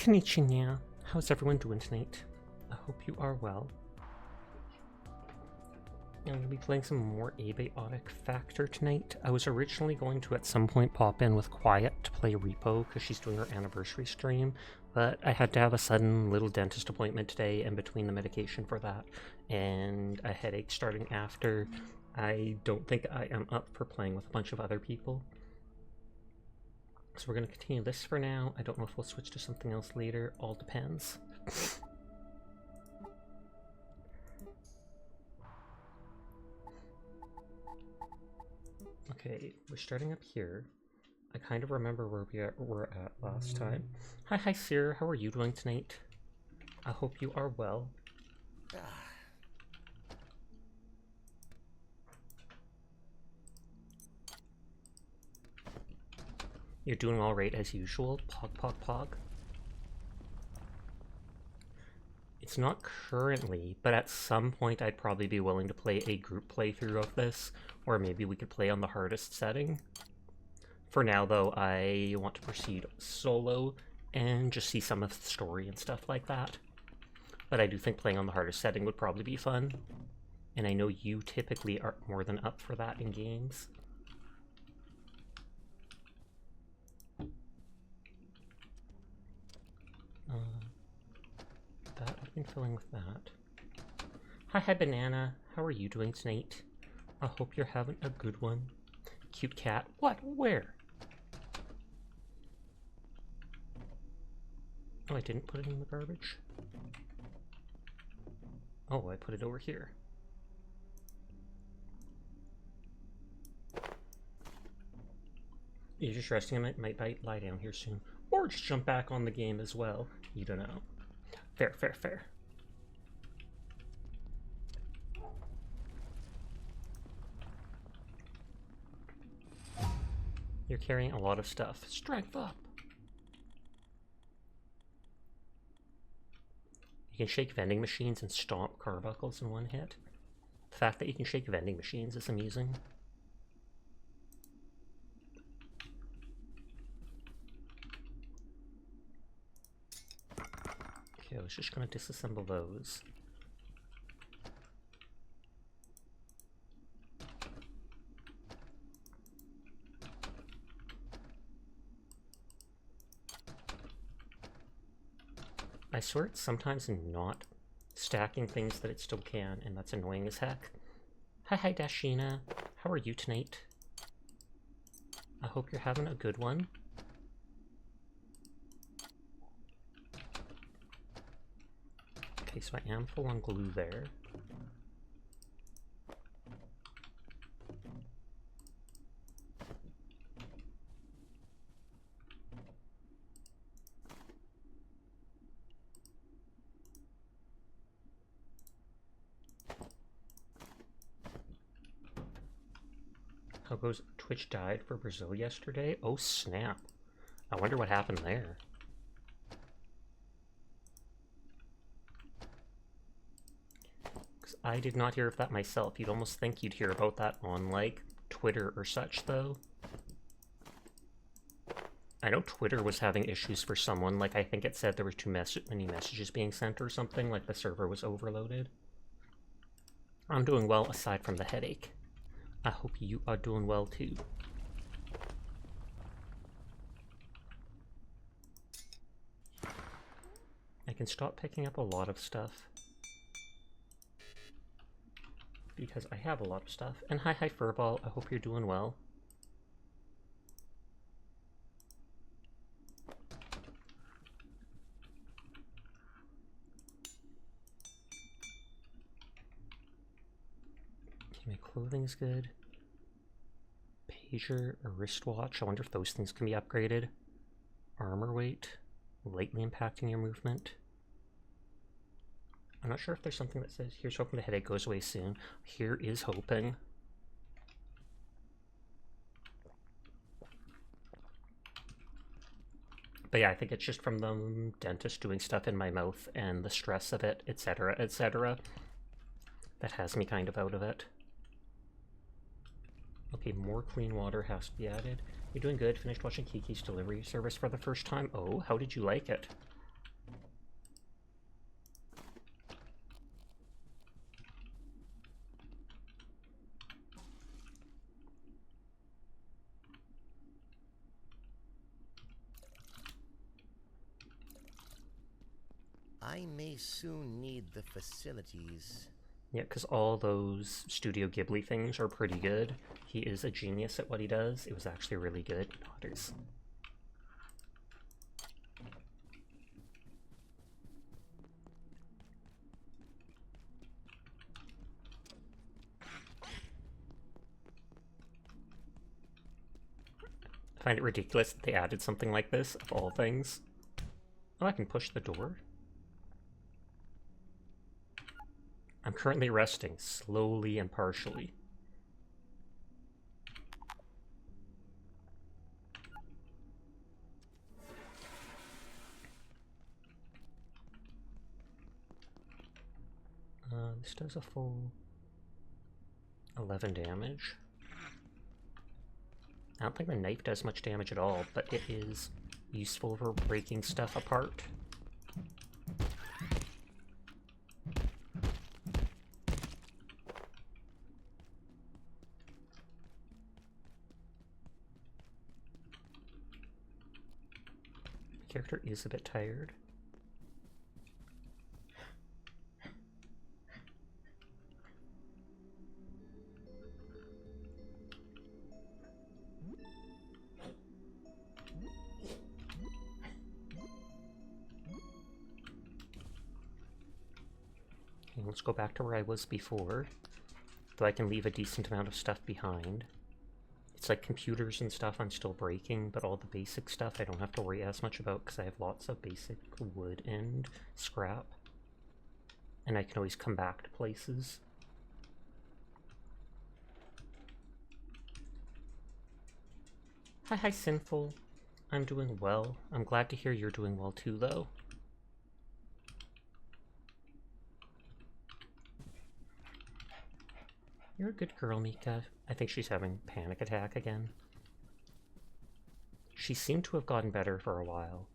Konnichiwa. How's everyone doing tonight? I hope you are well. I'm going to be playing some more Abiotic Factor tonight. I was originally going to at some point pop in with Quiet to play Repo because she's doing her anniversary stream, but I had to have a sudden little dentist appointment today, and between the medication for that and a headache starting after, I don't think I am up for playing with a bunch of other people. So we're going to continue this for now. I don't know if we'll switch to something else later. All depends. Okay, we're starting up here. I kind of remember where we were at last time. Hi, Sir. How are you doing tonight? I hope you are well. You're doing all right as usual. Pog. It's not currently, but at some point I'd probably be willing to play a group playthrough of this, or maybe we could play on the hardest setting. For now, though, I want to proceed solo and just see some of the story and stuff like that. But I do think playing on the hardest setting would probably be fun, and I know you typically are more than up for that in games. That I've been filling with that. Hi, Banana. How are you doing tonight? I hope you're having a good one. Cute cat. What? Where? Oh, I didn't put it in the garbage. Oh, I put it over here. You're just resting. I might lie down here soon. Or just jump back on the game as well. You don't know. Fair. You're carrying a lot of stuff. Strength up! You can shake vending machines and stomp carbuckles in one hit. The fact that you can shake vending machines is amusing. Okay, I was just going to disassemble those. I swear it's sometimes not stacking things that it still can, and that's annoying as heck. Hi, Dashina. How are you tonight? I hope you're having a good one. Okay, so I am full on glue there. How goes Twitch died for Brazil yesterday? Oh snap. I wonder what happened there. I did not hear of that myself. You'd almost think you'd hear about that on, like, Twitter or such, though. I know Twitter was having issues for someone. Like, I think it said there were too many messages being sent or something, like the server was overloaded. I'm doing well aside from the headache. I hope you are doing well, too. I can stop picking up a lot of stuff, because I have a lot of stuff. And hi Furball, I hope you're doing well. Okay, my clothing's good. Pager, a wristwatch, I wonder if those things can be upgraded. Armor weight, lightly impacting your movement. I'm not sure if there's something that says, here's hoping the headache goes away soon. Here is hoping. But yeah, I think it's just from the dentist doing stuff in my mouth and the stress of it, etc., etc., that has me kind of out of it. Okay, more clean water has to be added. You're doing good. Finished watching Kiki's delivery service for the first time. Oh, how did you like it? I may soon need the facilities. Yeah, because all those Studio Ghibli things are pretty good. He is a genius at what he does. It was actually really good. Otters. I find it ridiculous that they added something like this, of all things. Oh, I can push the door. I'm currently resting, slowly and partially. This does a full 11 damage. I don't think the knife does much damage at all, but it is useful for breaking stuff apart. My character is a bit tired. Let's go back to where I was before, though I can leave a decent amount of stuff behind. It's like computers and stuff I'm still breaking, but all the basic stuff I don't have to worry as much about because I have lots of basic wood and scrap. And I can always come back to places. Hi, Sinful. I'm doing well. I'm glad to hear you're doing well too, though. You're a good girl, Mika. I think she's having a panic attack again. She seemed to have gotten better for a while,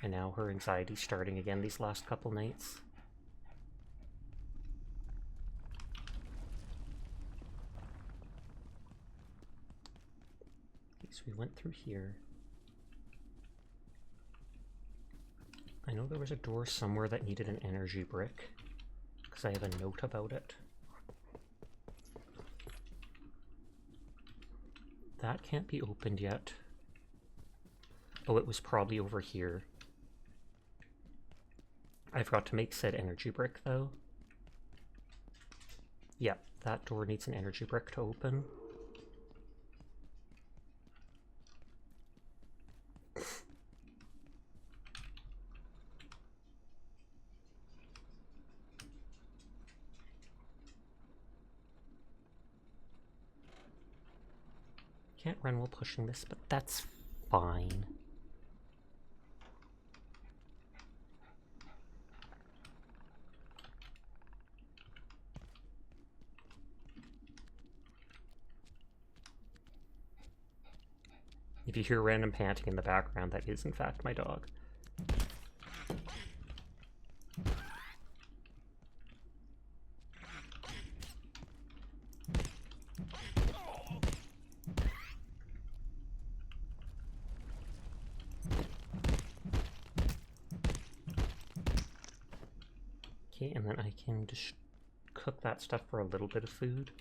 and now her anxiety's starting again these last couple nights. Okay, so we went through here. I know there was a door somewhere that needed an energy brick, because I have a note about it. That can't be opened yet. Oh, it was probably over here. I forgot to make said energy brick, though. Yeah, that door needs an energy brick to open. Can't run while pushing this, but that's fine. If you hear random panting in the background, that is in fact my dog. Okay, and then I can just cook that stuff for a little bit of food.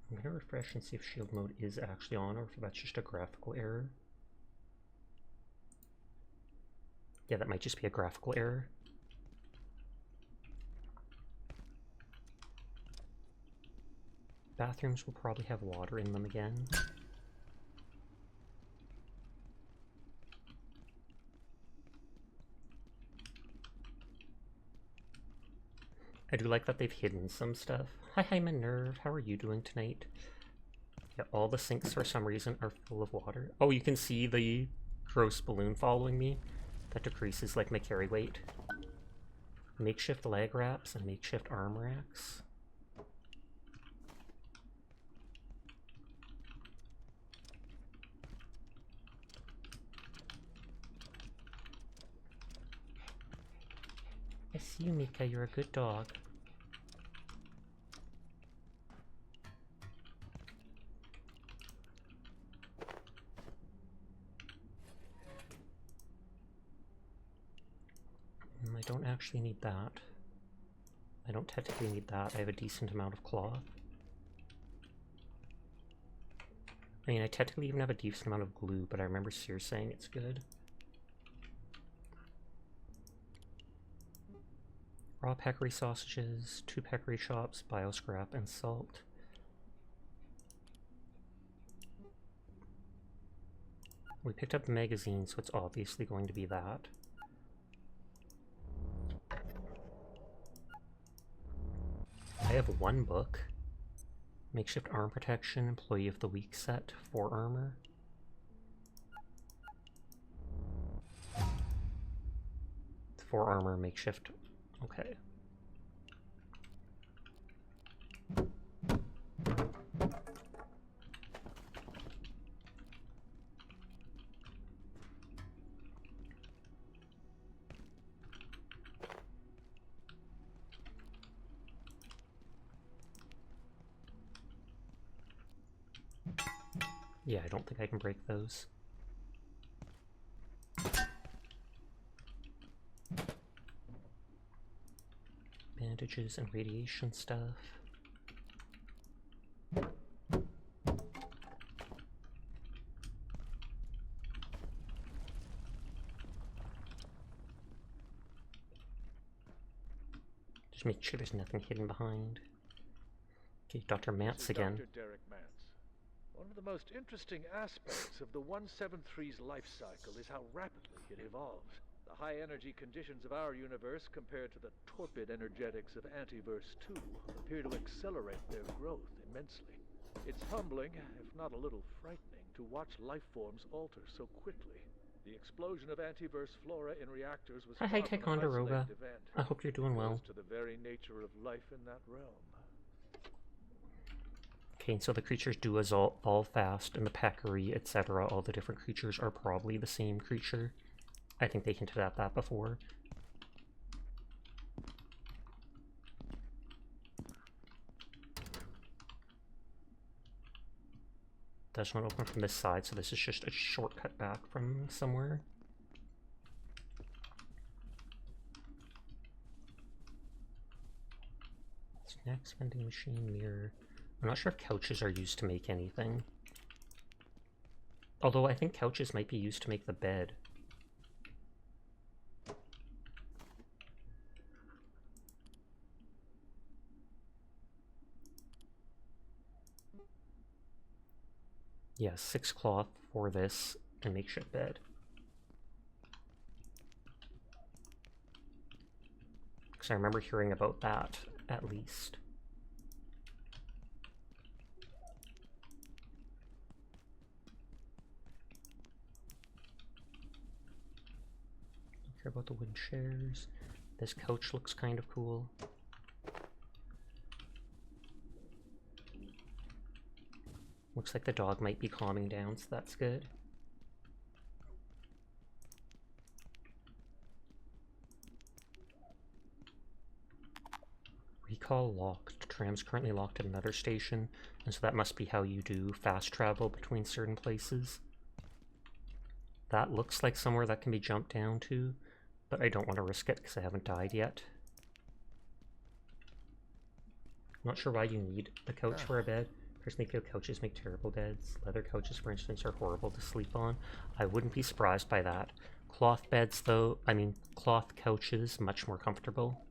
I'm gonna refresh and see if shield mode is actually on or if that's just a graphical error. Yeah, that might just be a graphical error. Bathrooms will probably have water in them again. I do like that they've hidden some stuff. Hi, Minerve. How are you doing tonight? Yeah, all the sinks for some reason are full of water. Oh, you can see the gross balloon following me. That decreases like my carry weight. Makeshift leg wraps and makeshift arm racks. I see you, Mika. You're a good dog. I don't actually need that. I don't technically need that. I have a decent amount of cloth. I mean, I technically even have a decent amount of glue, but I remember Sears saying it's good. Raw peccary sausages, 2 peccary chops, bioscrap, and salt. We picked up the magazine, so it's obviously going to be that. I have 1 book. Makeshift arm protection, employee of the week set, 4 armor. Four armor, makeshift. Okay. Yeah, I don't think I can break those. Bandages and radiation stuff. Just make sure there's nothing hidden behind. Okay, Dr. Mance again. Dr. Derek Mance. One of the most interesting aspects of the 173's life cycle is how rapidly it evolves. The high energy conditions of our universe compared to the torpid energetics of Antiverse 2 appear to accelerate their growth immensely. It's humbling, if not a little frightening, to watch life forms alter so quickly. The explosion of Antiverse flora in reactors was Hi, Ticonderoga. I hope you're doing well. To the very nature of life in that realm. Okay, so the creatures do evolve fast, and the peccary, etc., all the different creatures are probably the same creature. I think they hinted at that before. Does not open from this side, so this is just a shortcut back from somewhere. Snacks, vending machine, mirror. I'm not sure if couches are used to make anything. Although I think couches might be used to make the bed. Yeah, 6 cloth for this and makeshift bed. Because I remember hearing about that, at least. Don't care about the wooden chairs. This couch looks kind of cool. Looks like the dog might be calming down, so that's good. Recall locked. Tram's currently locked at another station, and so that must be how you do fast travel between certain places. That looks like somewhere that can be jumped down to, but I don't want to risk it because I haven't died yet. I'm not sure why you need a couch for a bed. Personally feel couches make terrible beds. Leather couches, for instance, are horrible to sleep on. I wouldn't be surprised by that. Cloth beds, though, cloth couches, much more comfortable.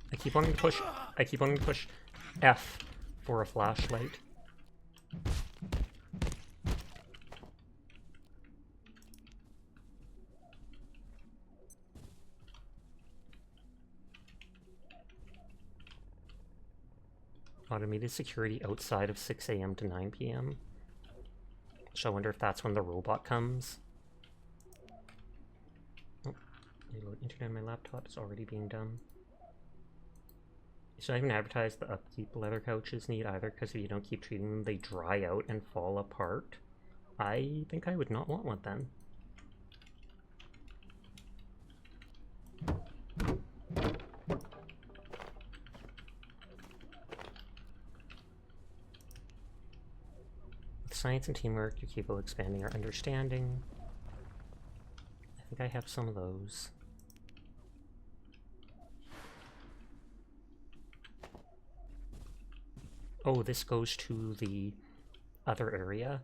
I keep wanting to push F for a flashlight. Automated security outside of 6 AM to 9 PM. So I wonder if that's when the robot comes. Oh, reload internet on my laptop is already being done. So I haven't advertised the upkeep leather couches need either, because if you don't keep treating them, they dry out and fall apart. I think I would not want one then. With science and teamwork, you're capable of expanding our understanding. I think I have some of those. Oh, this goes to the other area.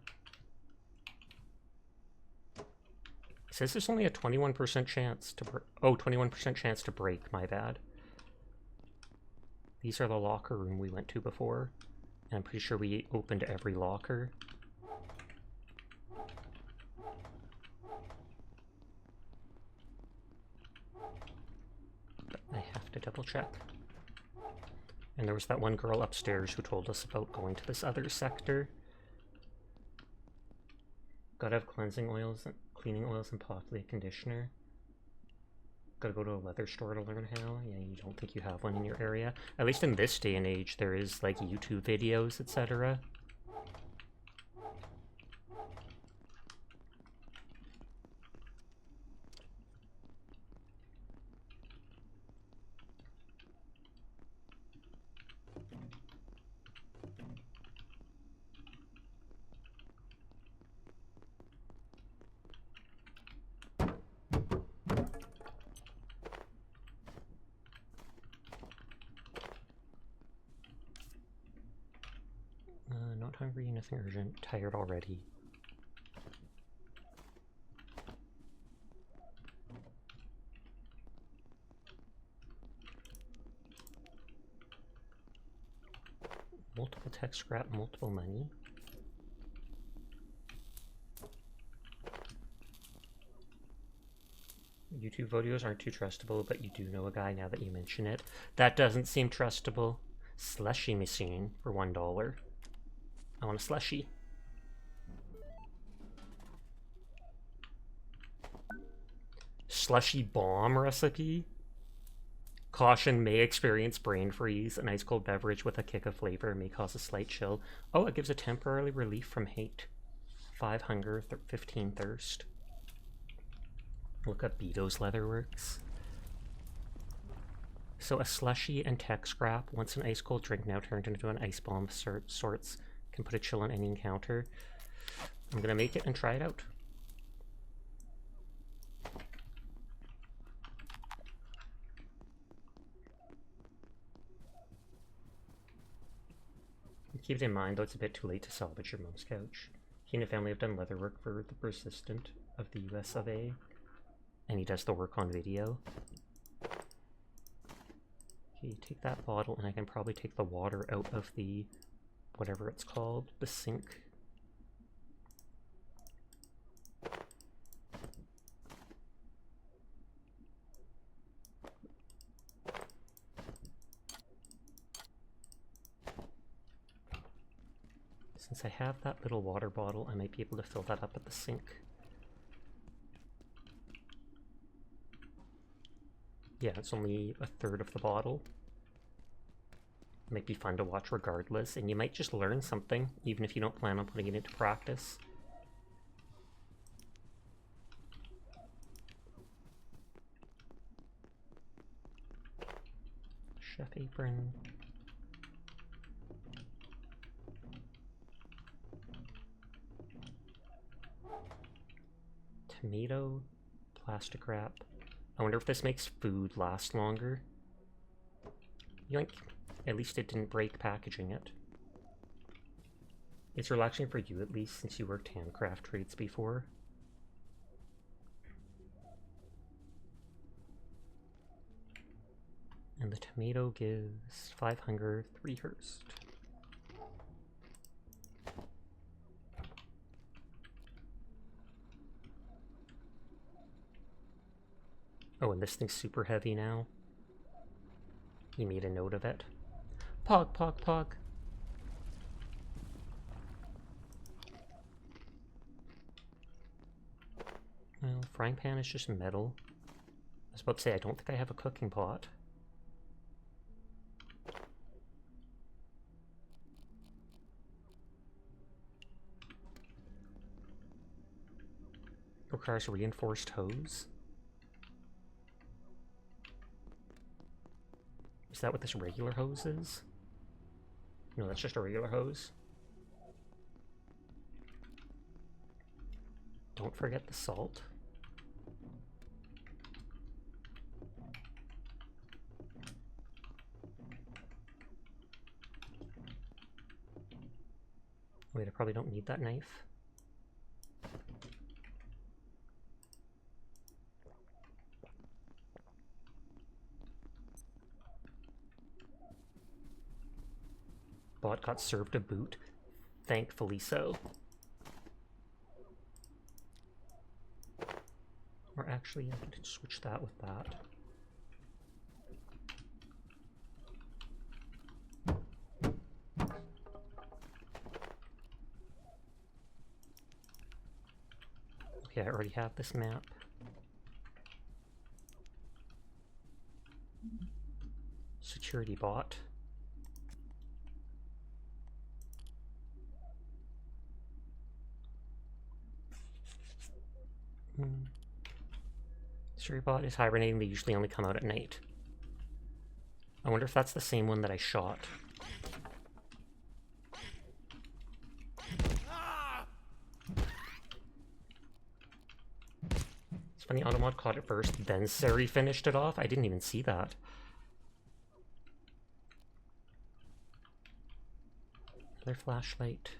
It says there's only a 21% chance to 21% chance to break, my bad. These are the locker room we went to before. And I'm pretty sure we opened every locker. But I have to double check. And there was that one girl upstairs who told us about going to this other sector. Gotta have cleansing oils, cleaning oils, and possibly a conditioner. Gotta go to a leather store to learn how. Yeah, you don't think you have one in your area. At least in this day and age, there is like YouTube videos, etc. Not hungry, nothing urgent, tired already. Multiple tech scrap, multiple money. YouTube videos aren't too trustable, but you do know a guy now that you mention it. That doesn't seem trustable. Slushy machine for $1. I want a slushy. Slushy bomb recipe. Caution, may experience brain freeze. An ice cold beverage with a kick of flavor may cause a slight chill. Oh, it gives a temporary relief from hate. 5 hunger, 15 thirst. Look up Beato's Leatherworks. So a slushy and tech scrap, once an ice cold drink now turned into an ice bomb sorts, can put a chill on any encounter. I'm gonna make it and try it out. Keep it in mind, though, it's a bit too late to salvage your mom's couch. He and the family have done leather work for the Persistent of the US of A, and he does the work on video. Okay, take that bottle, and I can probably take the water out of the, whatever it's called, the sink. Since I have that little water bottle, I might be able to fill that up at the sink. Yeah, it's only a third of the bottle. Might be fun to watch regardless, and you might just learn something, even if you don't plan on putting it into practice. Chef apron. Tomato, plastic wrap. I wonder if this makes food last longer. Yoink. At least it didn't break packaging it. It's relaxing for you, at least, since you worked handcraft trades before. And the tomato gives 5 hunger, 3 thirst. Oh, and this thing's super heavy now. He made a note of it. Pog, pog, pog. Well, frying pan is just metal. I was about to say, I don't think I have a cooking pot. Requires a reinforced hose. Is that what this regular hose is? No, that's just a regular hose. Don't forget the salt. Wait, I probably don't need that knife. Bot got served a boot. Thankfully so. Or actually, I can switch that with that. Okay, I already have this map. Security bot. Security bot is hibernating. They usually only come out at night. I wonder if that's the same one that I shot. It's funny, Automod caught it first, then Sari finished it off. I didn't even see that. Another flashlight.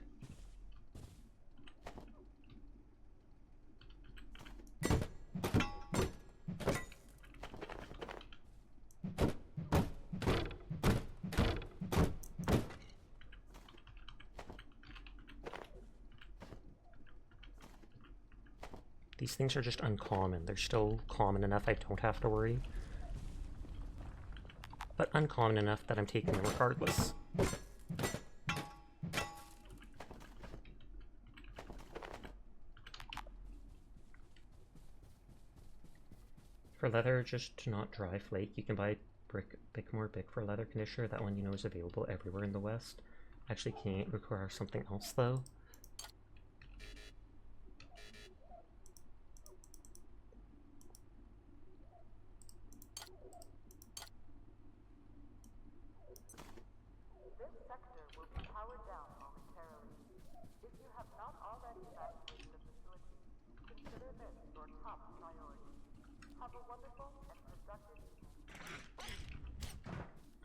These things are just uncommon. They're still common enough I don't have to worry. But uncommon enough that I'm taking them regardless. For leather, just to not dry flake, you can buy Bickmore Bick for leather conditioner. That one, you know, is available everywhere in the West. Actually can't require something else though.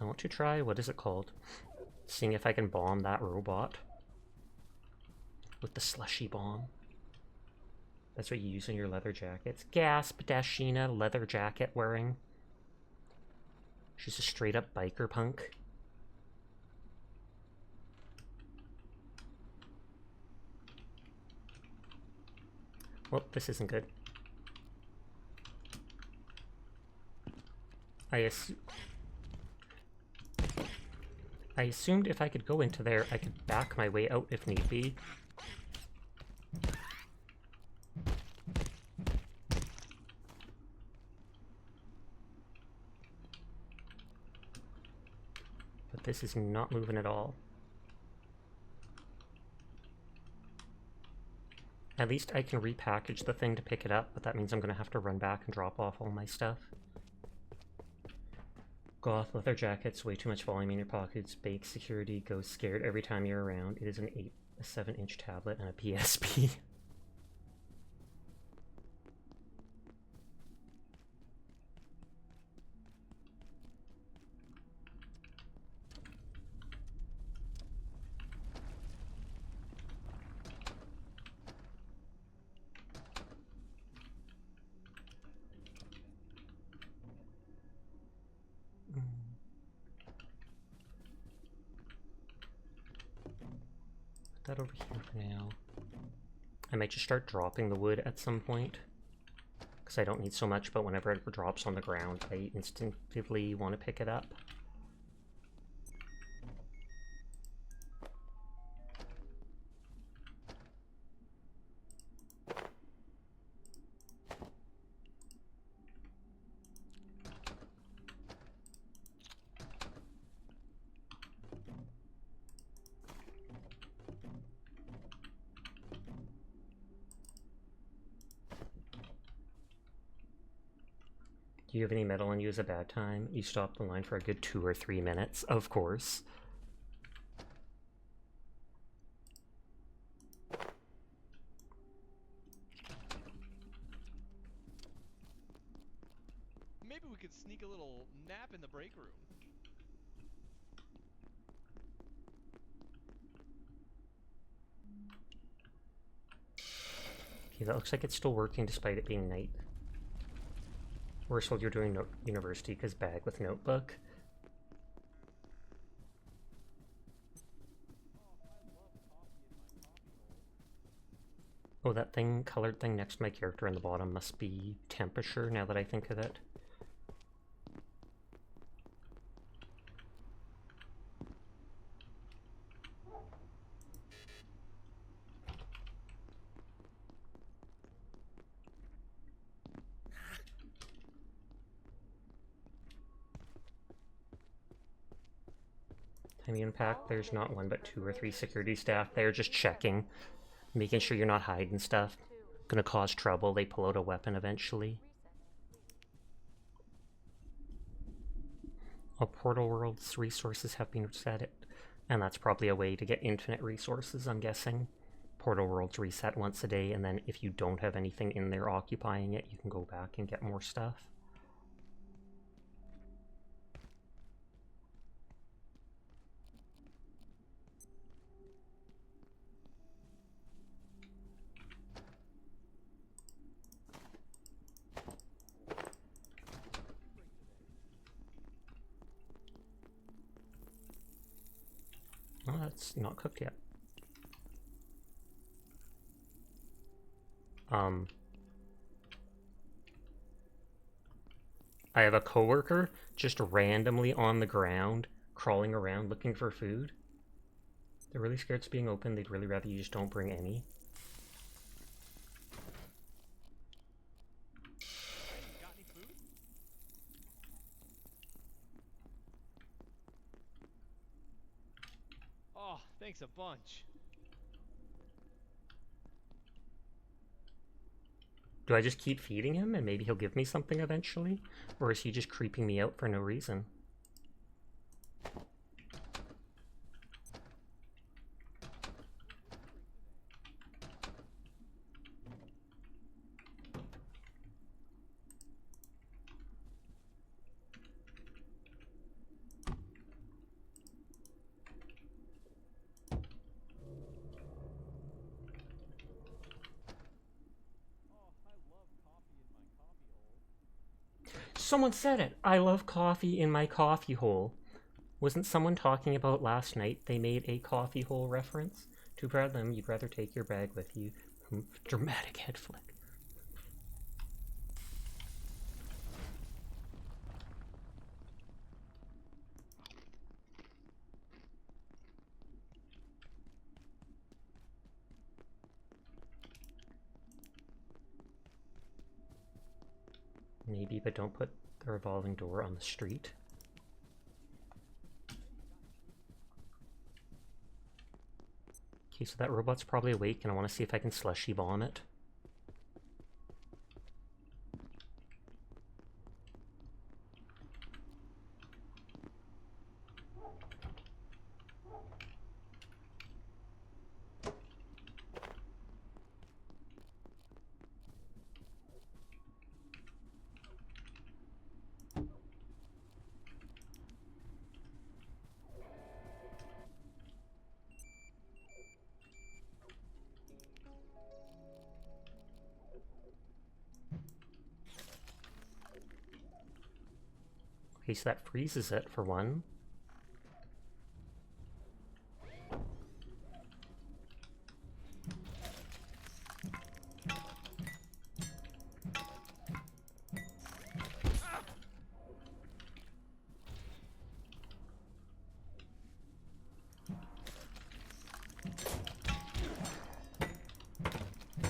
I want to try, what is it called? Seeing if I can bomb that robot. With the slushy bomb. That's what you use in your leather jackets. Gasp, Dashina, leather jacket wearing. She's a straight up biker punk. Well, this isn't good. I assumed if I could go into there, I could back my way out if need be. But this is not moving at all. At least I can repackage the thing to pick it up, but that means I'm going to have to run back and drop off all my stuff. Goth, leather jackets, way too much volume in your pockets, bake security, goes scared every time you're around. It is a 7-inch tablet and a PSP. That over here for now. I might just start dropping the wood at some point, because I don't need so much, but whenever it drops on the ground, I instinctively want to pick it up. Do you have any metal on you is a bad time? You stop the line for a good 2 or 3 minutes, of course. Maybe we could sneak a little nap in the break room. Okay, that looks like it's still working despite it being night. We're told you're doing university because bag with notebook. Oh, that thing, colored thing next to my character in the bottom must be temperature now that I think of it. Time impact, there's not 1 but 2 or 3 security staff there just checking, making sure you're not hiding stuff. Gonna cause trouble, they pull out a weapon eventually. All Portal World's resources have been reset, and that's probably a way to get infinite resources, I'm guessing. Portal World's reset once a day, and then if you don't have anything in there occupying it, you can go back and get more stuff. Oh, that's not cooked yet. I have a coworker just randomly on the ground, crawling around looking for food. They're really scared it's being open. They'd really rather you just don't bring any. Got any food? Oh, thanks a bunch. Do I just keep feeding him and maybe he'll give me something eventually? Or is he just creeping me out for no reason? Someone said it! I love coffee in my coffee hole. Wasn't someone talking about last night they made a coffee hole reference? Too proud of them, you'd rather take your bag with you. Dramatic head flick. Maybe, but don't put the revolving door on the street. Okay, so that robot's probably awake, and I want to see if I can slushy bomb it. Okay, so that freezes it for one.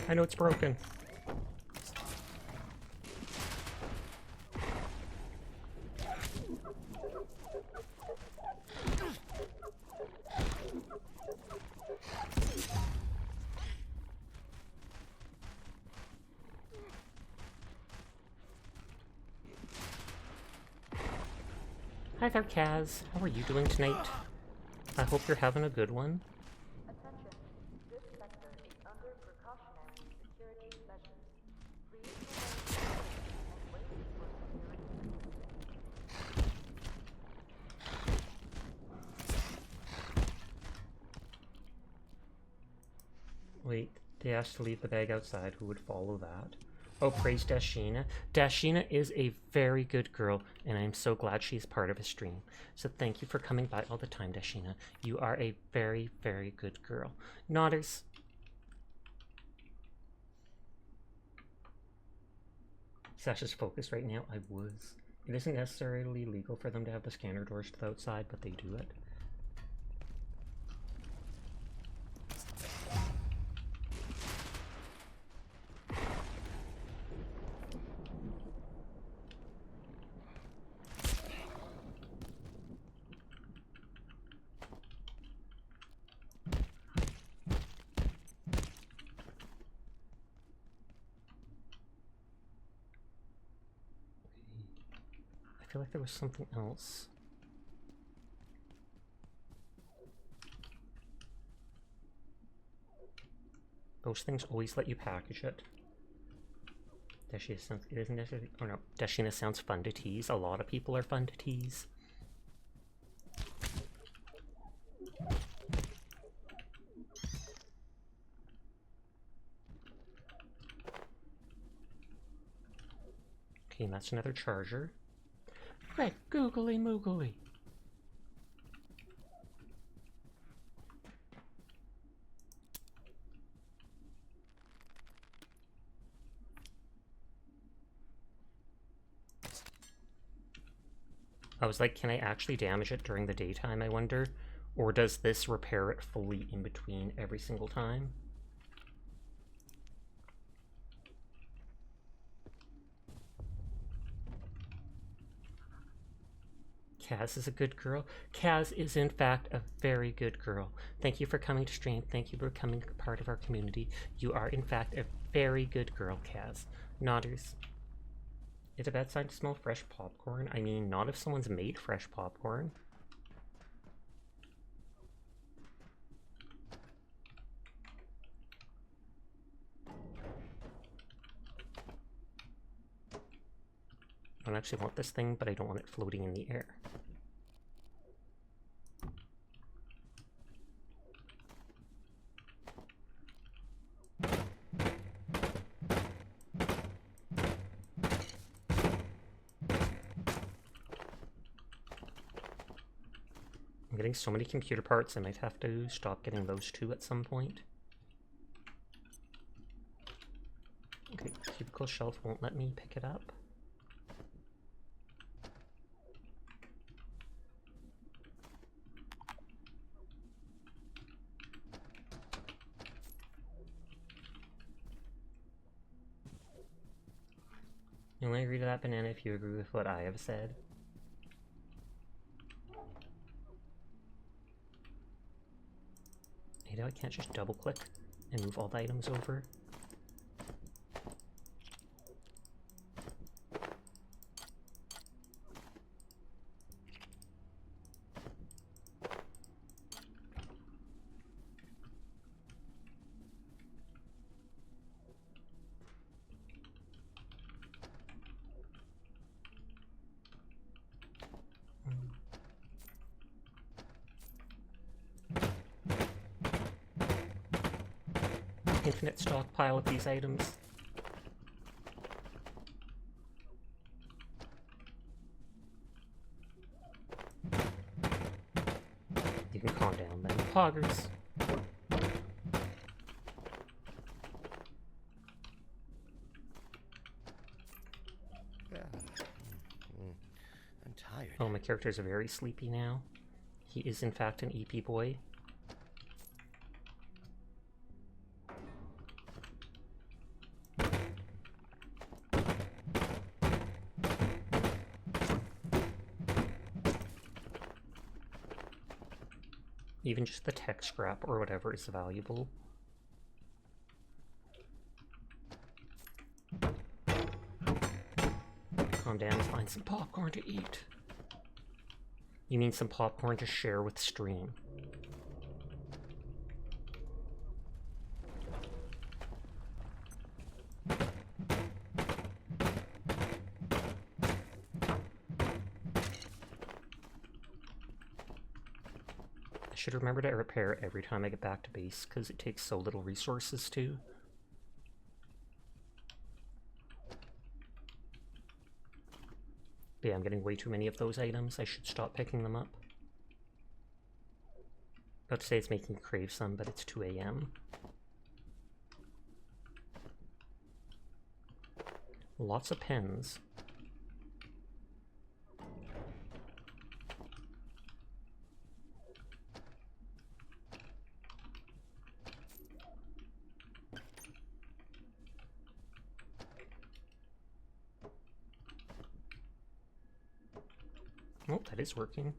I know it's broken. Hi there, Kaz. How are you doing tonight? I hope you're having a good one. Attention, this sector is under precautionary security measures. Please remain and wait for security. Wait, they asked to leave the bag outside. Who would follow that? Oh, praise Dashina. Dashina is a very good girl, and I'm so glad she's part of a stream. So thank you for coming by all the time, Dashina. You are a very, very good girl. Nodders. Sasha's focused right now. I was. It isn't necessarily legal for them to have the scanner doors to the outside, but they do it. I feel like there was something else. Those things always let you package it. Dashina sounds, it isn't necessarily, oh no, Dashina sounds fun to tease. A lot of people are fun to tease. Okay, and that's another charger. Right, googly moogly. I was like, can I actually damage it during the daytime, I wonder? Or does this repair it fully in between every single time? Kaz is a good girl. Kaz is, in fact, a very good girl. Thank you for coming to stream. Thank you for becoming a part of our community. You are, in fact, a very good girl, Kaz. Nodders. It's a bad sign to smell fresh popcorn. I mean, not if someone's made fresh popcorn. I don't actually want this thing, but I don't want it floating in the air. I'm getting so many computer parts, I might have to stop getting those two at some point. Okay, cubicle shelf won't let me pick it up. You only agree to that, Banana, if you agree with what I have said. You know, I can't just double click and move all the items over. Infinite stockpile of these items. You can calm down then. Poggers. I'm tired. Oh, my character's very sleepy now. He is in fact an EP boy. Even just the tech scrap or whatever is valuable. Calm down and find some popcorn to eat. You mean some popcorn to share with stream? I should remember to repair every time I get back to base, because it takes so little resources to. But yeah, I'm getting way too many of those items. I should stop picking them up. About to say it's making me crave some, but it's 2 a.m. Lots of pens. Oh, that is working.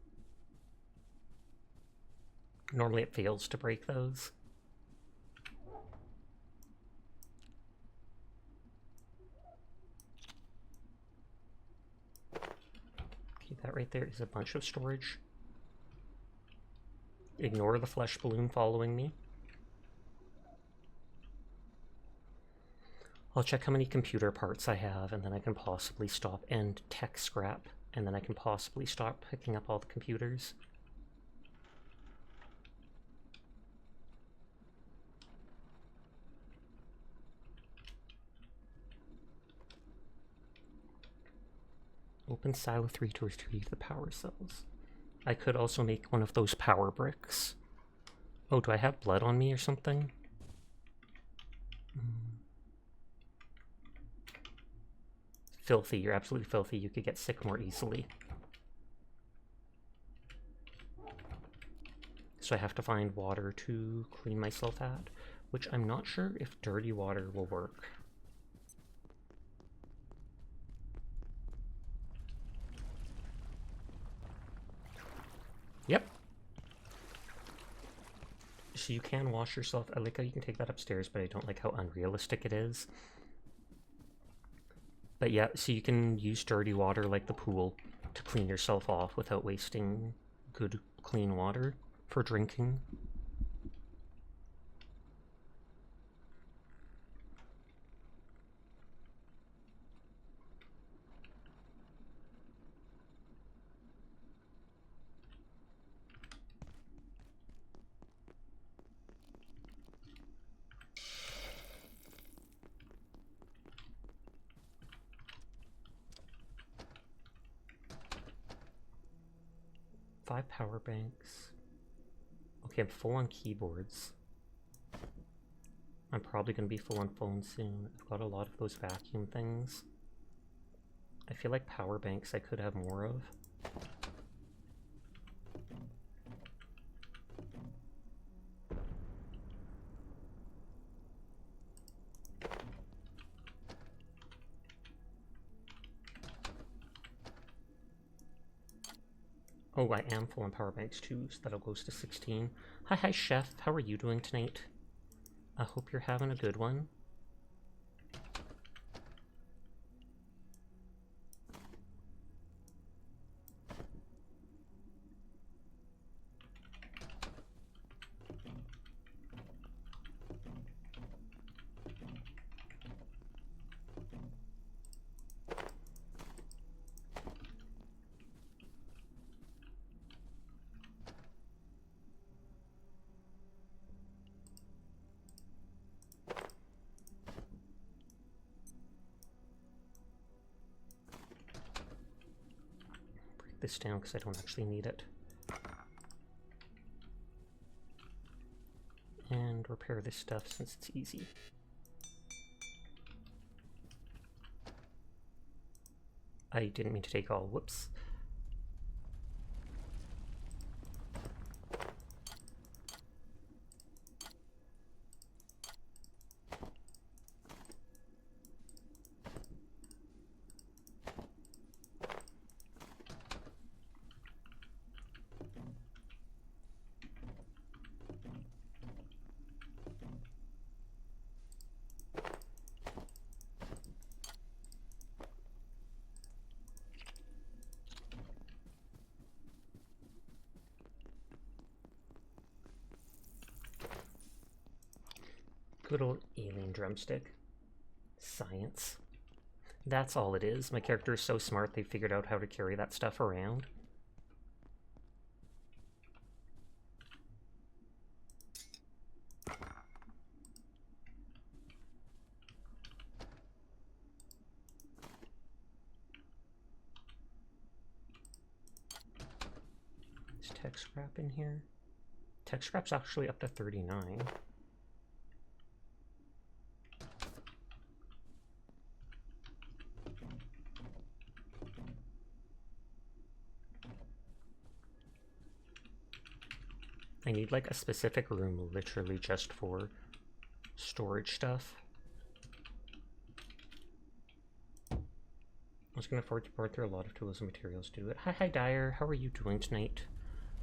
Normally it fails to break those. Okay, that right there is a bunch of storage. Ignore the flesh balloon following me. I'll check how many computer parts I have, and then I can possibly stop, and tech scrap, and then I can possibly stop picking up all the computers. Open silo 3 to retrieve the power cells. I could also make one of those power bricks. Oh, do I have blood on me or something? Filthy, you're absolutely filthy. You could get sick more easily. So I have to find water to clean myself at, which I'm not sure if dirty water will work. Yep. So you can wash yourself. I like how you can take that upstairs, but I don't like how unrealistic it is. But yeah, so you can use dirty water like the pool to clean yourself off without wasting good, clean water for drinking. Five power banks. Okay, I'm full on keyboards. I'm probably going to be full on phones soon. I've got a lot of those vacuum things. I feel like power banks I could have more of. Oh, I am full on power banks too, so that'll goes to 16. Hi, Chef. How are you doing tonight? I hope you're having a good one. This down because I don't actually need it. And repair this stuff since it's easy. I didn't mean to take all, whoops. Good old alien drumstick. Science. That's all it is. My character is so smart they figured out how to carry that stuff around. Is tech scrap in here? Tech scrap's actually up to 39. I need like a specific room literally just for storage stuff. I was gonna burn through a lot of tools and materials to do it. Hi Dyer, how are you doing tonight?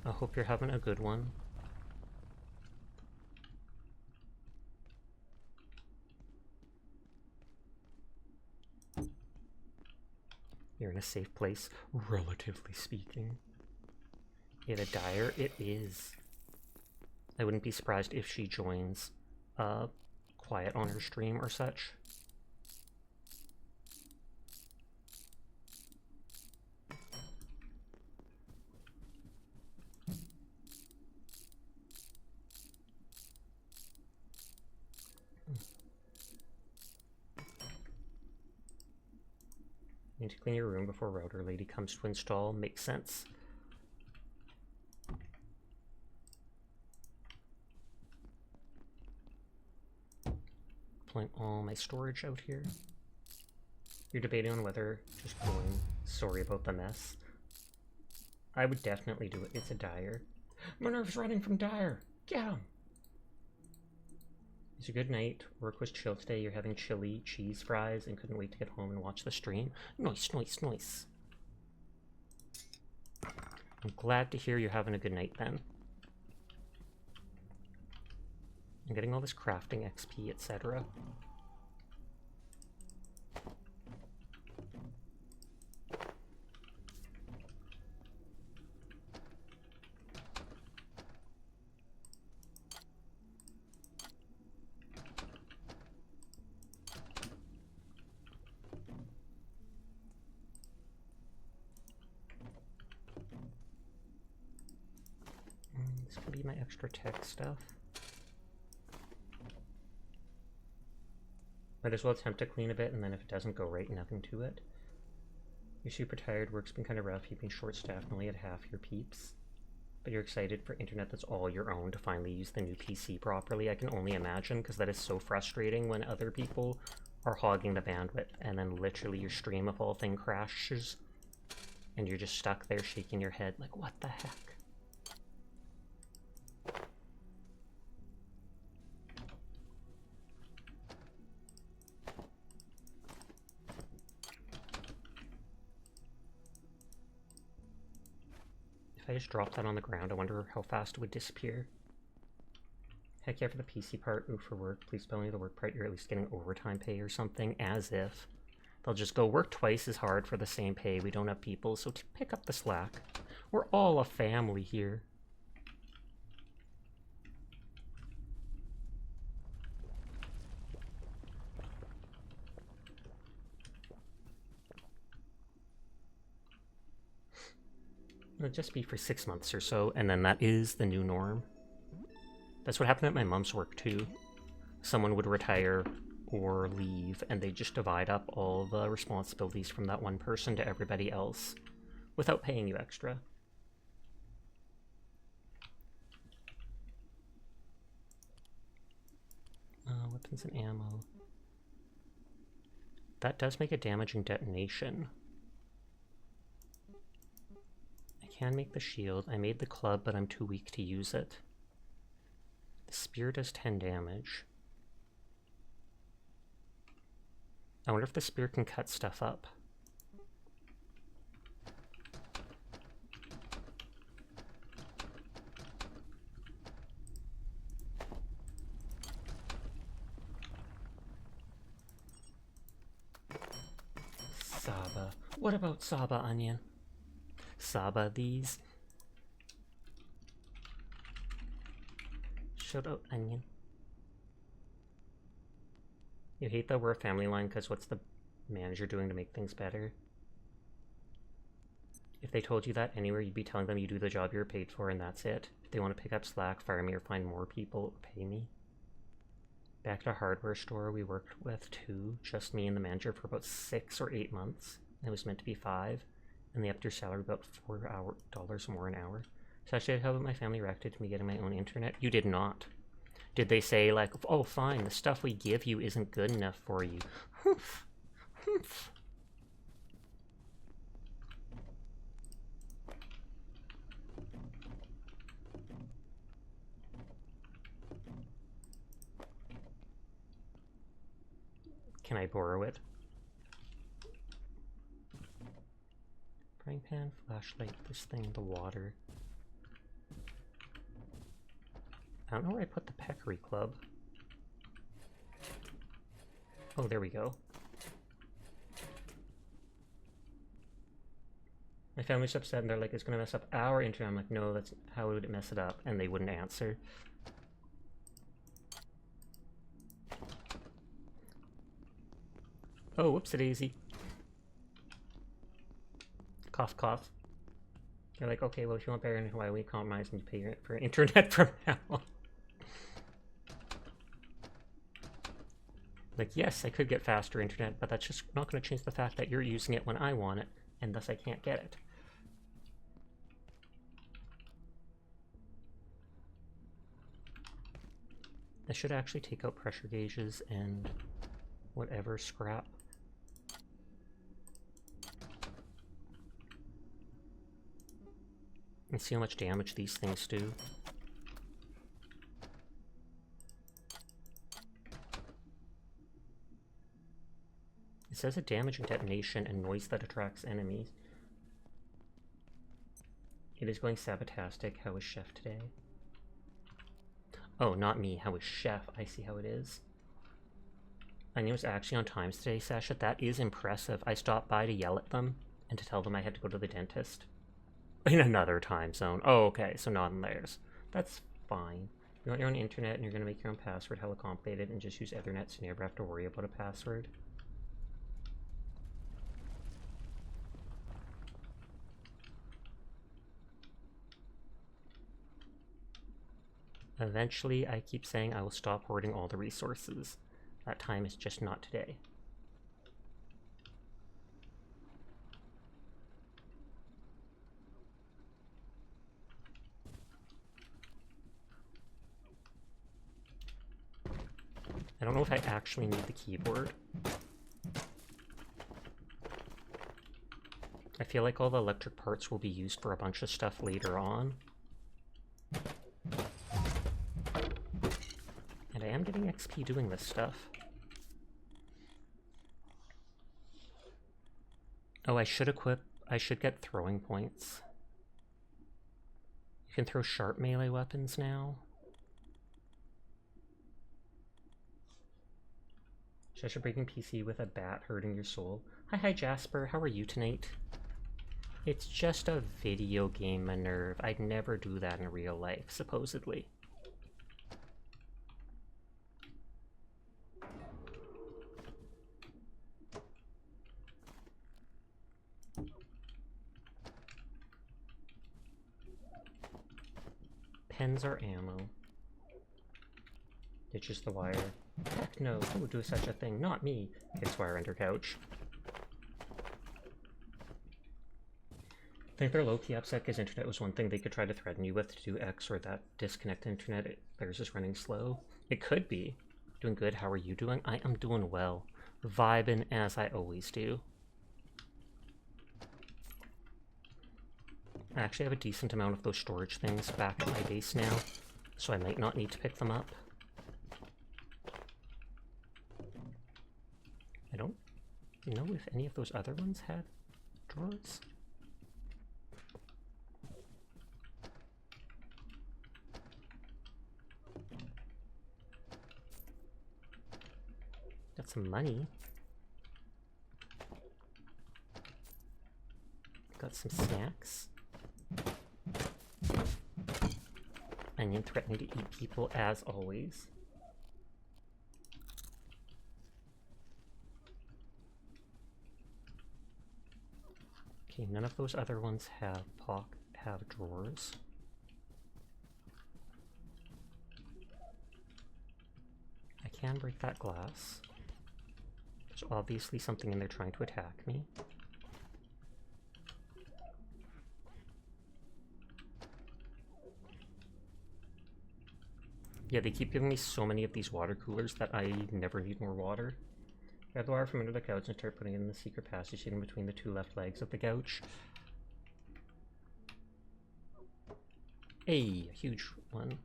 I hope you're having a good one. You're in a safe place, relatively speaking. Yeah, the Dyer, it is. I wouldn't be surprised if she joins Quiet on her stream or such. Need to clean your room before router lady comes to install. Makes sense. Pulling all my storage out here. You're debating on whether just going, sorry about the mess. I would definitely do it. It's a Dyer. Minerva's running from Dyer. Get him! It's a good night. Work was chill today. You're having chili cheese fries and couldn't wait to get home and watch the stream. Nice, nice, nice. I'm glad to hear you're having a good night then. I'm getting all this crafting XP, etc. This could be my extra tech stuff. Might as well attempt to clean a bit, and then if it doesn't go right, nothing to it. You're super tired, work's been kind of rough, you've been short-staffed and only at half your peeps. But you're excited for internet that's all your own to finally use the new PC properly. I can only imagine, because that is so frustrating when other people are hogging the bandwidth, and then literally your stream of all things crashes, and you're just stuck there shaking your head like, what the heck? If I just drop that on the ground, I wonder how fast it would disappear. Heck yeah for the PC part, ooh for work. Please tell me the work part, you're at least getting overtime pay or something, as if. They'll just go work twice as hard for the same pay. We don't have people, so pick up the slack. We're all a family here. It'll just be for 6 months or so, and then that is the new norm. That's what happened at my mom's work too. Someone would retire or leave, and they just divide up all the responsibilities from that one person to everybody else without paying you extra. Weapons and ammo. That does make a damaging detonation. I can make the shield. I made the club, but I'm too weak to use it. The spear does 10 damage. I wonder if the spear can cut stuff up. Saba. What about Saba, Onion? Saba these. Shout out, Onion. You hate that we're a family line because what's the manager doing to make things better? If they told you that anywhere, you'd be telling them you do the job you're paid for and that's it. If they want to pick up slack, fire me, or find more people, or pay me. Back at a hardware store we worked with too, just me and the manager for about 6 or 8 months. And it was meant to be 5, and they upped your salary about $4 more an hour. So I said, how about my family reacted to me getting my own internet? You did not. Did they say like, oh fine, the stuff we give you isn't good enough for you? Humph. Humph. Can I borrow it? Frying pan, flashlight, this thing, the water. I don't know where I put the Peccary Club. Oh, there we go. My family's upset and they're like, it's gonna mess up our internet. I'm like, no, that's how would it mess it up? And they wouldn't answer. Oh, whoops-a-daisy. Cough, cough. They're like, okay, well, if you want better internet, why we compromise and you pay for internet from now on? Like, yes, I could get faster internet, but that's just not going to change the fact that you're using it when I want it, and thus I can't get it. I should actually take out pressure gauges and whatever scrap. And see how much damage these things do. It says a damaging detonation and noise that attracts enemies. It is going sabotastic. How is Chef today? Oh, not me. How is Chef? I see how it is. I knew it was actually on times today, Sasha. That is impressive. I stopped by to yell at them and to tell them I had to go to the dentist. In another time zone. Oh, okay, so not in theirs. That's fine. You want your own internet and you're going to make your own password hella complicated and just use Ethernet so you never have to worry about a password. Eventually, I keep saying I will stop hoarding all the resources. That time is just not today. I don't know if I actually need the keyboard. I feel like all the electric parts will be used for a bunch of stuff later on. And I am getting XP doing this stuff. Oh, I should get throwing points. You can throw sharp melee weapons now. Shasha breaking PC with a bat hurting your soul. Hi Jasper, how are you tonight? It's just a video game, Minerve. I'd never do that in real life, supposedly. Pens are ammo. Ditches the wire. Heck no, who would do such a thing? Not me. Hits wire under couch. I think they're low-key upset because internet was one thing they could try to threaten you with to do X or that. Disconnect internet, theirs is running slow. It could be. Doing good, how are you doing? I am doing well. Vibing as I always do. I actually have a decent amount of those storage things back at my base now, so I might not need to pick them up. I don't know if any of those other ones had drawers. Got some money. Got some snacks. Onion threatening to eat people as always. Okay, none of those other ones have drawers. I can break that glass. There's obviously something in there trying to attack me. Yeah, they keep giving me so many of these water coolers that I never need more water. Grab the wire from under the couch and start putting it in the secret passage hidden between the two left legs of the couch. Hey, a huge one.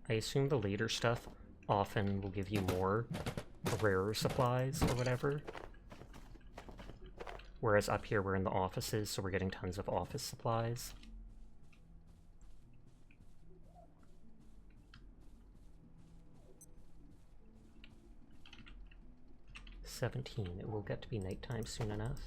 I assume the later stuff often will give you more rarer supplies or whatever. Whereas up here we're in the offices, so we're getting tons of office supplies. $17. It will get to be nighttime soon enough.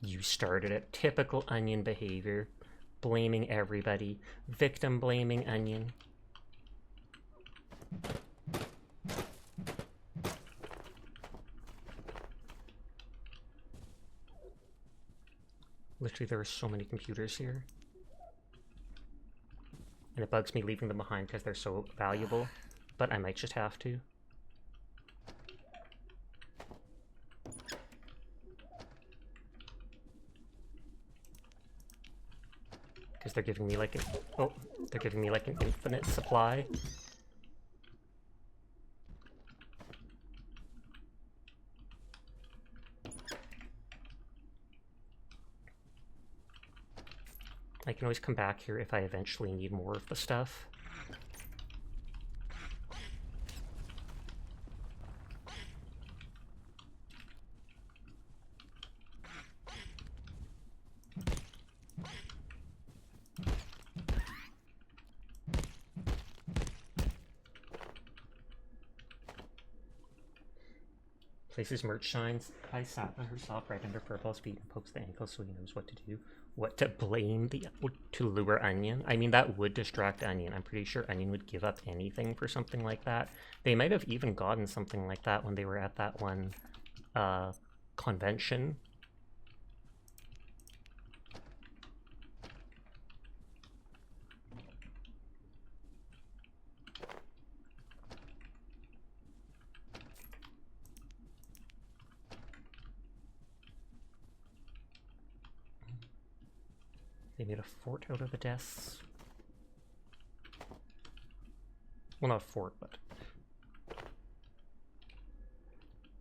You started it. Typical Onion behavior. Blaming everybody. Victim blaming Onion. Literally, there are so many computers here. And it bugs me leaving them behind because they're so valuable. But I might just have to. Because they're giving me like an... Oh, they're giving me like an infinite supply. I can always come back here if I eventually need more of the stuff. Places merch signs. I sat on herself right under Purple's feet and pokes the ankle so he knows what to do. What to blame the... to lure Onion? I mean, that would distract Onion. I'm pretty sure Onion would give up anything for something like that. They might have even gotten something like that when they were at that one, convention. They made a fort out of the desks. Well, not a fort, but...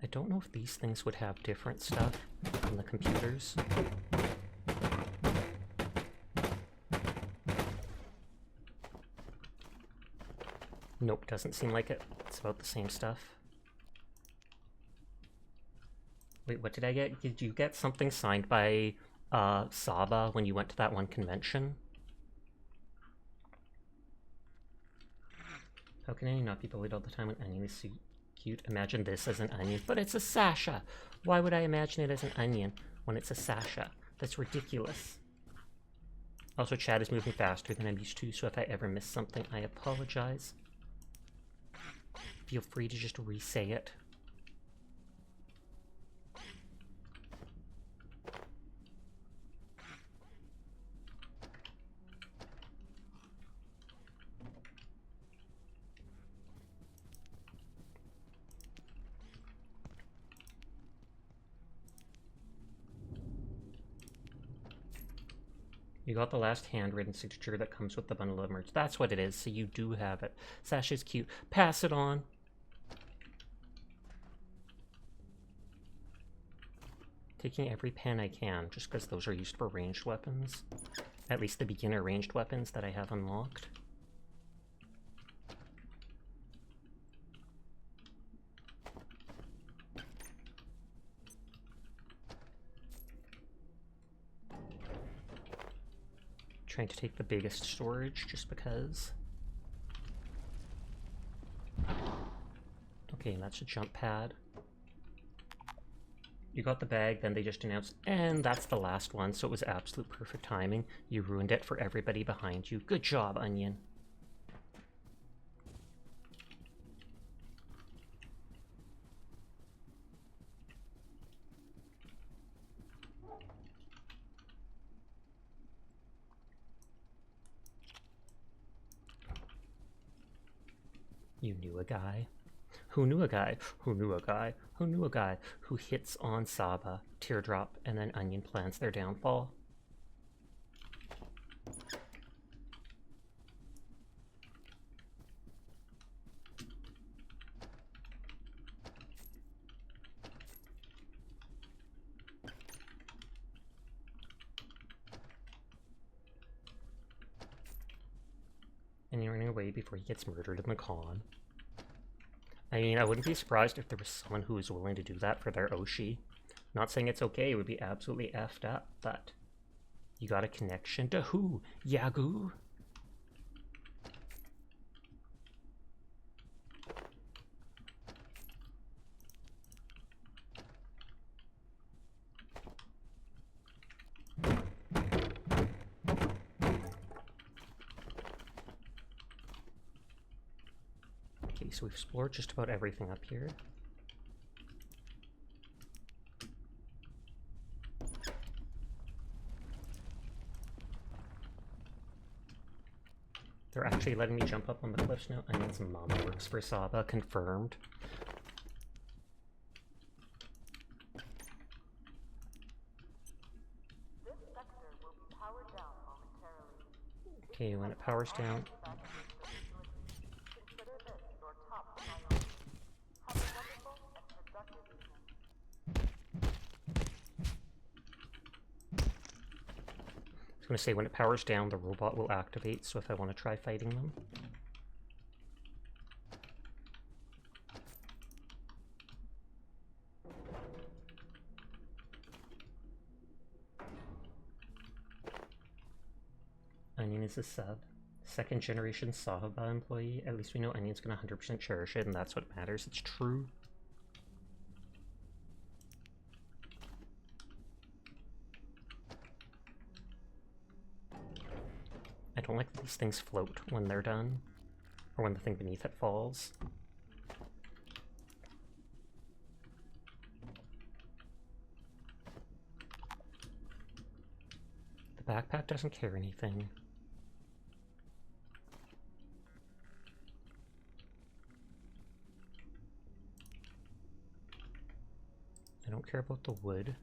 I don't know if these things would have different stuff on the computers. Nope, doesn't seem like it. It's about the same stuff. Wait, what did I get? Did you get something signed by... Saba when you went to that one convention? How can Onion not be bullied all the time when Onion is so cute? Imagine this as an Onion, but it's a Sasha! Why would I imagine it as an Onion when it's a Sasha? That's ridiculous. Also, chat is moving faster than I'm used to, so if I ever miss something, I apologize. Feel free to just re-say it. You got the last handwritten signature that comes with the bundle of merch. That's what it is, so you do have it. Sasha's cute. Pass it on. Taking every pen I can, just because those are used for ranged weapons. At least the beginner ranged weapons that I have unlocked. Trying to take the biggest storage just because. Okay, that's a jump pad. You got the bag, then they just announced, and that's the last one, so it was absolute perfect timing. You ruined it for everybody behind you. Good job, Onion. You knew a guy. Who knew a guy? Who knew a guy? Who knew a guy who hits on Saba, Teardrop, and then Onion plans their downfall? And you're running away before he gets murdered in the con. I mean, I wouldn't be surprised if there was someone who was willing to do that for their Oshi. Not saying it's okay, it would be absolutely effed up, but you got a connection to who? Yagu? Okay, so we've explored just about everything up here. They're actually letting me jump up on the cliffs now. I mean, some mom works for Saba, confirmed. This sector will be powered down momentarily. Okay, when it powers down, Consider this your top priority. Have a wonderful and productive evening. I was going to say, when it powers down, the robot will activate, so if I want to try fighting them. Onion is a sub. Second generation Sahaba employee. At least we know Onion's going to 100% cherish it, and that's what matters. It's true. I don't like that these things float when they're done, or when the thing beneath it falls. The backpack doesn't care anything. I don't care about the wood.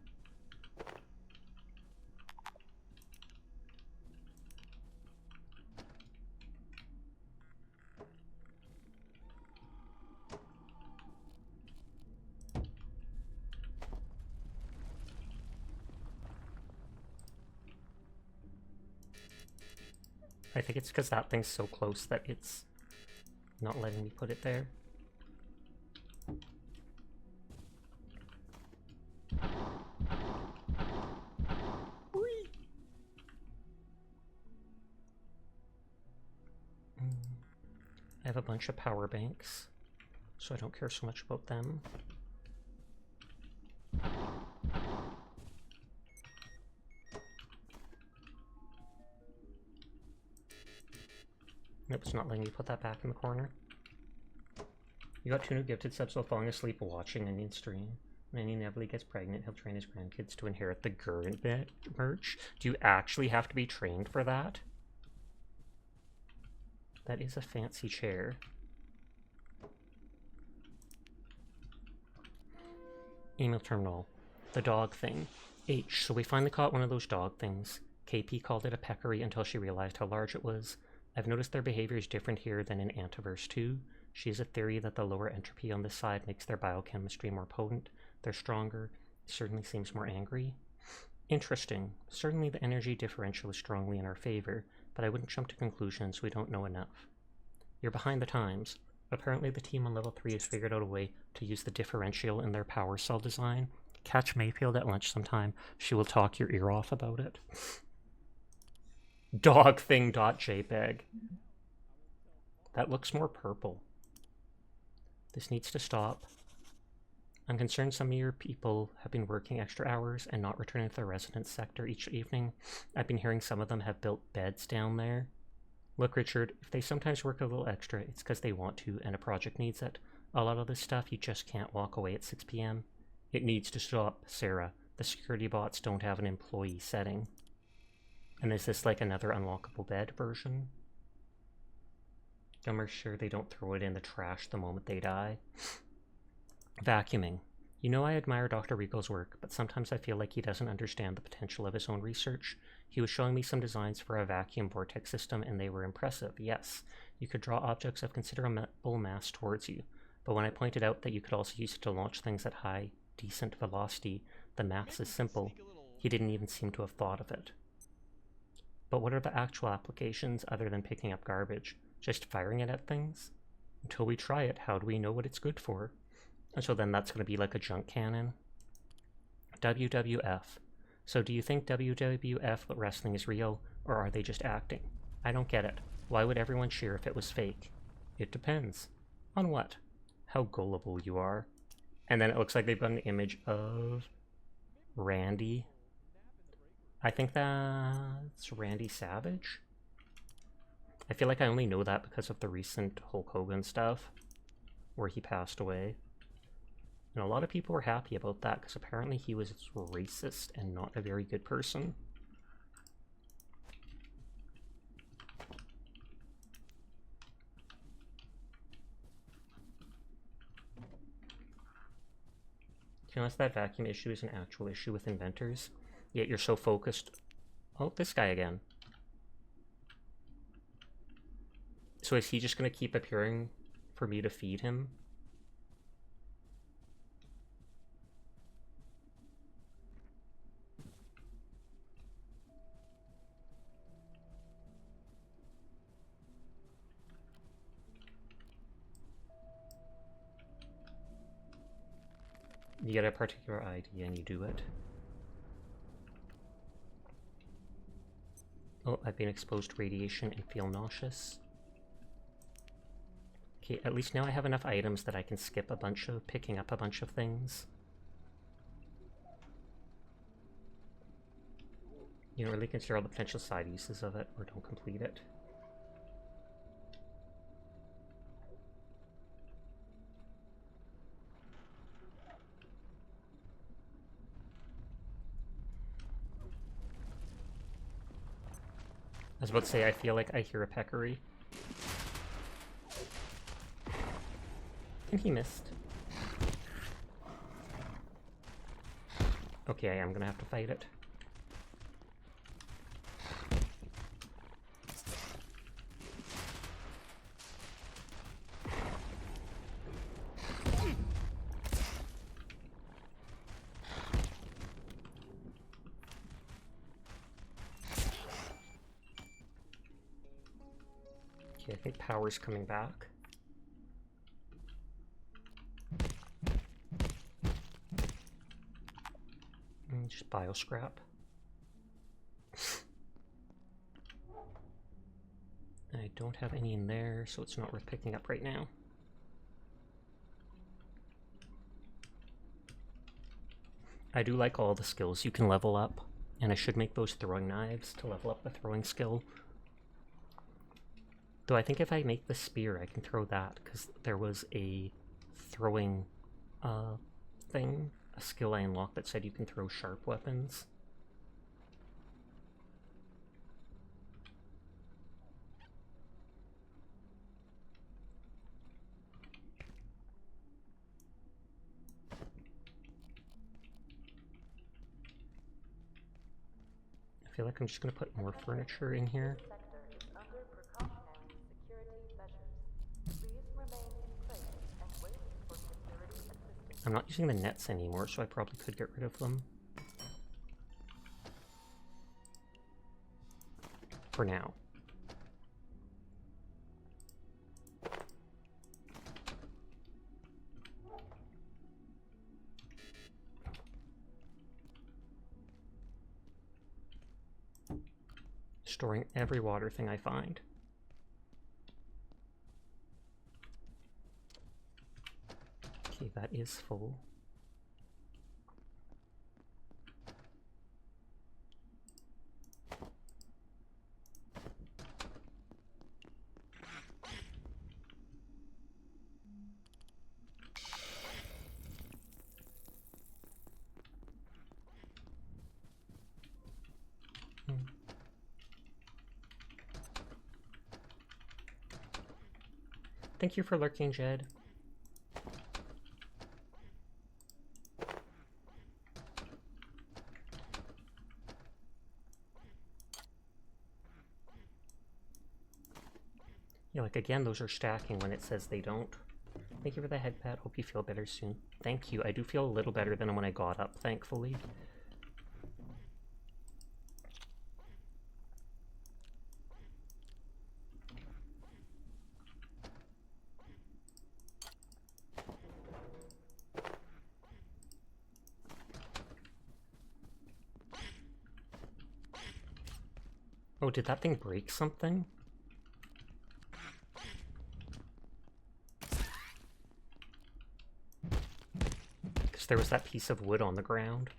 I think it's because that thing's so close that it's not letting me put it there. I have a bunch of power banks, so I don't care so much about them. Nope, it's not letting me put that back in the corner. You got 2 new gifted subs while falling asleep watching Onion stream. When Onion inevitably gets pregnant, he'll train his grandkids to inherit the Gurn merch. Do you actually have to be trained for that? That is a fancy chair. Email terminal. The dog thing. H. So we finally caught one of those dog things. KP called it a peccary until she realized how large it was. I've noticed their behavior is different here than in Antiverse 2. She has a theory that the lower entropy on this side makes their biochemistry more potent. They're stronger. It certainly seems more angry. Interesting. Certainly the energy differential is strongly in our favor, but I wouldn't jump to conclusions. We don't know enough. You're behind the times. Apparently the team on level 3 has figured out a way to use the differential in their power cell design. Catch Mayfield at lunch sometime. She will talk your ear off about it. Dogthing.jpg. That looks more purple. This needs to stop. I'm concerned some of your people have been working extra hours and not returning to their residence sector each evening. I've been hearing some of them have built beds down there. Look, Richard, if they sometimes work a little extra, it's because they want to and a project needs it. A lot of this stuff, you just can't walk away at 6 p.m. It needs to stop, Sarah. The security bots don't have an employee setting. And is this like another unlockable bed version? I'm sure they don't throw it in the trash the moment they die. Vacuuming. You know, I admire Dr. Rico's work, but sometimes I feel like he doesn't understand the potential of his own research. He was showing me some designs for a vacuum vortex system, and they were impressive. Yes, you could draw objects of considerable mass towards you, but when I pointed out that you could also use it to launch things at high, decent velocity, the maths is simple. He didn't even seem to have thought of it. But what are the actual applications other than picking up garbage? Just firing it at things? Until we try it, how do we know what it's good for? And so then that's going to be like a junk cannon. WWF. So do you think WWF wrestling is real, or are they just acting? I don't get it. Why would everyone cheer if it was fake? It depends. On what? How gullible you are. And then it looks like they've got an image of Randy. I think that's Randy Savage. I feel like I only know that because of the recent Hulk Hogan stuff, where he passed away. And a lot of people were happy about that, because apparently he was racist and not a very good person. Unless that vacuum issue is an actual issue with inventors, yet you're so focused... Oh, this guy again. So is he just going to keep appearing for me to feed him? You get a particular idea and you do it. Oh, I've been exposed to radiation and feel nauseous. Okay, at least now I have enough items that I can skip a bunch of picking up a bunch of things. You don't really consider all the potential side uses of it, or don't complete it. I was about to say, I feel like I hear a peccary. And he missed. Okay, I am gonna have to fight it. Okay, I think power's coming back. Just bioscrap. I don't have any in there, so it's not worth picking up right now. I do like all the skills you can level up, and I should make those throwing knives to level up the throwing skill. Though I think if I make the spear, I can throw that, because there was a throwing thing, a skill I unlocked that said you can throw sharp weapons. I feel like I'm just going to put more furniture in here. I'm not using the nets anymore, so I probably could get rid of them. For now. Storing every water thing I find. Okay, that is full. Thank you for lurking, Jed. Yeah, like again, those are stacking when it says they don't. Thank you for the head pat. Hope you feel better soon. Thank you. I do feel a little better than when I got up, thankfully. Oh, did that thing break something? Because there was that piece of wood on the ground.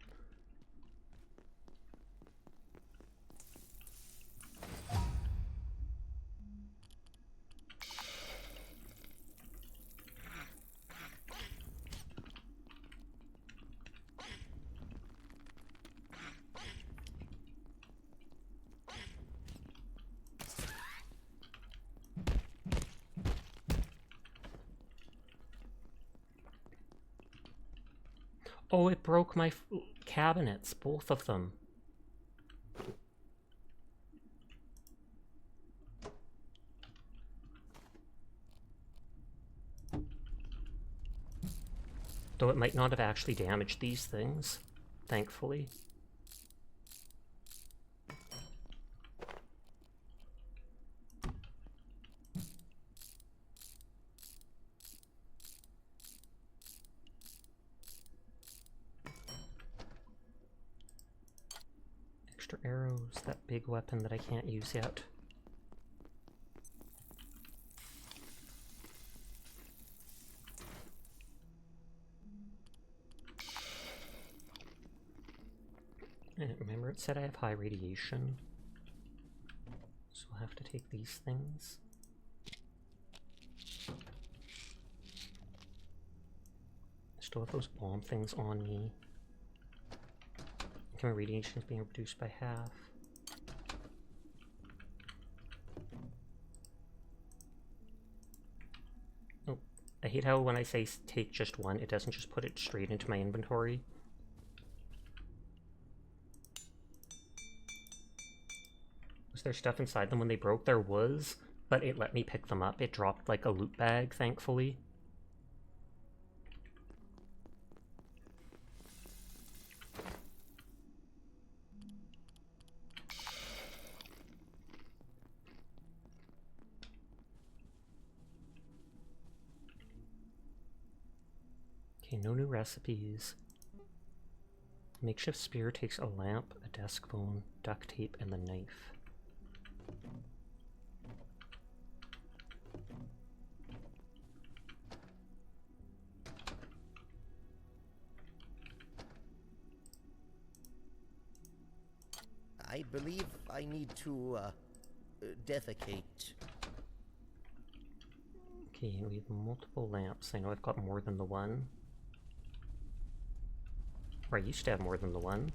Oh, it broke my cabinets, both of them. Though it might not have actually damaged these things, thankfully. Extra arrows, that big weapon that I can't use yet. And remember it said I have high radiation, so I'll have to take these things. I still have those bomb things on me. Okay, my radiation is being reduced by half. Oh, I hate how when I say take just one, it doesn't just put it straight into my inventory. Was there stuff inside them when they broke? There was, but it let me pick them up. It dropped like a loot bag, thankfully. Okay, no new recipes. Makeshift spear takes a lamp, a desk phone, duct tape, and the knife. I believe I need to, defecate. Okay, we have multiple lamps. I know I've got more than the one. Or I used to have more than the one.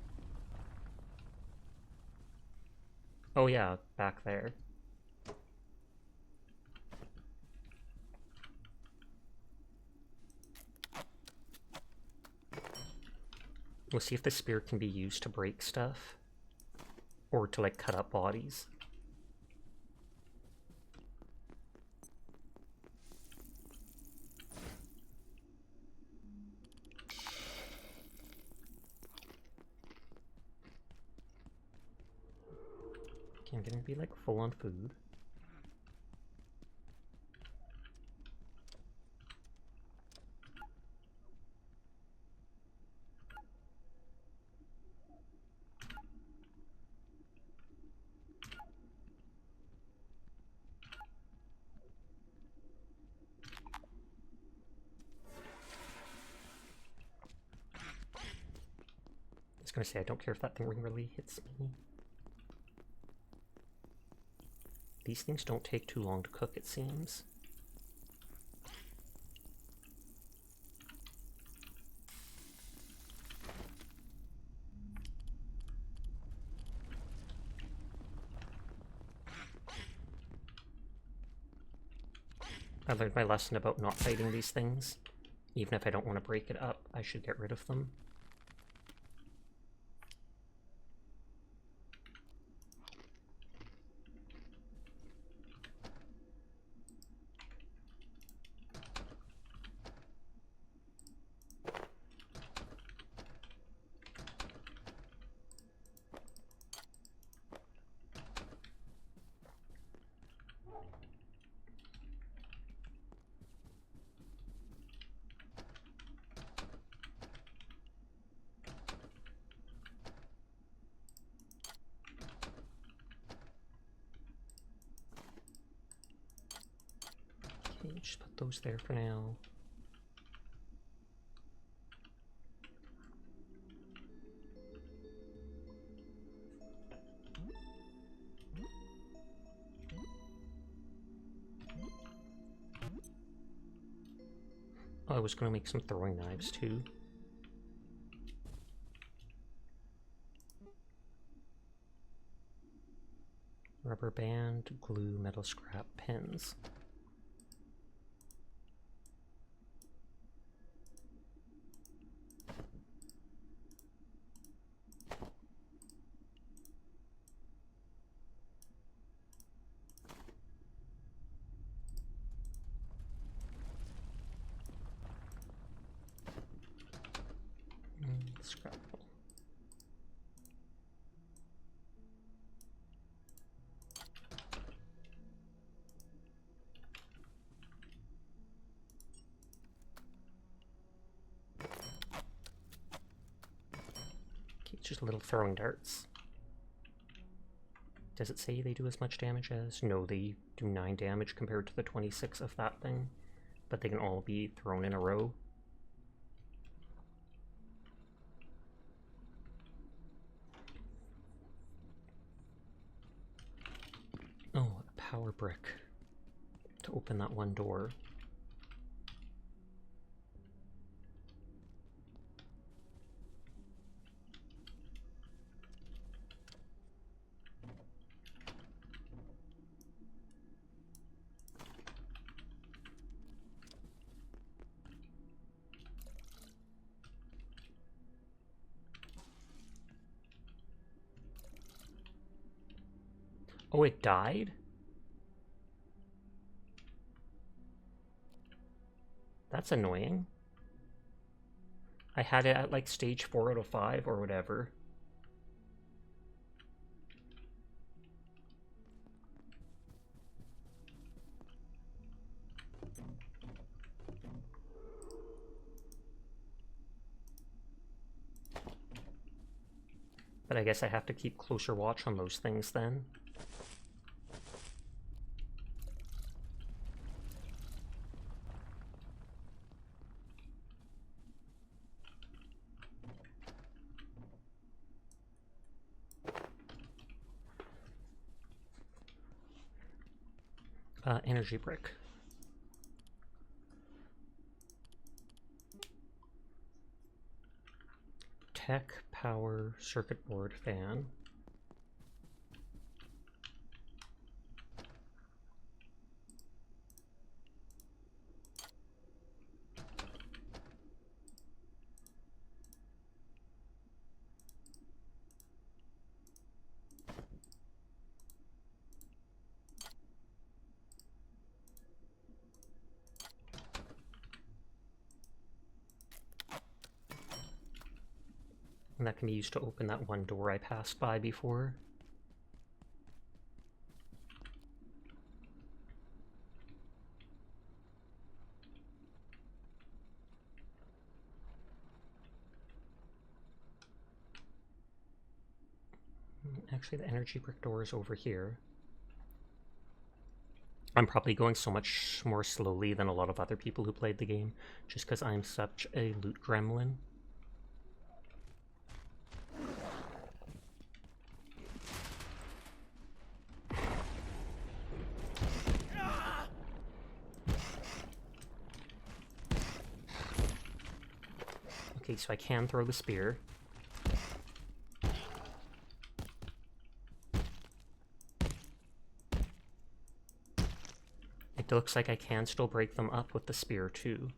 Oh yeah, back there. We'll see if the spear can be used to break stuff. Or to, like, cut up bodies. Okay, I'm gonna be, like, full on food. gonna say, I don't care if that thing really hits me. These things don't take too long to cook, it seems. I learned my lesson about not fighting these things. Even if I don't want to break it up, I should get rid of them. Okay, just put those there for now. Oh, I was gonna make some throwing knives too. Rubber band, glue, metal scrap, pins. Scrap. Okay, just little throwing darts. Does it say they do as much damage as? No, they do 9 damage compared to the 26 of that thing, but they can all be thrown in a row. Oh, a power brick to open that one door. Oh, it died? That's annoying. I had it at like stage 4 out of 5 or whatever. But I guess I have to keep closer watch on those things then. Energy brick. Tech, power, circuit board, fan. And that can be used to open that one door I passed by before. Actually, the energy brick door is over here. I'm probably going so much more slowly than a lot of other people who played the game, just because I'm such a loot gremlin. Okay, so I can throw the spear. It looks like I can still break them up with the spear, too.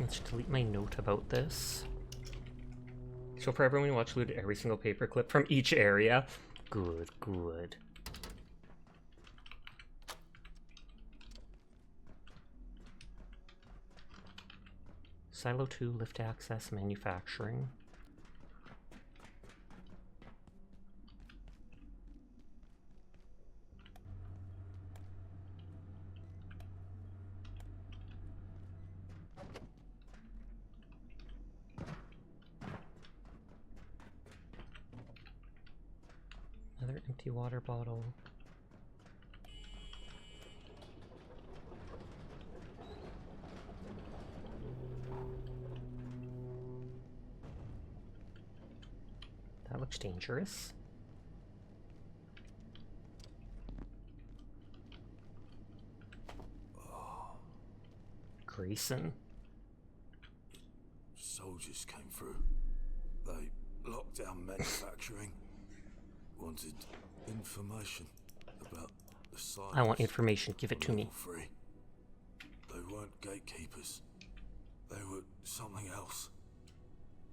Let's delete my note about this. So for everyone who watched, looted every single paperclip from each area. Good, good. Silo 2, lift access, manufacturing. Another empty water bottle. That looks dangerous. Grayson. Soldiers came through. They locked down manufacturing. Wanted information about the science. I want information. Give it to me. Level 3. They weren't gatekeepers. They were something else.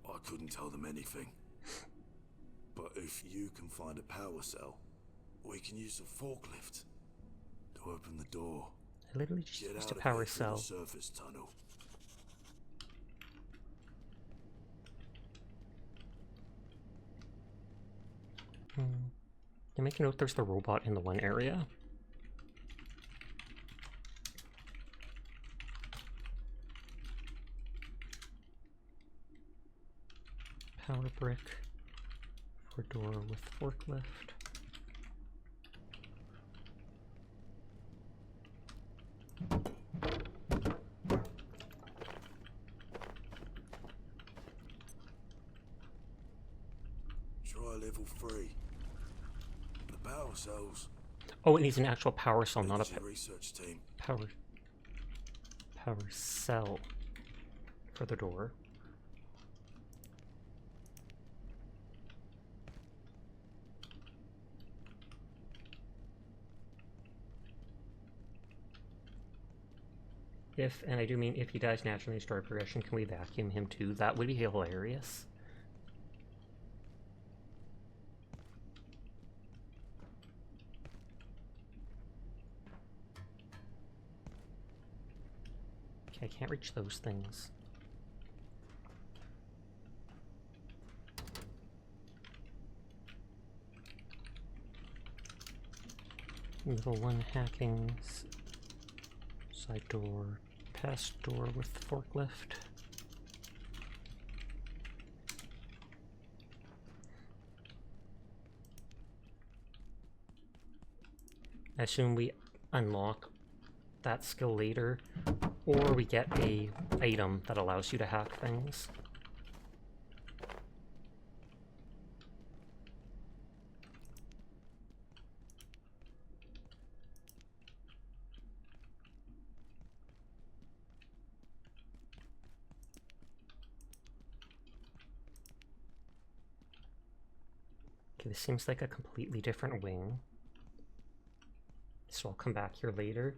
I couldn't tell them anything. But if you can find a power cell, we can use a forklift to open the door. I literally just Get used out a of power here through cell. the surface tunnel. You make a note there's the robot in the one area. Power brick for door with forklift. Try level 3. The power cells. Oh, it needs an actual power cell, not a research team. power cell for the door. If, and I do mean if he dies naturally in story progression, can we vacuum him too? That would be hilarious. Okay, I can't reach those things. Level 1 hackings. Side door, past door with forklift. I assume we unlock that skill later, or we get a item that allows you to hack things. Okay, this seems like a completely different wing. So I'll come back here later.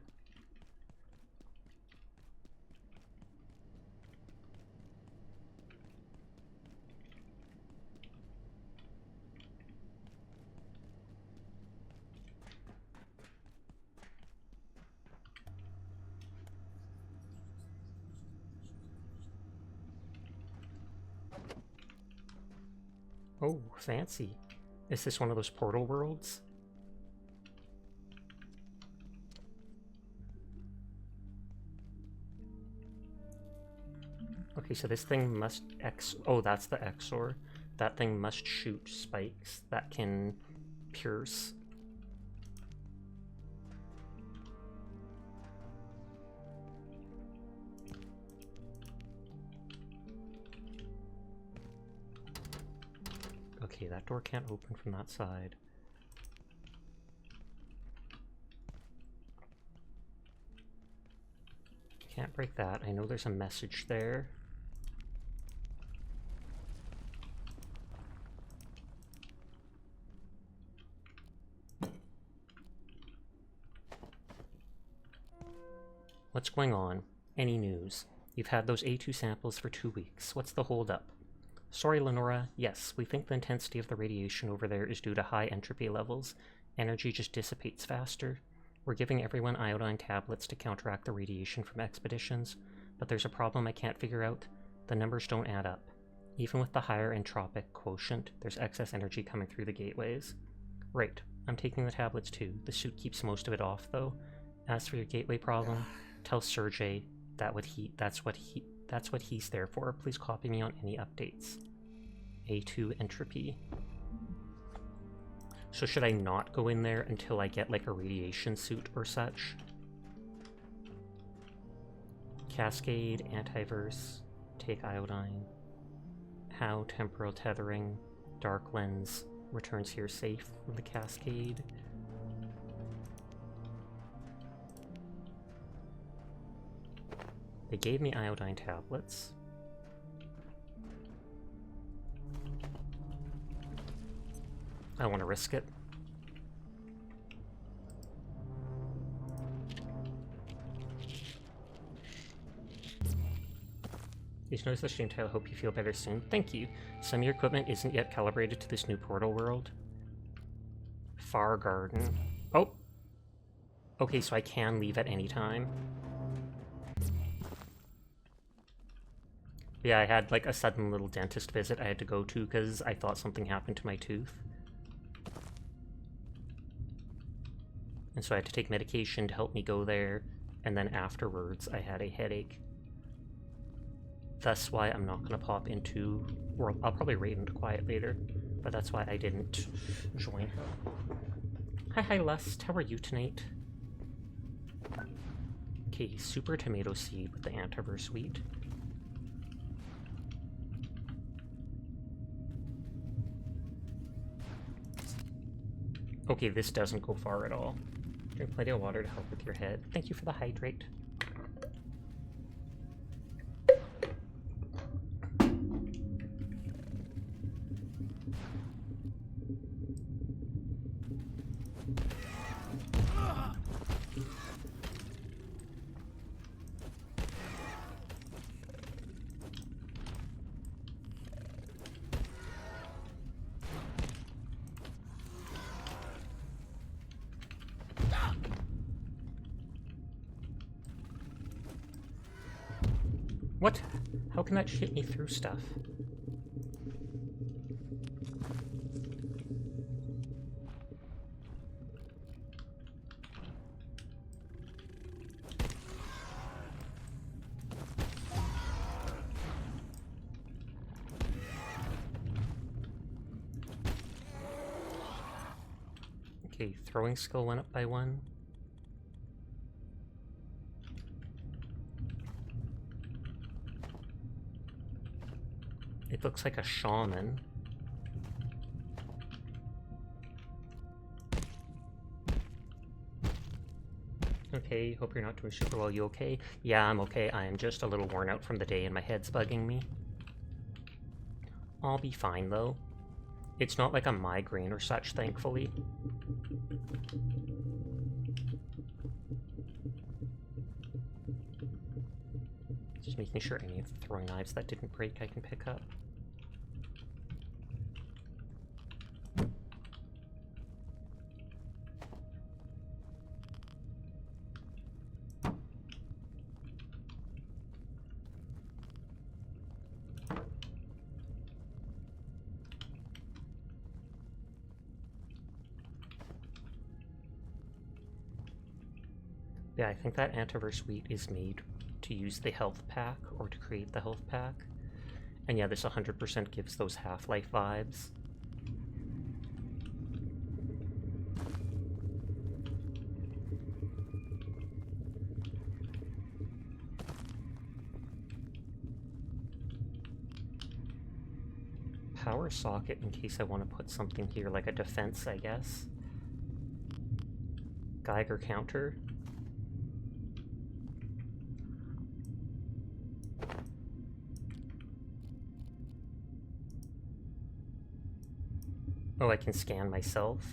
Oh, fancy. Is this one of those portal worlds? Okay, so this thing must oh, that's the XOR. That thing must shoot spikes that can pierce. Okay, that door can't open from that side. Can't break that. I know there's a message there. What's going on? Any news? You've had those A2 samples for 2 weeks. What's the holdup? Sorry, Lenora. Yes, we think the intensity of the radiation over there is due to high entropy levels. Energy just dissipates faster. We're giving everyone iodine tablets to counteract the radiation from expeditions, but there's a problem I can't figure out. The numbers don't add up. Even with the higher entropic quotient, there's excess energy coming through the gateways. Right, I'm taking the tablets too. The suit keeps most of it off, though. As for your gateway problem, tell Sergey that's what he's there for. Please copy me on any updates. A2 entropy. So should I not go in there until I get like a radiation suit or such? Cascade, antiverse, take iodine. How temporal tethering, dark lens, returns here safe from the cascade. They gave me iodine tablets. I want to risk it. Please notice the stream title. Hope you feel better soon. Thank you. Some of your equipment isn't yet calibrated to this new portal world. Far Garden. Oh! Okay, so I can leave at any time. Yeah, I had like a sudden little dentist visit I had to go to because I thought something happened to my tooth. And so I had to take medication to help me go there, and then afterwards I had a headache. That's why I'm not going to pop into... or I'll probably raid into Quiet later, but that's why I didn't join her. Hi Lust, how are you tonight? Okay, super tomato seed with the antiverse wheat. Okay, this doesn't go far at all. Drink plenty of water to help with your head. Thank you for the hydrate. What? How can that hit me through stuff? Okay, throwing skill went up by 1. It looks like a shaman. Okay, hope you're not doing super well. You okay? Yeah, I'm okay. I am just a little worn out from the day and my head's bugging me. I'll be fine, though. It's not like a migraine or such, thankfully. Just making sure any of the throwing knives that didn't break I can pick up. Yeah, I think that antiverse wheat is made to use the health pack or to create the health pack. And yeah, this 100% gives those Half-Life vibes. power socket in case I want to put something here, like a defense, I guess. Geiger counter. Oh, I can scan myself.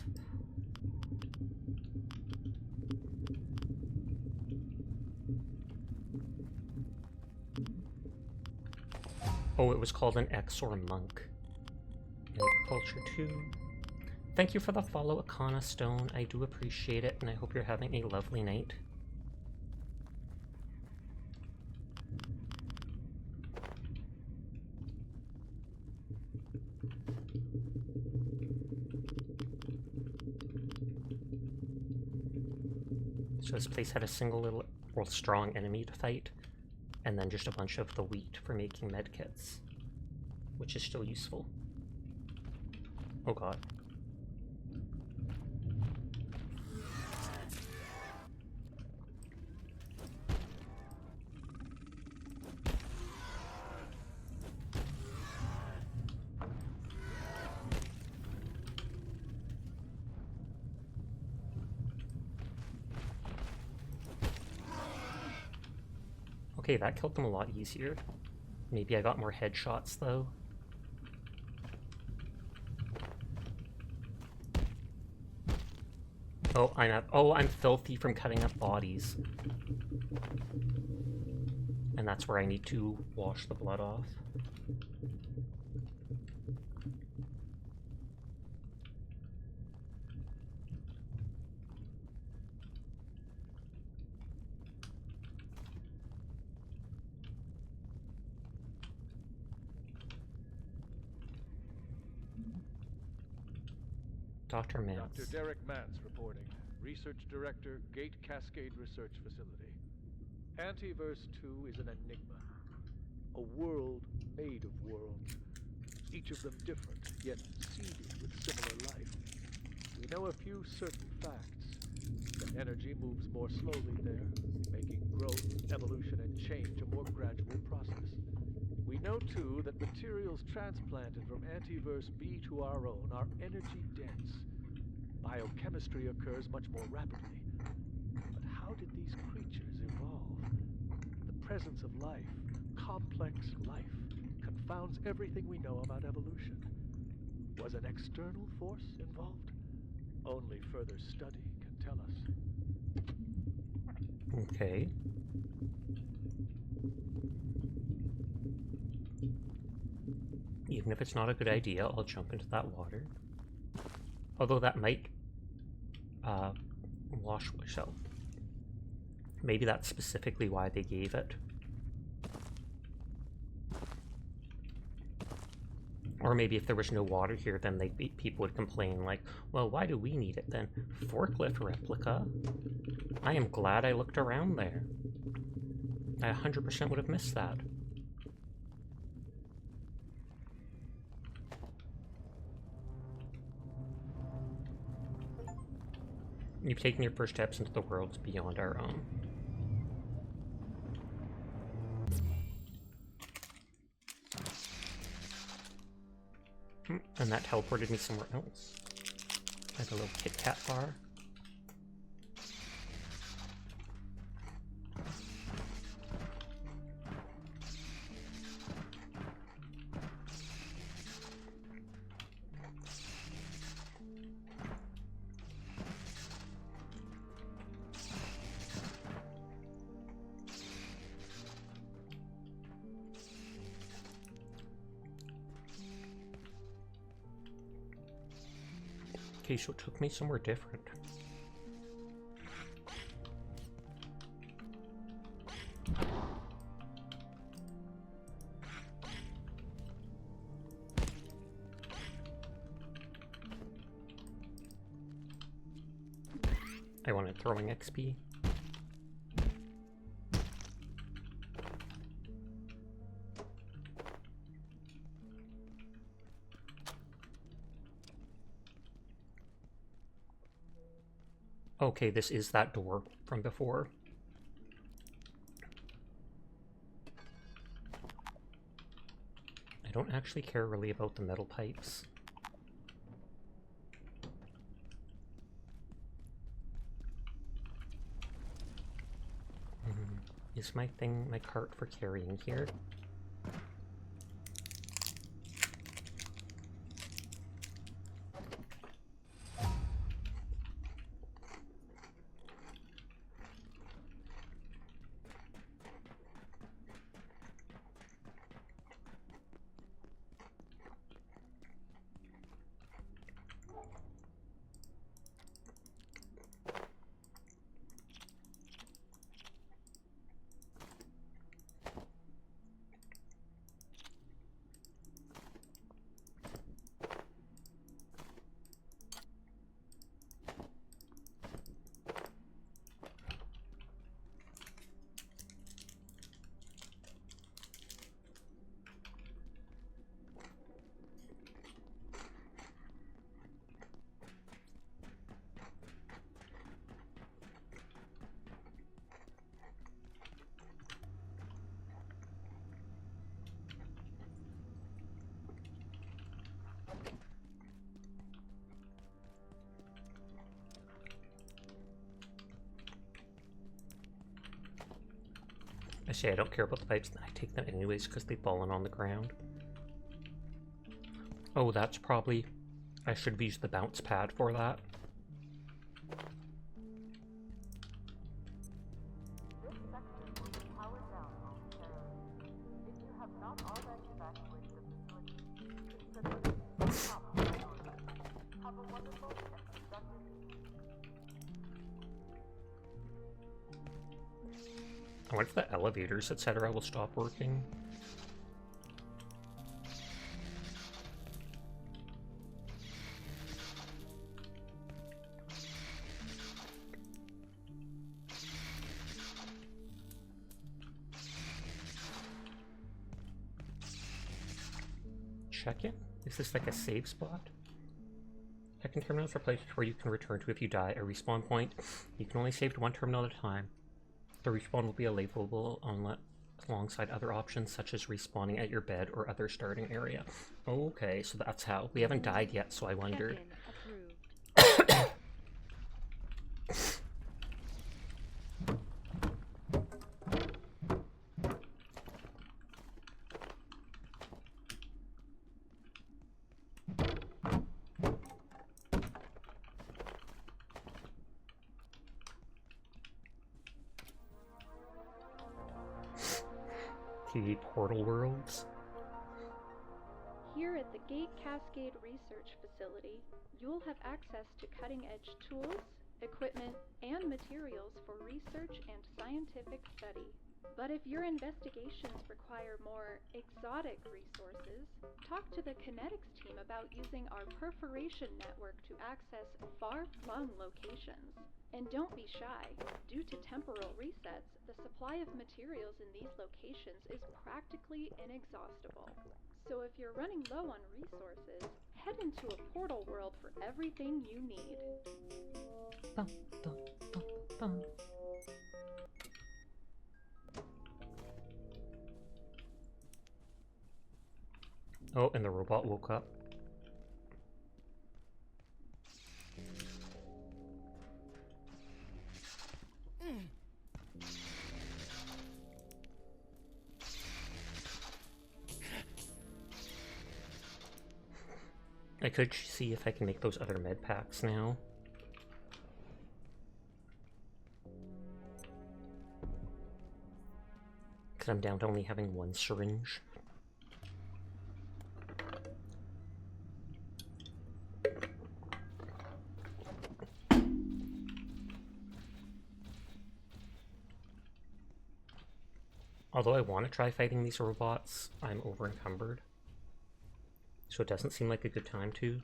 Oh, it was called an Exor Monk. Culture 2. Thank you for the follow, Akana Stone. I do appreciate it, and I hope you're having a lovely night. So this place had a single little, well, strong enemy to fight, and then just a bunch of the wheat for making medkits, which is still useful. Oh god. Okay, that killed them a lot easier. Maybe I got more headshots, though. Oh, I'm filthy from cutting up bodies. And that's where I need to wash the blood off. Dr. Mance. Dr. Derek Mance reporting. Research Director, Gate Cascade Research Facility. Antiverse 2 is an enigma. A world made of worlds. Each of them different, yet seeded with similar life. We know a few certain facts. That energy moves more slowly there, making growth, evolution, and change a more gradual process. We know, too, that materials transplanted from Antiverse B to our own are energy-dense. Biochemistry occurs much more rapidly. But how did these creatures evolve? The presence of life, complex life, confounds everything we know about evolution. Was an external force involved? Only further study can tell us. Okay. Even if it's not a good idea, I'll jump into that water. Although that might wash myself. Maybe that's specifically why they gave it. Or maybe if there was no water here, then people would complain like, well, why do we need it then? Forklift replica? I am glad I looked around there. I 100% would have missed that. You've taken your first steps into the worlds beyond our own. And that teleported me somewhere else. Like a little Kit Kat bar. Okay, so it took me somewhere different. I wanted throwing XP. Okay, this is that door from before. don't actually care really about the metal pipes. Is my cart for carrying here? I say I don't care about the pipes, I take them anyways because they've fallen on the ground. Oh, that's probably... I should use the bounce pad for that. This sector will be powered down momentarily. If you have not already evacuated the facility, consider top priority. Have a wonderful and productive evening. I wonder if the elevators, etc. will stop working. Check it? Is this like a save spot? Checking terminals are places where you can return to if you die. A respawn point. You can only save to one terminal at a time. The respawn will be available alongside other options such as respawning at your bed or other starting area. Okay, so that's how. We haven't died yet, so I wondered. The portal worlds. Here at the Gate Cascade Research Facility, you'll have access to cutting-edge tools, equipment, and materials for research and scientific study. But if your investigations require more exotic resources, talk to the kinetics team about using our perforation network to access far-flung locations. And don't be shy. Due to temporal resets, the supply of materials in these locations is practically inexhaustible. So if you're running low on resources, head into a portal world for everything you need. Bum, bum, bum, bum. Oh, and the robot woke up. I could see if I can make those other med packs now. Because I'm down to only having one syringe. Although I want to try fighting these robots, I'm over encumbered. So it doesn't seem like a good time to.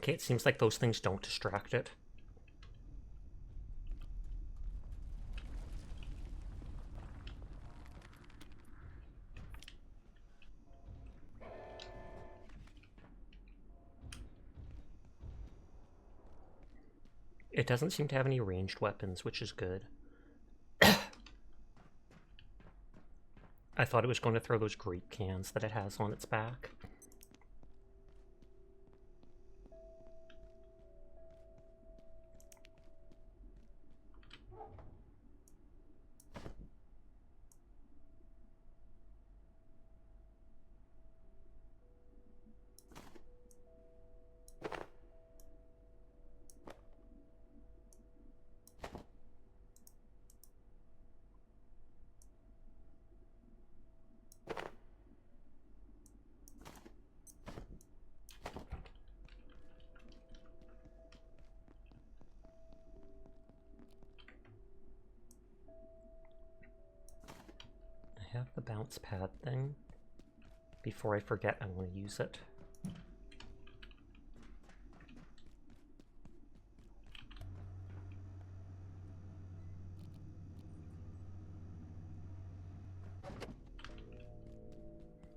Okay, it seems like those things don't distract it. It doesn't seem to have any ranged weapons, which is good. I thought it was going to throw those grape cans that it has on its back. I have the bounce pad thing. Before I forget, I want to use it.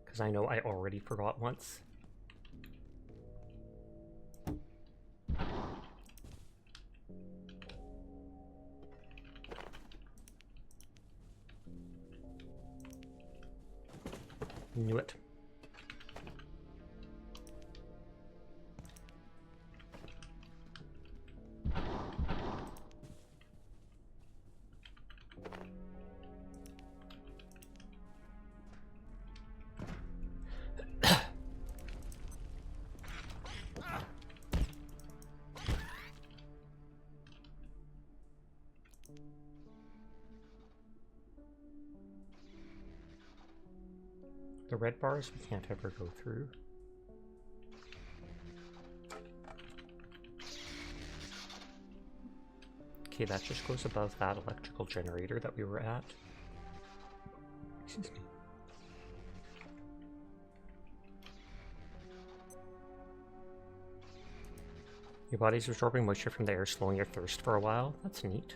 Because I know I already forgot once. Knew it. The red bars we can't ever go through. Okay, that just goes above that electrical generator that we were at. Excuse me. Your body's absorbing moisture from the air, slowing your thirst for a while. That's neat.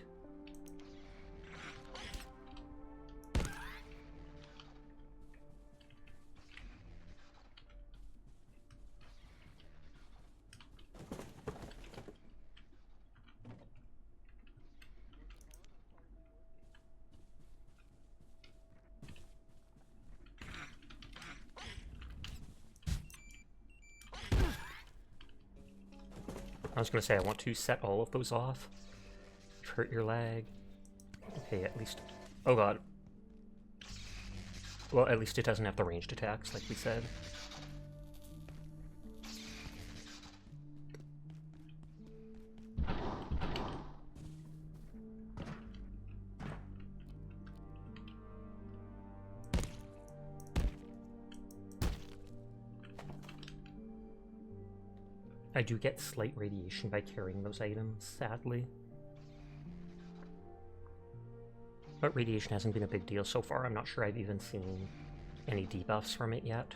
I was going to say, I want to set all of those off. You've hurt your leg. Okay, at least... Oh god. Well, at least it doesn't have the ranged attacks, like we said. I do get slight radiation by carrying those items, sadly. But radiation hasn't been a big deal so far. I'm not sure I've even seen any debuffs from it yet.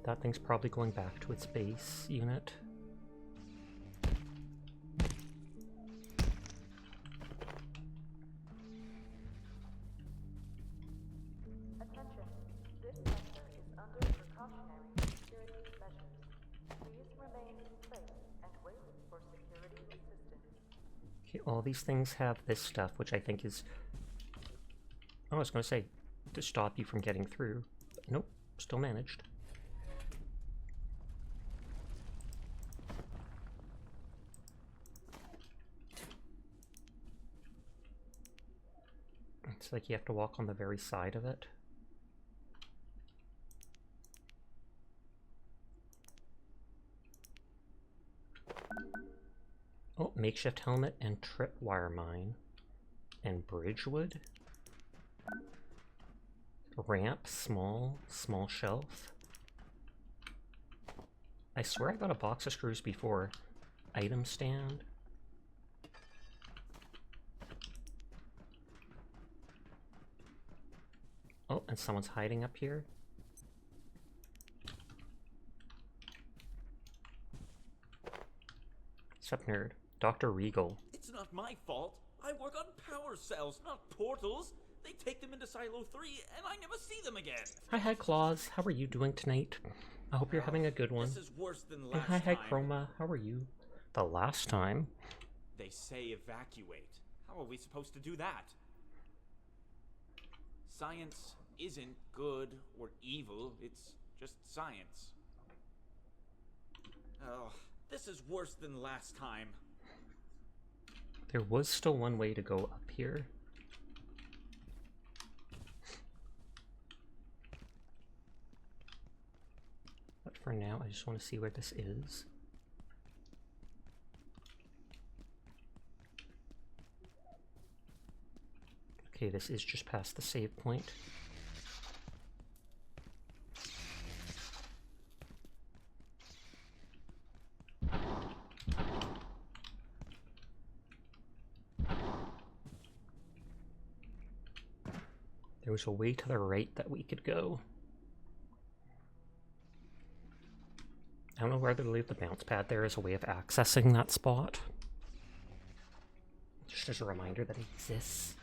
That thing's probably going back to its base unit. Attention. This sector is under precautionary security measures. Please remain in place and wait for security assistance. Okay, all these things have this stuff, which I think is... Oh, I was going to say, to stop you from getting through. But nope, still managed. It's like you have to walk on the very side of it. Oh, makeshift helmet and tripwire mine. And bridgewood. Ramp, small shelf. I swear I got a box of screws before. Item stand. Oh, and someone's hiding up here. concept nerd. Dr. Regal. It's not my fault. I work on power cells, not portals. They take them into Silo 3, and I never see them again. Hi, Claus. How are you doing tonight? I hope you're having a good one. This is worse than And last hi, time. Chroma. How are you? The last time? They say evacuate. How are we supposed to do that? Science isn't good or evil. It's just science. Oh, this is worse than last time. There was still one way to go up here. But for now, I just want to see where this is. Okay, this is just past the save point. There was a way to the right that we could go. I don't know whether to leave the bounce pad there as a way of accessing that spot. Just as a reminder that it exists.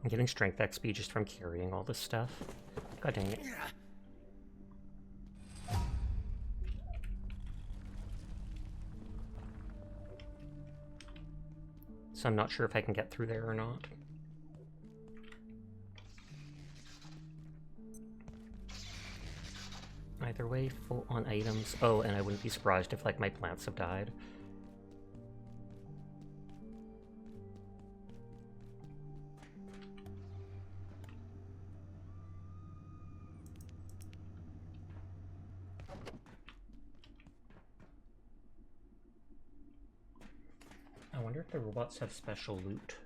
I'm getting strength XP just from carrying all this stuff. God dang it. So I'm not sure if I can get through there or not. Either way, full on items. Oh, and I wouldn't be surprised if, like, my plants have died. I wonder if the robots have special loot.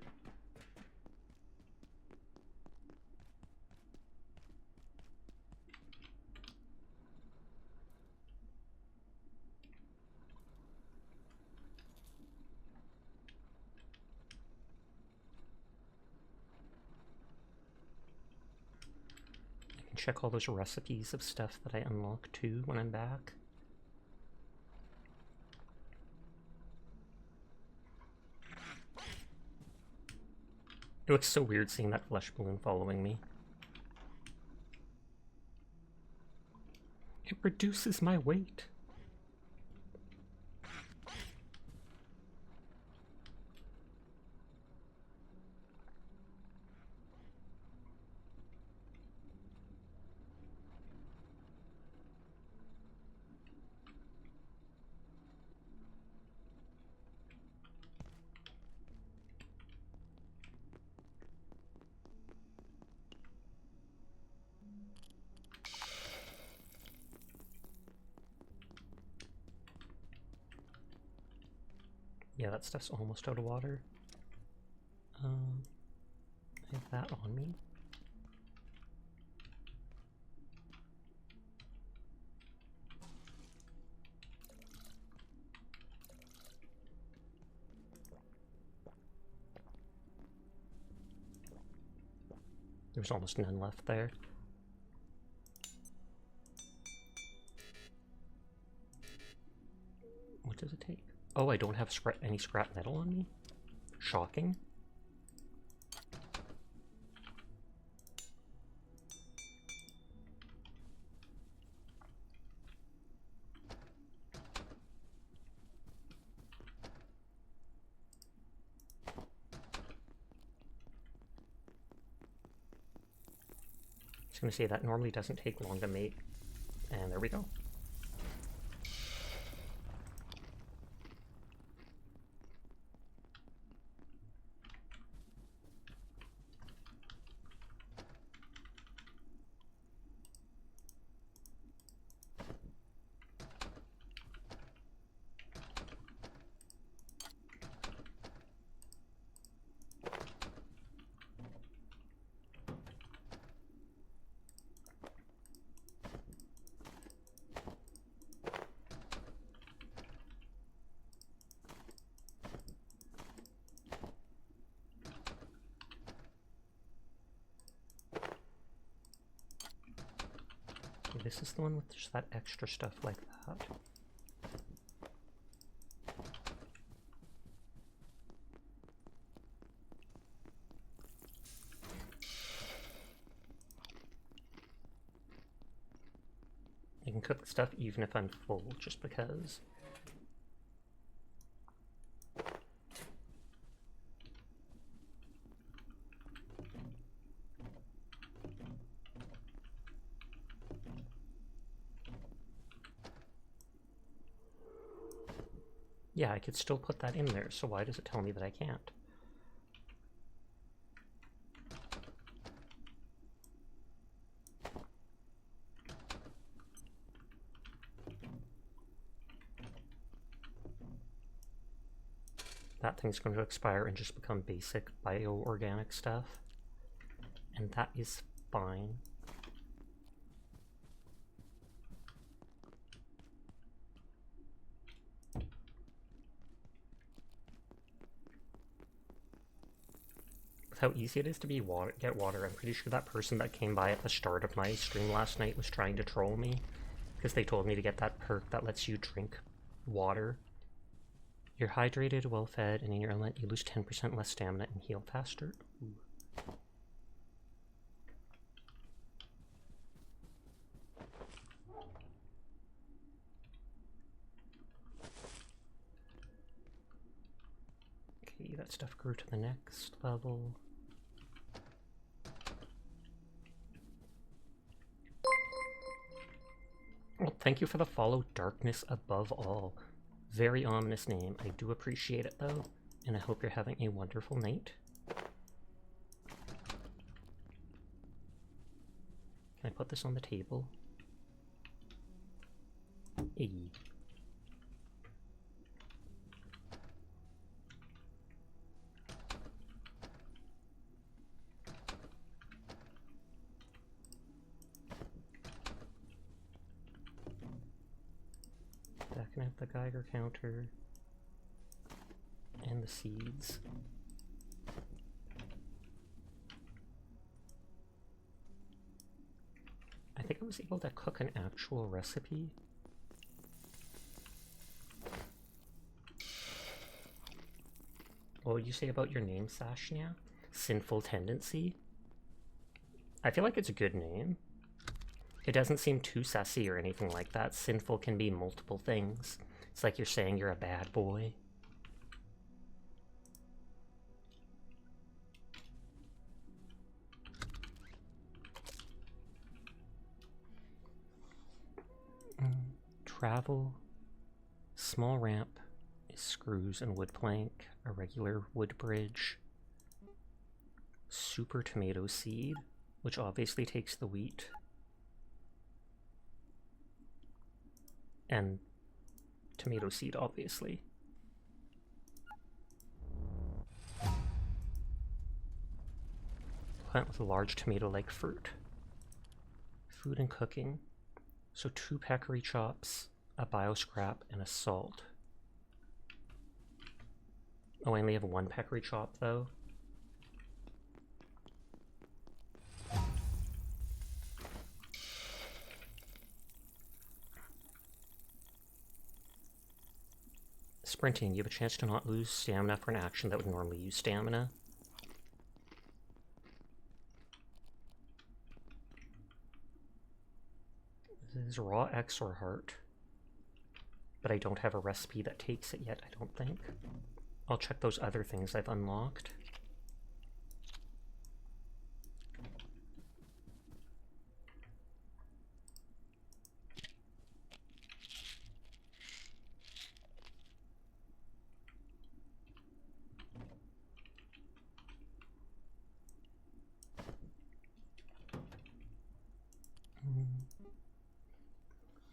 I can check all those recipes of stuff that I unlock too when I'm back. It looks so weird seeing that flesh balloon following me. It reduces my weight. Yeah, that stuff's almost out of water. I have that on me. There's almost none left there. What does it take? Oh, I don't have any scrap metal on me? Shocking. I was gonna say that normally doesn't take long to make. And there we go. this is the one with just that extra stuff like that. I can cook the stuff even if I'm full, just because. Yeah, I could still put that in there, so why does it tell me that I can't? That thing's going to expire and just become basic bioorganic stuff. And that is fine. With how easy it is to get water, I'm pretty sure that person that came by at the start of my stream last night was trying to troll me. Because they told me to get that perk that lets you drink water. You're hydrated, well-fed, and in your element you lose 10% less stamina and heal faster. Ooh. Okay, that stuff grew to the next level. Well, thank you for the follow, Darkness Above All. Very ominous name. I do appreciate it, though, and I hope you're having a wonderful night. Can I put this on the table? Hey. That can have the Geiger counter and the seeds. I think I was able to cook an actual recipe. What would you say about your name, Sashnia? Sinful Tendency? I feel like it's a good name. It doesn't seem too sassy or anything like that. Sinful can be multiple things. It's like you're saying you're a bad boy. Travel. Small ramp is screws and wood plank. A regular wood bridge. Super tomato seed, which obviously takes the wheat. And tomato seed, obviously. Plant with a large tomato-like fruit. Food and cooking. So 2 peccary chops, a bioscrap, and a salt. Oh, I only have 1 peccary chop, though. Sprinting, you have a chance to not lose stamina for an action that would normally use stamina. This is raw X or heart. But I don't have a recipe that takes it yet, I don't think. I'll check those other things I've unlocked.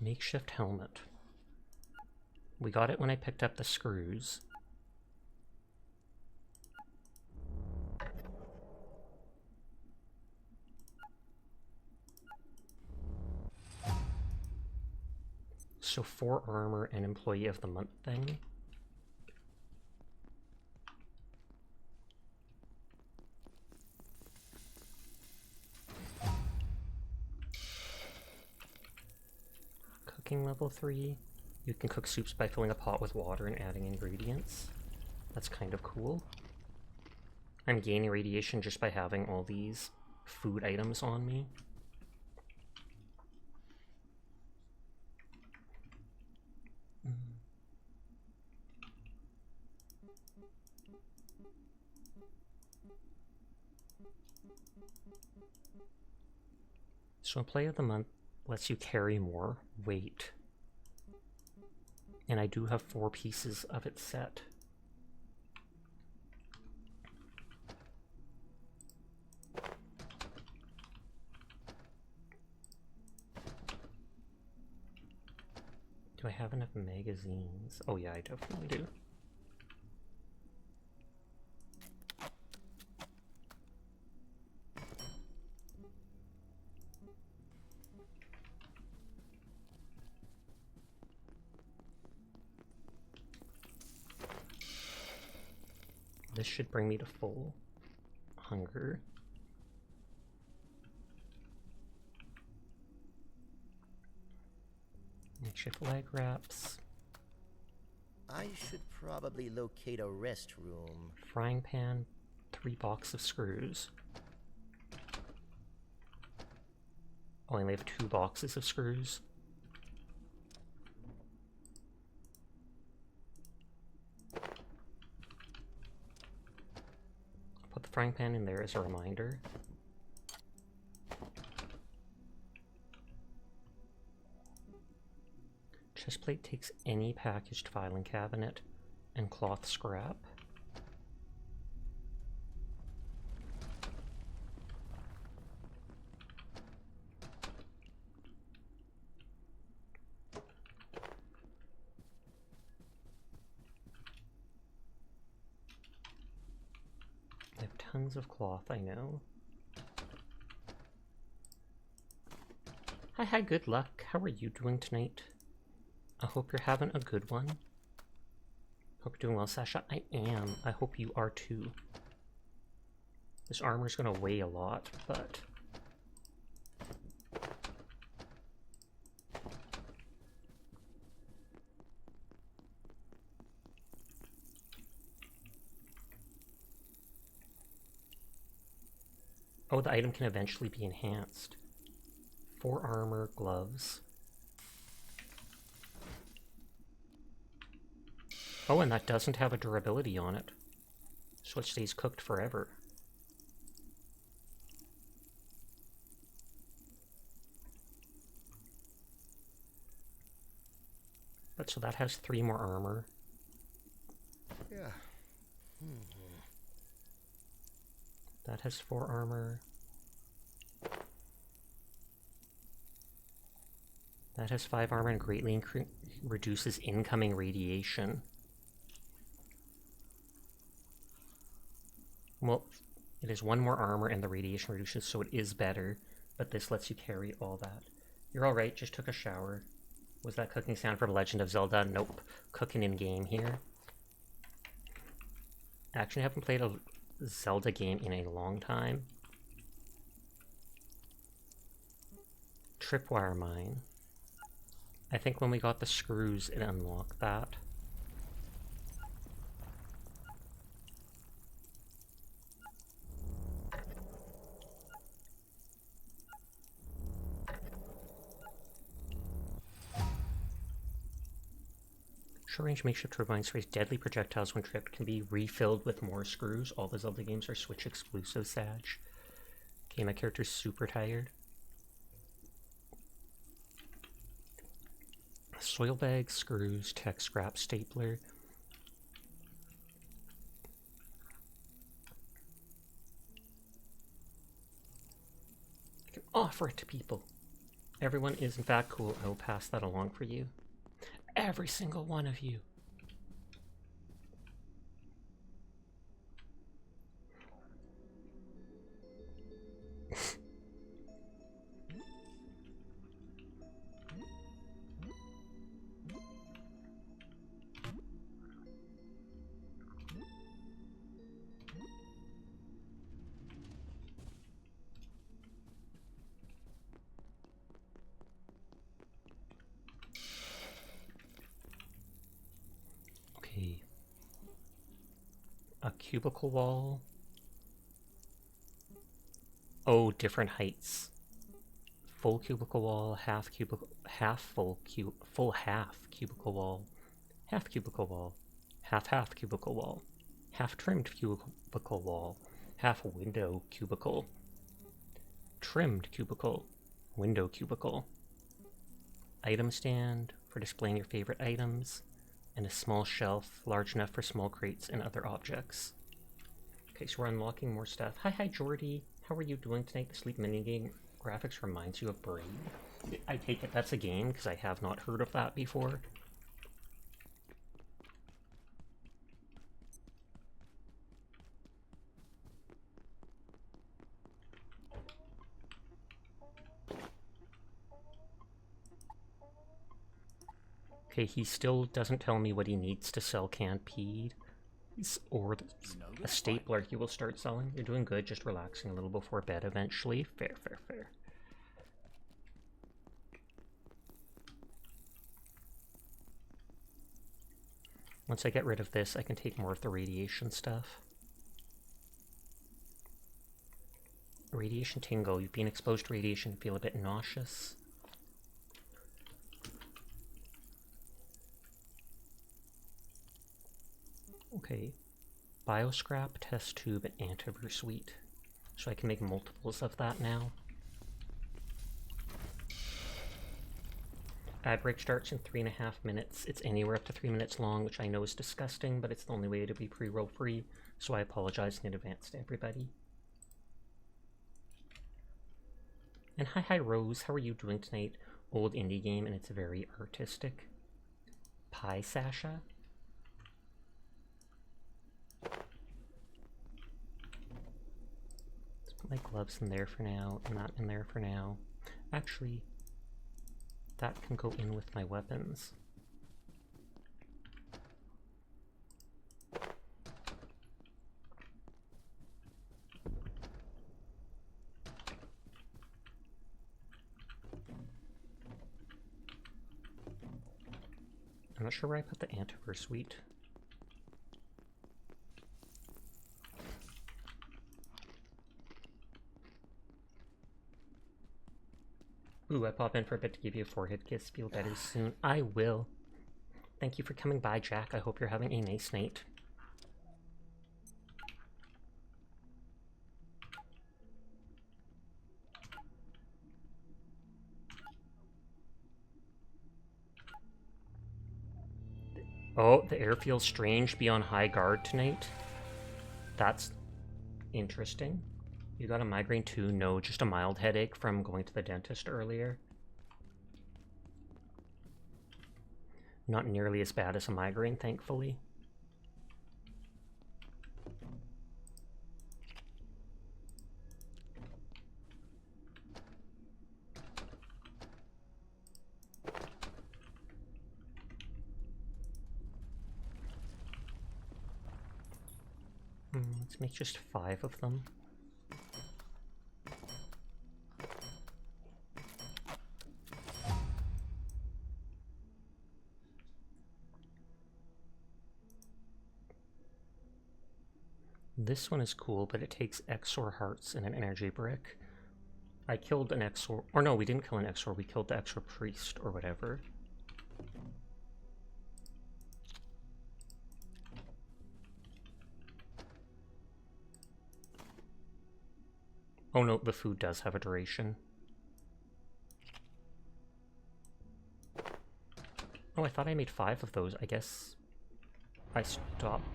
Makeshift helmet. We got it when I picked up the screws. So 4 armor and employee of the month thing. cooking level 3. You can cook soups by filling a pot with water and adding ingredients. That's kind of cool. I'm gaining radiation just by having all these food items on me. So Play of the Month lets you carry more weight. And I do have 4 pieces of it set. Do I have enough magazines? Oh yeah, I definitely do. This should bring me to full hunger. Makeshift leg wraps. I should probably locate a restroom. Frying pan. 3 boxes of screws. Oh, I only have 2 boxes of screws. Put the frying pan in there as a reminder. Chestplate takes any packaged filing cabinet and cloth scrap. I have tons of cloth, I know. Hi, good luck. How are you doing tonight? I hope you're having a good one. Hope you're doing well, Sasha. I am. I hope you are too. This armor's gonna weigh a lot, but... Oh, the item can eventually be enhanced. 4 armor, gloves. Oh, and that doesn't have a durability on it, so it stays cooked forever. But so that has 3 more armor. Yeah. That has 4 armor. That has 5 armor and greatly reduces incoming radiation. Well, it has 1 more armor and the radiation reduces, so it is better, but this lets you carry all that. You're alright, just took a shower. Was that cooking sound from Legend of Zelda? Nope. Cooking in-game here. Actually, I haven't played a Zelda game in a long time. Tripwire mine. I think when we got the screws, it unlocked that. Short-range makeshift turbines raise deadly projectiles when tripped, can be refilled with more screws. All the Zelda games are Switch exclusive, Sag. Okay, my character's super tired. Soil bag, screws, tech scrap, stapler. I can offer it to people. Everyone is in fact cool. I will pass that along for you. Every single one of you. a cubicle wall. Oh, different heights. Full cubicle wall, half cubicle, full half cubicle wall, half cubicle wall, half cubicle wall, half trimmed cubicle wall, half window cubicle, trimmed cubicle, window cubicle, item stand for displaying your favorite items, and a small shelf large enough for small crates and other objects. Okay, so we're unlocking more stuff. Hi, Jordy. How are you doing tonight? The sleep minigame graphics reminds you of Braid. I take it that's a game, because I have not heard of that before. Okay, he still doesn't tell me what he needs to sell canned peas, or a stapler he will start selling. You're doing good, just relaxing a little before bed eventually. Fair. Once I get rid of this, I can take more of the radiation stuff. Radiation tingle. You've been exposed to radiation, feel a bit nauseous. Okay. Bioscrap, test tube, and antivirus suite. So I can make multiples of that now. Ad break starts in 3.5 minutes. It's anywhere up to 3 minutes long, which I know is disgusting, but it's the only way to be pre-roll free, so I apologize in advance to everybody. And hi Rose, how are you doing tonight? Old indie game, and it's very artistic. Pie Sasha? Let's put my gloves in there for now, and that in there for now. Actually, that can go in with my weapons. I'm not sure where I put the antivirus suite. Ooh, I pop in for a bit to give you a forehead kiss. Feel better soon. I will. Thank you for coming by, Jack. I hope you're having a nice night. Oh, the air feels strange. Be on high guard tonight. That's interesting. You got a migraine too? No, just a mild headache from going to the dentist earlier. Not nearly as bad as a migraine, thankfully. Let's make just 5 of them. This one is cool, but it takes Exor hearts and an energy brick. I killed an Exor, or no, we didn't kill an Exor, we killed the Exor priest, or whatever. Oh no, the food does have a duration. Oh, I thought I made 5 of those. I guess I stopped.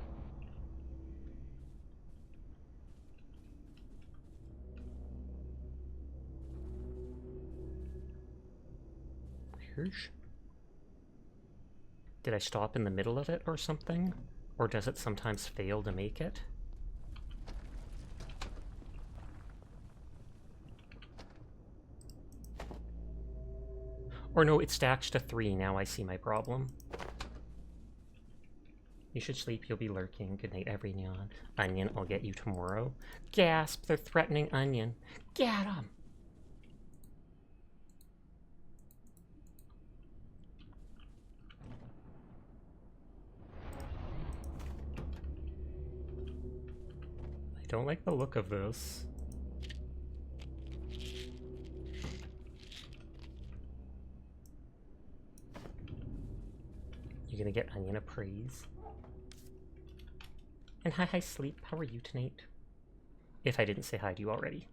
Weird. Did I stop in the middle of it or something? Or does it sometimes fail to make it? Or no, it stacks to 3. Now I see my problem. You should sleep, you'll be lurking. Good night, every neon. Onion, I'll get you tomorrow. Gasp, they're threatening Onion. Get him! don't like the look of this. You're gonna get onion appraise. And hi Sleep, how are you tonight? If I didn't say hi to you already.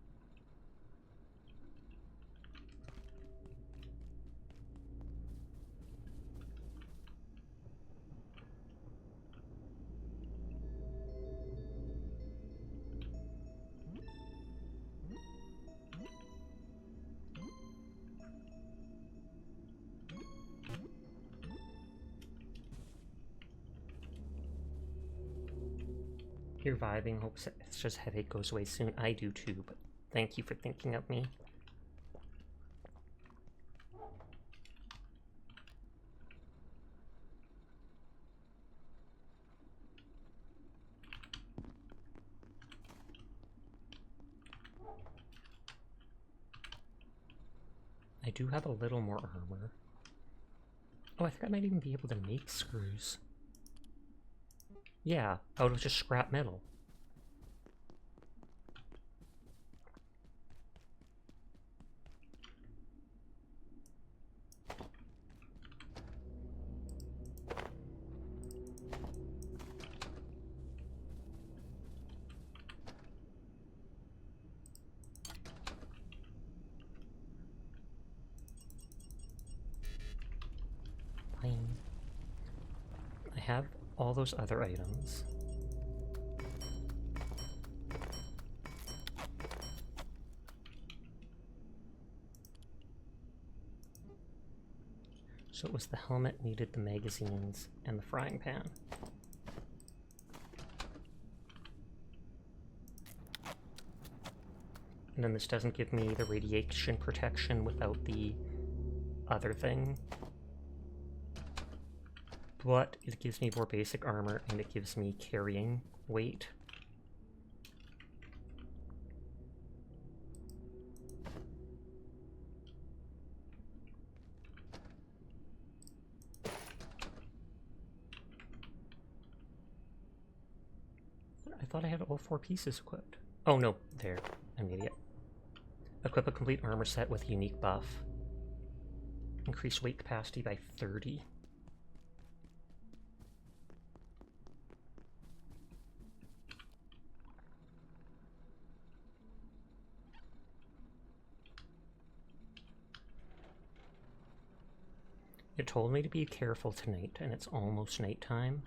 You're vibing, hopes it's just headache goes away soon. I do too, but thank you for thinking of me. I do have a little more armor. Oh, I think I might even be able to make screws. Yeah, out of just scrap metal. Fine. I have all those other items. So it was the helmet, needed the magazines, and the frying pan. And then this doesn't give me the radiation protection without the other thing. But it gives me more basic armor, and it gives me carrying weight. I thought I had all 4 pieces equipped. Oh no, there. I'm an idiot. Equip a complete armor set with a unique buff. Increase weight capacity by 30. It told me to be careful tonight, and it's almost nighttime.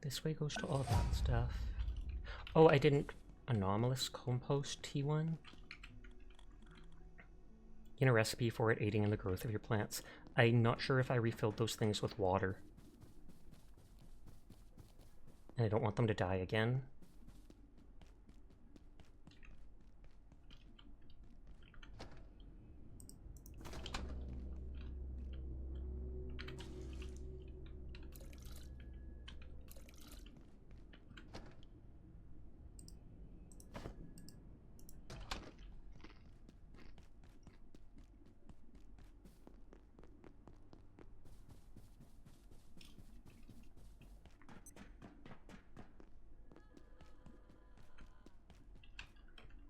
This way goes to all that stuff. Oh, I didn't... Anomalous compost T1? Get a recipe for it, aiding in the growth of your plants. I'm not sure if I refilled those things with water. And I don't want them to die again.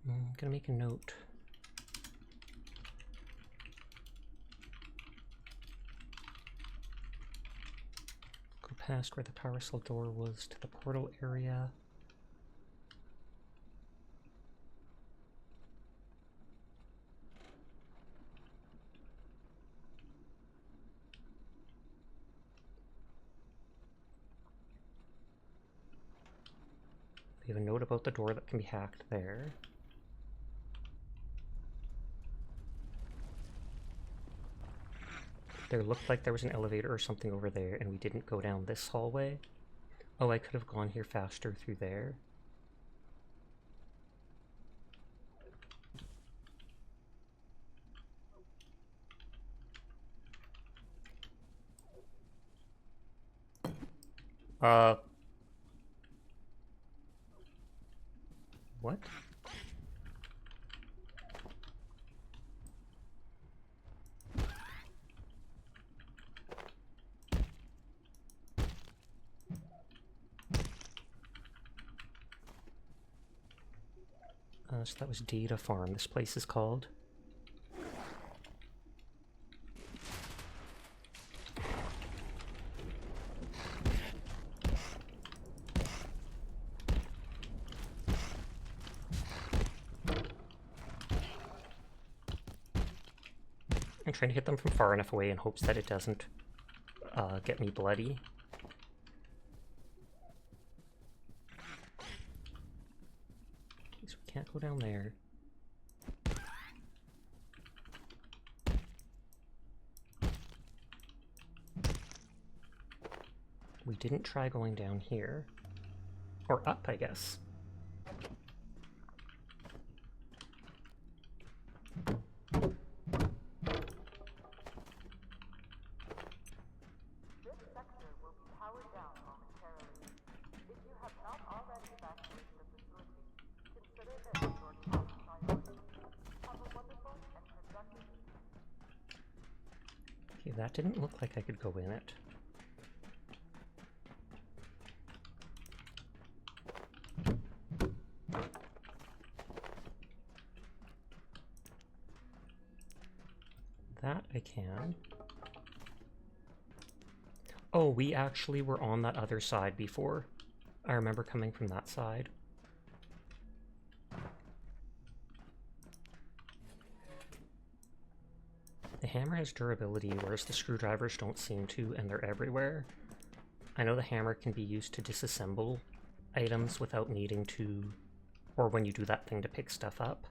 I'm gonna make a note. Go past where the power cell door was to the portal area. We have a note about the door that can be hacked there. There looked like there was an elevator or something over there, and we didn't go down this hallway. Oh, I could have gone here faster through there. What? So that was Data Farm, this place is called. I'm trying to hit them from far enough away in hopes that it doesn't get me bloody. So we can't go down there. We didn't try going down here. Or up, I guess. This sector will be powered down momentarily. If you have not already evacuated the facility, consider this your top priority. Have a wonderful and productive evening. Okay, that didn't look like I could go in it. That I can. Oh, we actually were on that other side before. I remember coming from that side. The hammer has durability, whereas the screwdrivers don't seem to, and they're everywhere. I know the hammer can be used to disassemble items without needing to, or when you do that thing to pick stuff up.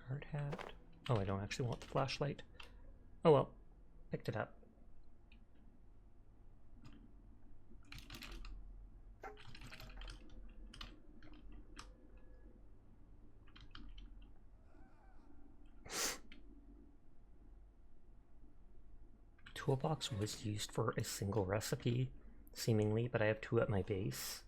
Hard hat. Oh, I don't actually want the flashlight. Oh well, picked it up. Toolbox was used for a single recipe, seemingly, but I have 2 at my base.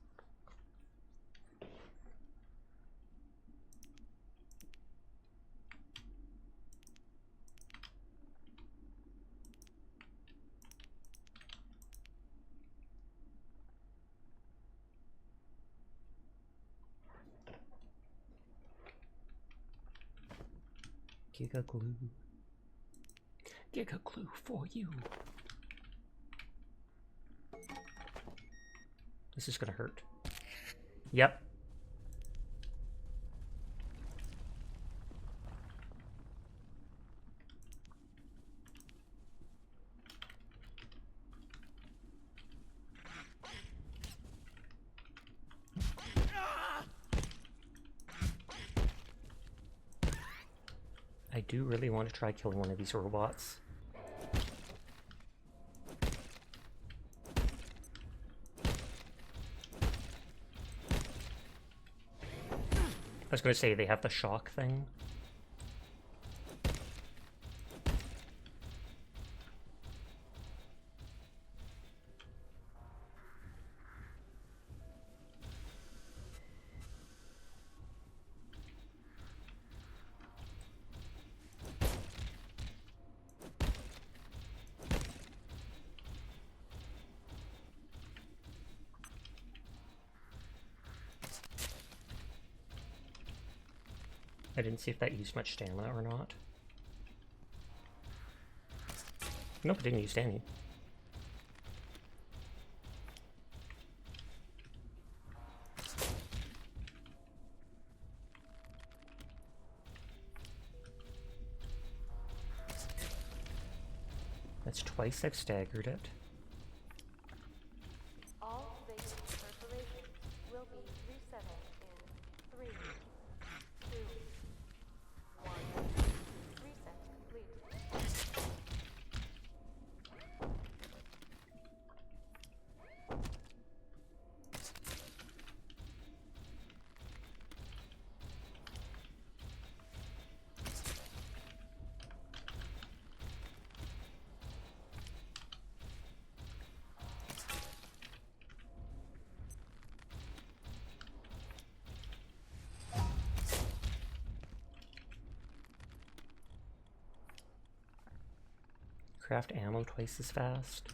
Giga glue. Giga glue for you. This is gonna hurt. Yep. I do really want to try killing one of these robots. I was going to say, they have the shock thing. I didn't see if that used much stamina or not. Nope, it didn't use any. That's twice I've staggered it. All vacant perforations will be resetting in 3, 2, 1. Reset complete. craft ammo twice as fast.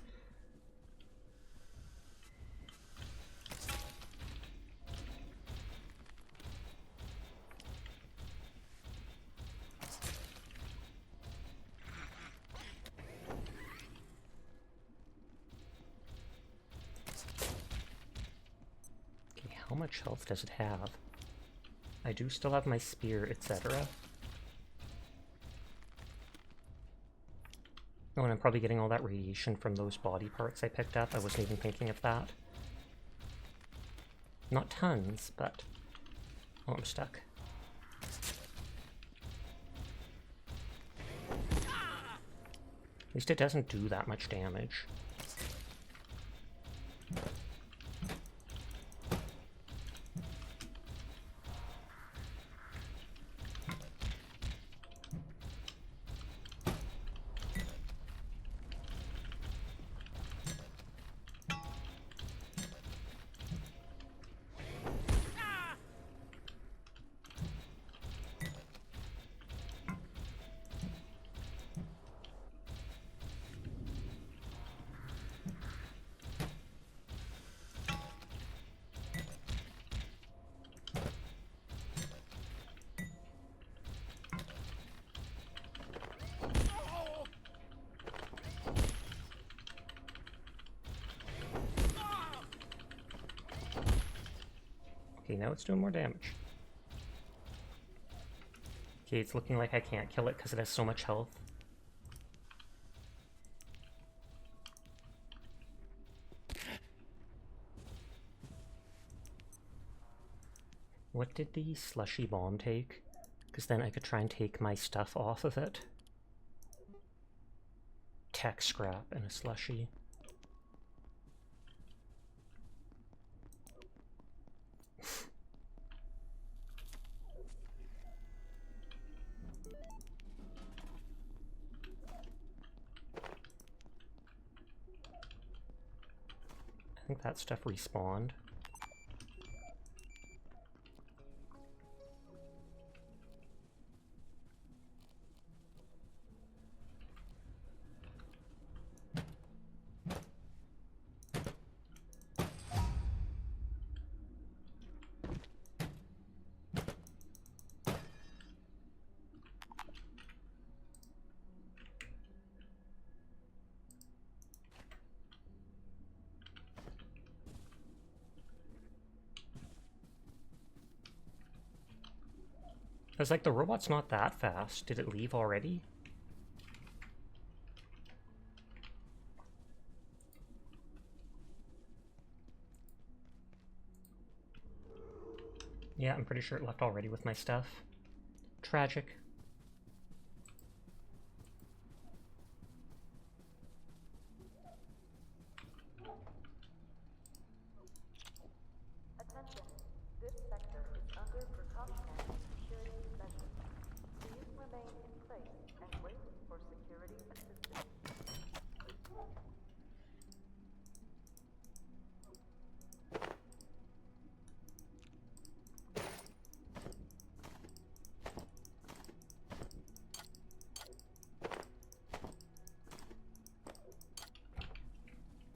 Okay, how much health does it have? I do still have my spear, etc. Oh, and I'm probably getting all that radiation from those body parts I picked up. I wasn't even thinking of that. Not tons, but... Oh, I'm stuck. At least it doesn't do that much damage. Okay, now it's doing more damage. Okay, it's looking like I can't kill it because it has so much health. What did the slushy bomb take? Because then I could try and take my stuff off of it. Tech scrap and a slushy. I think that stuff respawned. I was like, the robot's not that fast. Did it leave already? Yeah, I'm pretty sure it left already with my stuff. Tragic. Attention. This sector is under precautionary security measures. Please remain in place and wait for security assistance.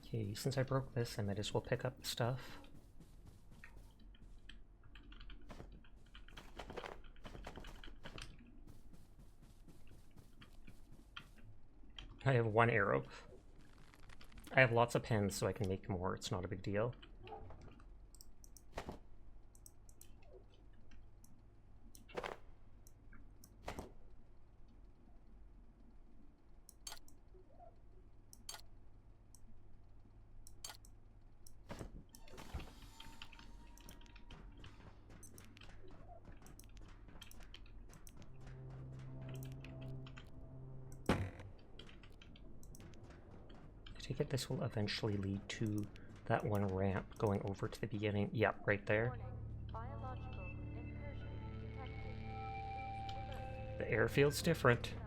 Okay, since I broke this, I might as well pick up the stuff. I have one arrow. I have lots of pens, so I can make more. It's not a big deal. I take it this will eventually lead to that one ramp going over to the beginning. Yep, right there. Warning. Biological incursion detected. Boost alert. The airfield's different. Now.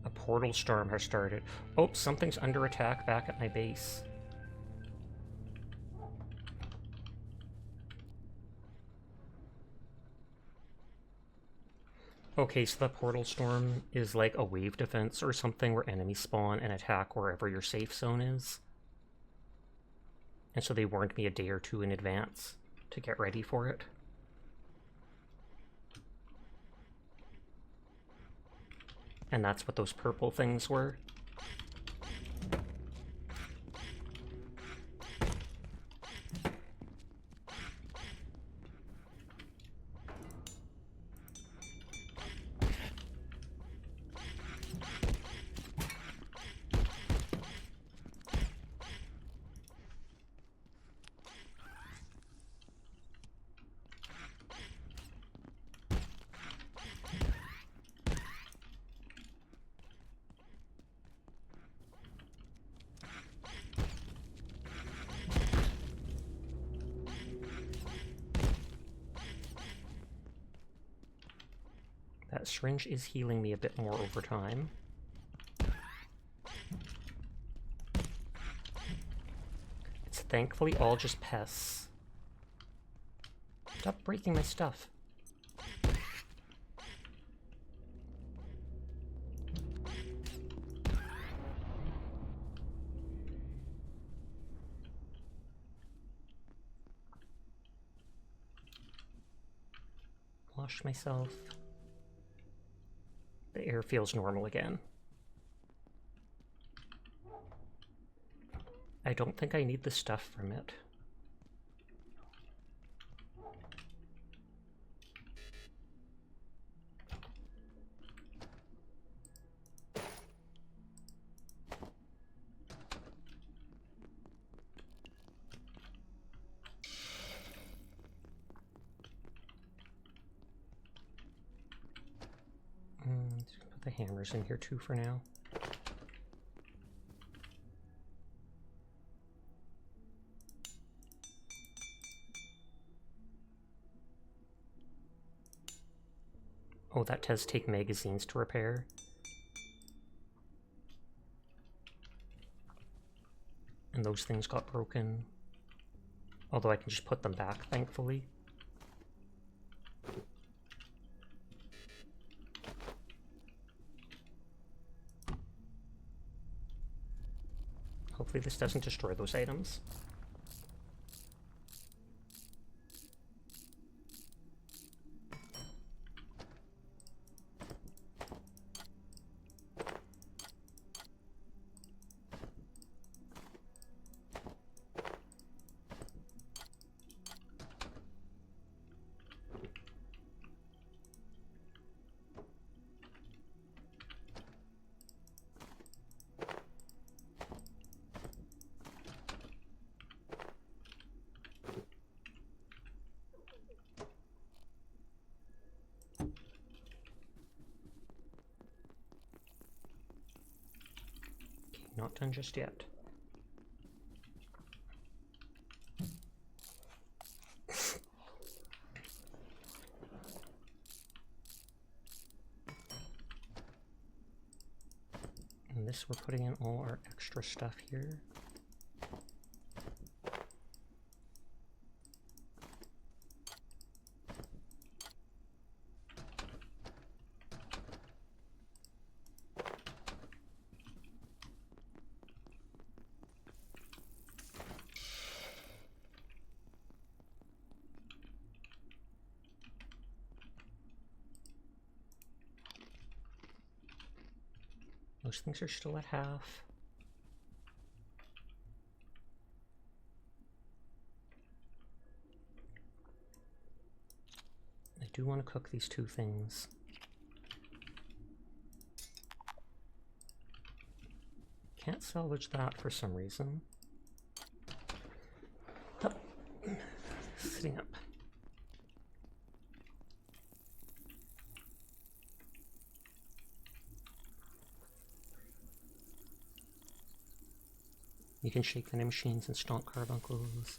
A portal storm has started. Oh, something's under attack back at my base. Okay, so the portal storm is like a wave defense or something where enemies spawn and attack wherever your safe zone is. And so they warned me a day or two in advance to get ready for it. And that's what those purple things were. That syringe is healing me a bit more over time. It's thankfully all just pests. Stop breaking my stuff. Wash myself. The air feels normal again. I don't think I need the stuff from it. Let's put the hammers in here too for now. Oh, that does take magazines to repair. And those things got broken. Although I can just put them back, thankfully. Hopefully this doesn't destroy those items. Not done just yet. And this, we're putting in all our extra stuff here. Those things are still at half. I do want to cook these two things. Can't salvage that for some reason. Up. Sitting up. You can shake vending machines and stomp carbuncles.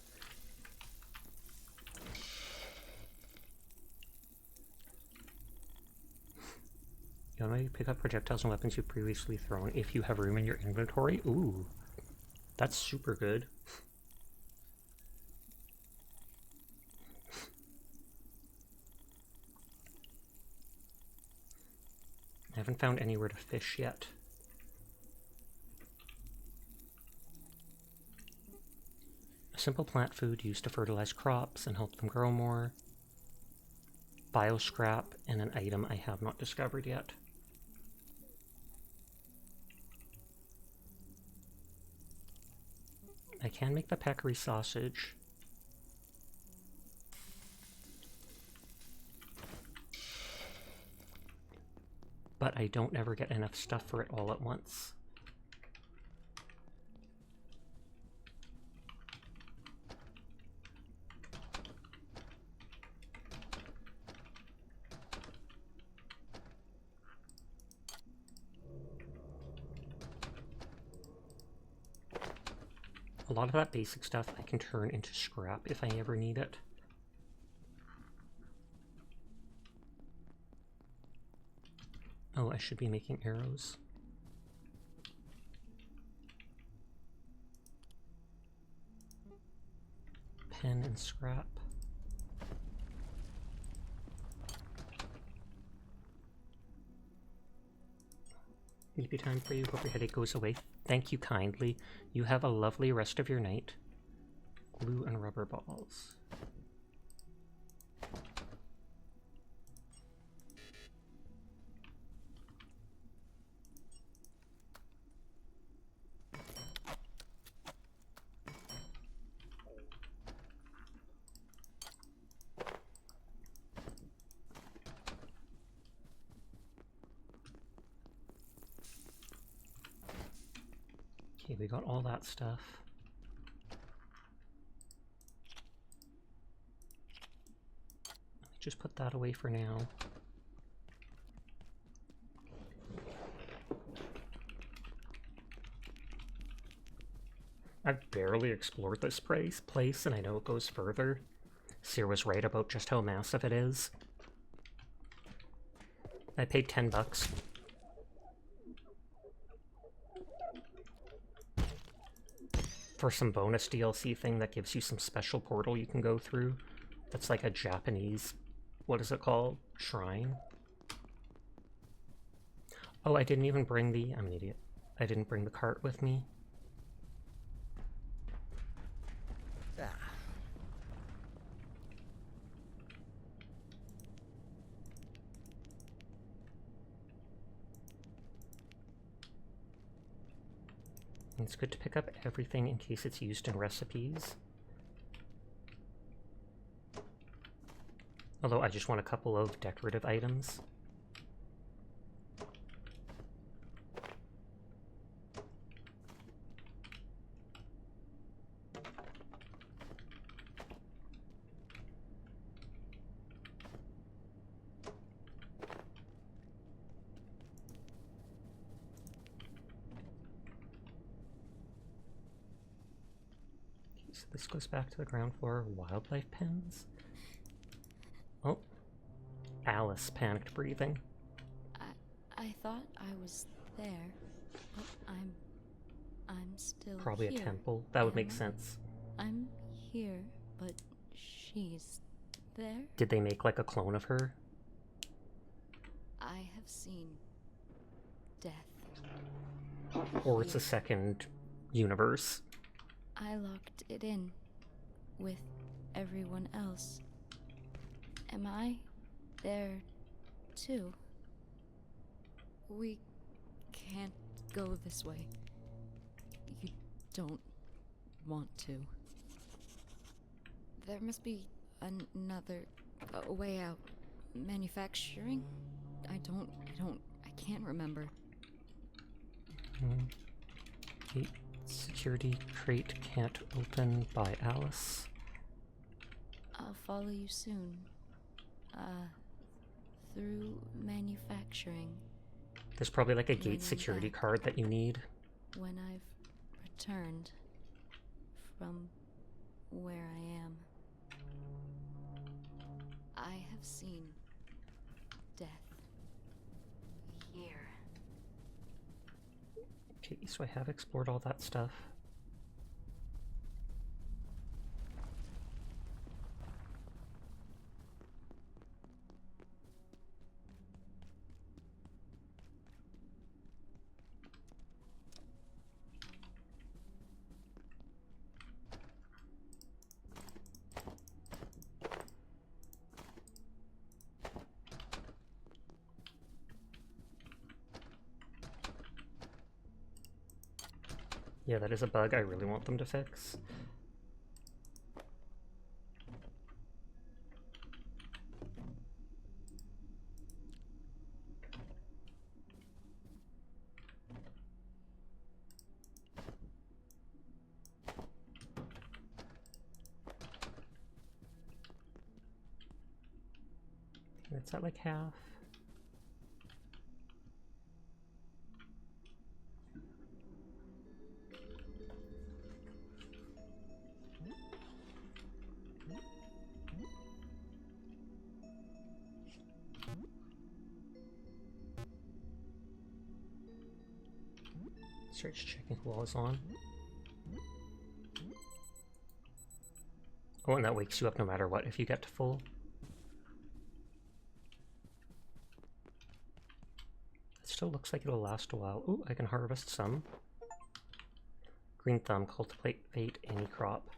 You may pick up projectiles and weapons you've previously thrown if you have room in your inventory. Ooh, that's super good. I haven't found anywhere to fish yet. A simple plant food used to fertilize crops and help them grow more. Bioscrap and an item I have not discovered yet. I can make the peccary sausage. But I don't ever get enough stuff for it all at once. A lot of that basic stuff I can turn into scrap if I ever need it. Oh, I should be making arrows. Pen and scrap. Maybe time for you. Hope your headache goes away. Thank you kindly. You have a lovely rest of your night. Glue and rubber balls. Okay, we got all that stuff. Just put that away for now. I've barely explored this place, and I know it goes further. Seer was right about just how massive it is. I paid $10. For some bonus DLC thing that gives you some special portal you can go through. That's like a Japanese, what is it called? Shrine? Oh, I didn't even bring the, I'm an idiot. I didn't bring the cart with me. Ah. It's good to pick up everything in case it's used in recipes. Although I just want a couple of decorative items. So this goes back to the ground floor. Wildlife pens? Oh. Alice panicked breathing. I thought I was there, but I'm still Probably here. a temple. That would make Am I? sense. I'm here, but she's there? Did they make like a clone of her? I have seen death. Or it's a second universe? I locked it in with everyone else. Am I there too? We can't go this way. You don't want to. There must be another way out. Manufacturing? I can't remember. Gate security crate can't open by Alice. I'll follow you soon. Through manufacturing. There's probably like a When I'm gate security back. card that you need. When I've returned from where I am. I have seen death here. Okay, so I have explored all that stuff. Yeah, that is a bug I really want them to fix. It's at like half. Starts checking who all is on. Oh, and that wakes you up no matter what if you get to full. It still looks like it'll last a while. Ooh, I can harvest some. Green thumb, cultivate any crop.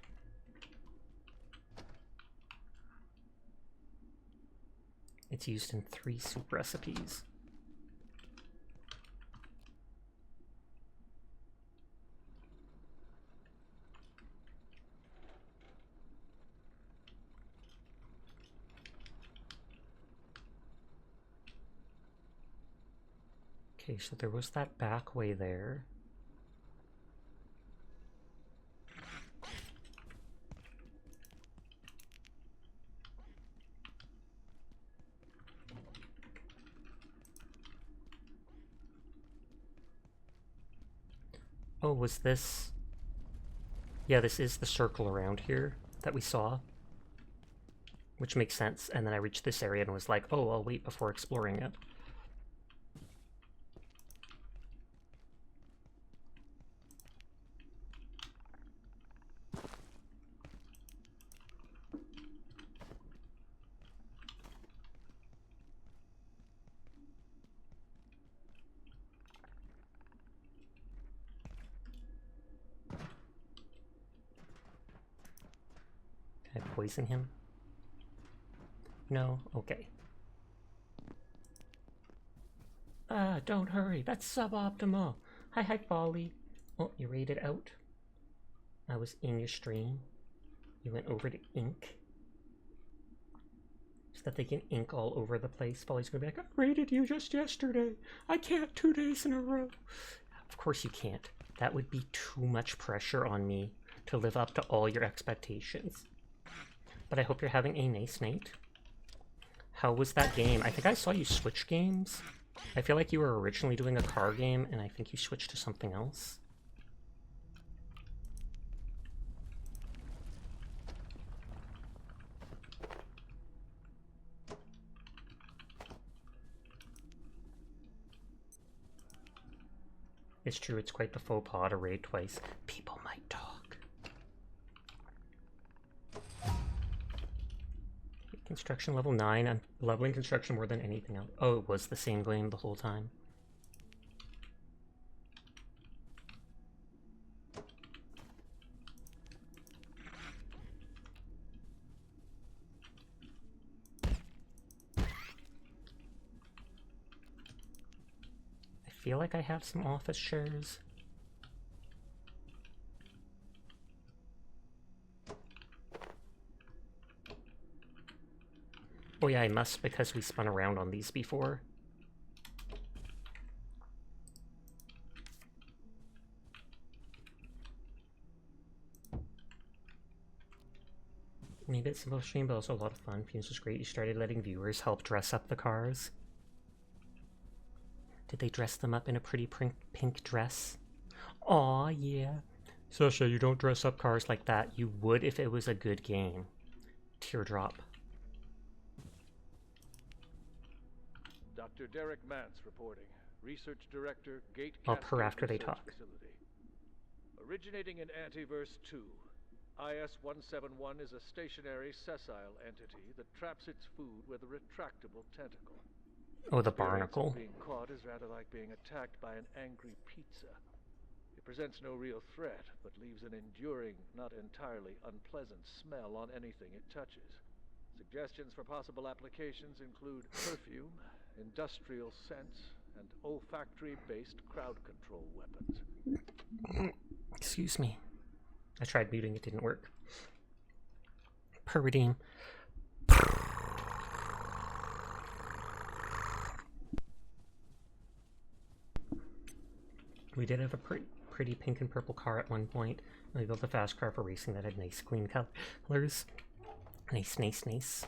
It's used in 3 soup recipes. Okay, so there was that back way there. Oh, was this... Yeah, this is the circle around here that we saw. Which makes sense, and then I reached this area and was like, oh, I'll wait before exploring it. Can I poison him? No? Okay. Ah, don't hurry. That's suboptimal. Hi, Folly. Oh, you raided out? I was in your stream. You went over to ink. So that they can ink all over the place. Folly's gonna be like, I raided you just yesterday. I can't 2 days in a row. Of course you can't. That would be too much pressure on me to live up to all your expectations. But I hope you're having a nice night. How was that game? I think I saw you switch games. I feel like you were originally doing a car game, and I think you switched to something else. It's true, it's quite the faux pas to raid twice. People might talk. Construction level 9. I'm leveling construction more than anything else. Oh, it was the same game the whole time. I feel like I have some office shares. Oh yeah, I must because we spun around on these before. Maybe it's a simple stream, but also a lot of fun. Fumes was great. You started letting viewers help dress up the cars. Did they dress them up in a pretty pink dress? Aw, yeah. Sasha, you don't dress up cars like that. You would if it was a good game. Teardrop. Dr. Derek Mance reporting. Research Director, Gate I'll purr Cascade after they Research talk. Facility. Originating in Antiverse 2, IS-171 is a stationary, sessile entity that traps its food with a retractable tentacle. Oh, the Experience of barnacle. being caught is rather like being attacked by an angry pizza. It presents no real threat, but leaves an enduring, not entirely unpleasant smell on anything it touches. Suggestions for possible applications include perfume, industrial scents, and olfactory-based crowd control weapons. Excuse me. I tried muting, it didn't work. Per redeem. We did have a pretty pink and purple car at one point. We built a fast car for racing that had nice clean colors. Nice, nice, nice.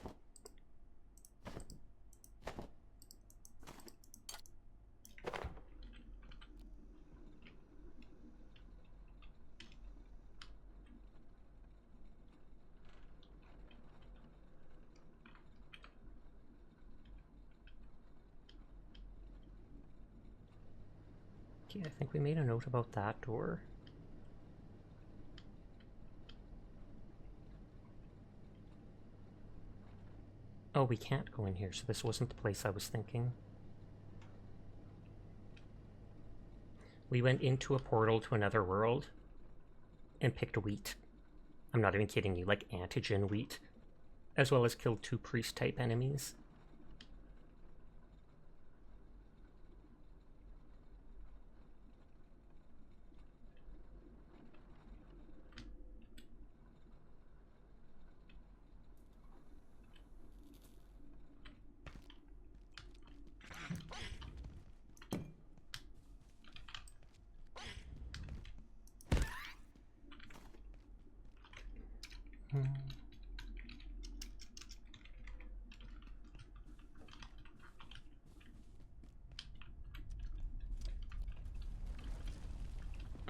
Okay, I think we made a note about that door. Oh, we can't go in here, so this wasn't the place I was thinking. We went into a portal to another world and picked wheat. I'm not even kidding you, like antigen wheat. As well as killed 2 priest-type enemies.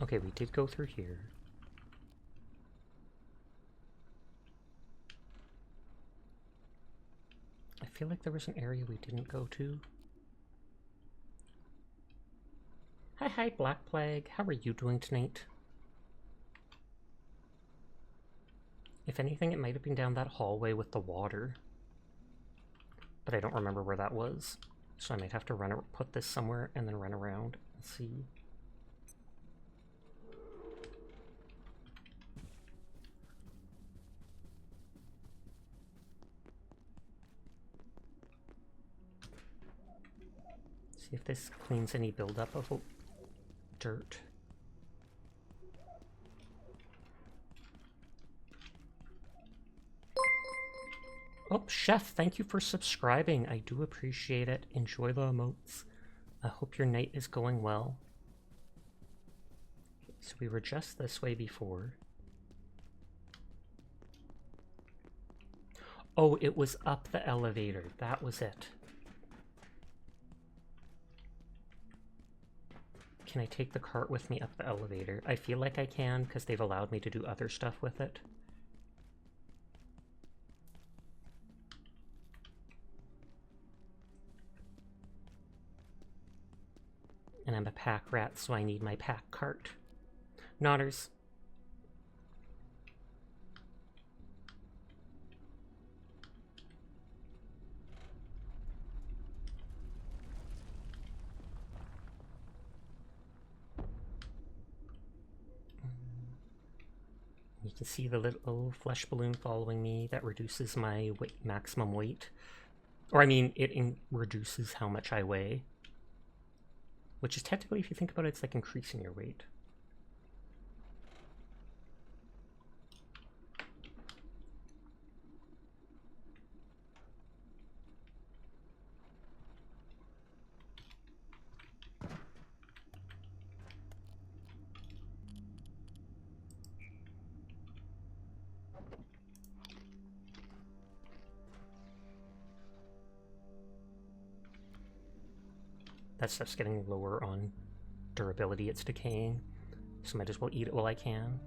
Okay, we did go through here. I feel like there was an area we didn't go to. Hi, Black Plague. How are you doing tonight? If anything, it might have been down that hallway with the water. But I don't remember where that was. So I might have to put this somewhere and then run around and see. See if this cleans any buildup of dirt. Oh, Chef, thank you for subscribing. I do appreciate it. Enjoy the emotes. I hope your night is going well. Okay, so we were just this way before. Oh, it was up the elevator. That was it. Can I take the cart with me up the elevator? I feel like I can because they've allowed me to do other stuff with it. And I'm a pack rat, so I need my pack cart. Nodders. You can see the little flesh balloon following me that reduces my maximum weight. Or I mean, it reduces how much I weigh. Which is technically, if you think about it, it's like increasing your weight. That stuff's getting lower on durability, it's decaying. So might as well eat it while I can.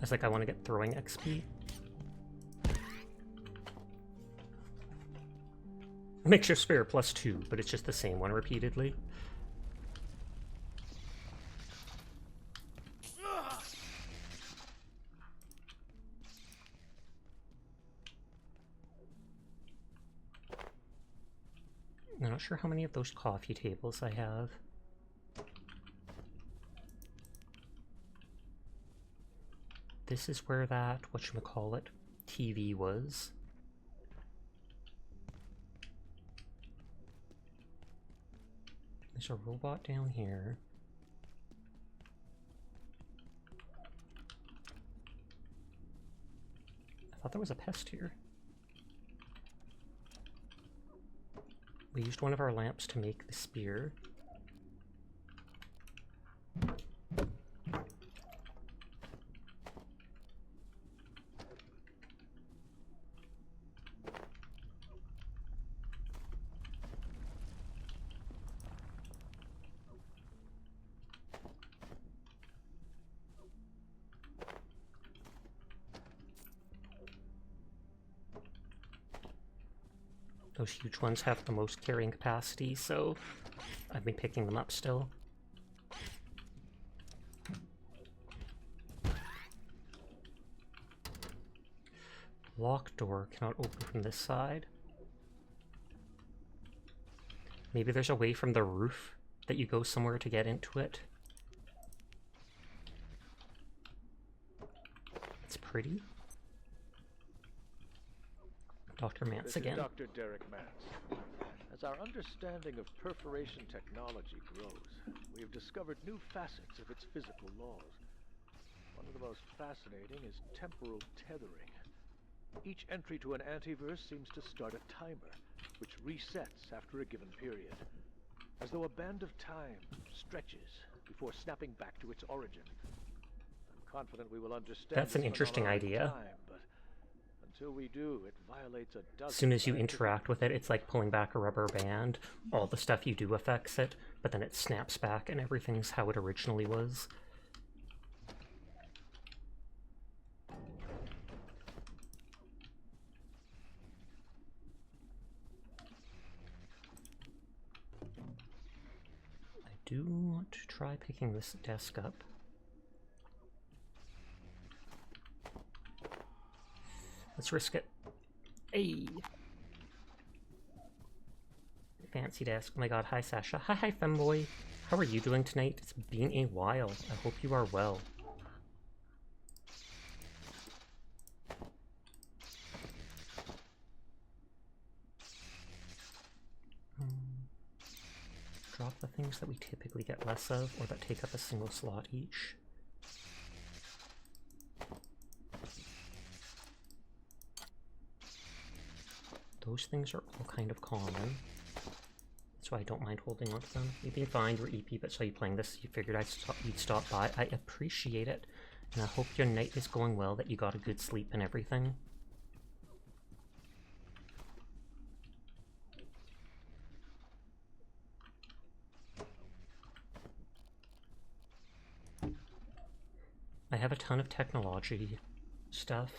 was like, I want to get throwing XP. Makes your spear +2, but it's just the same one repeatedly. I'm not sure how many of those coffee tables I have. This is where that, whatchamacallit, TV was. There's a robot down here. I thought there was a pest here. We used one of our lamps to make the spear. Those huge ones have the most carrying capacity, so I've been picking them up still. Locked door cannot open from this side. Maybe there's a way from the roof that you go somewhere to get into it. It's pretty. Dr. Mance This again. is Dr. Derek Mance. As our understanding of perforation technology grows, we have discovered new facets of its physical laws. One of the most fascinating is temporal tethering. Each entry to an antiverse seems to start a timer, which resets after a given period, as though a band of time stretches before snapping back to its origin. I'm confident we will understand. That's an interesting idea. Until we do, it violates a dozen. As soon as you interact with it, it's like pulling back a rubber band. All the stuff you do affects it, but then it snaps back and everything's how it originally was. I do want to try picking this desk up. Let's risk it. Hey! Fancy desk. Oh my god, hi Sasha. Hi femboy. How are you doing tonight? It's been a while. I hope you are well. Drop the things that we typically get less of, or that take up a single slot each. Those things are all kind of common. That's why I don't mind holding on to them. You've been fine, you're EP, but saw you playing this, you figured you'd stop by. I appreciate it, and I hope your night is going well, that you got a good sleep and everything. I have a ton of technology stuff.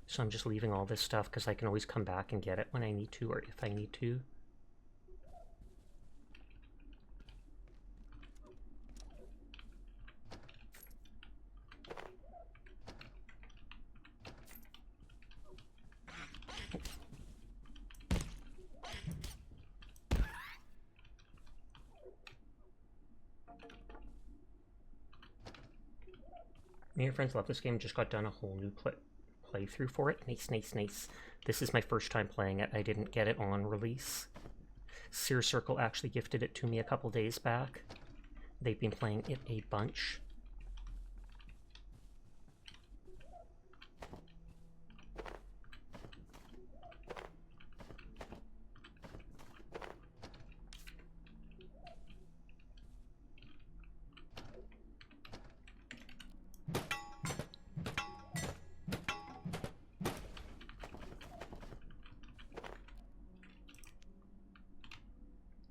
So I'm just leaving all this stuff because I can always come back and get it when I need to, or if I need to. Me and your friends love this game, just got done a whole new playthrough for it. Nice. This is my first time playing it. I didn't get it on release. Sear Circle actually gifted it to me a couple days back. They've been playing it a bunch.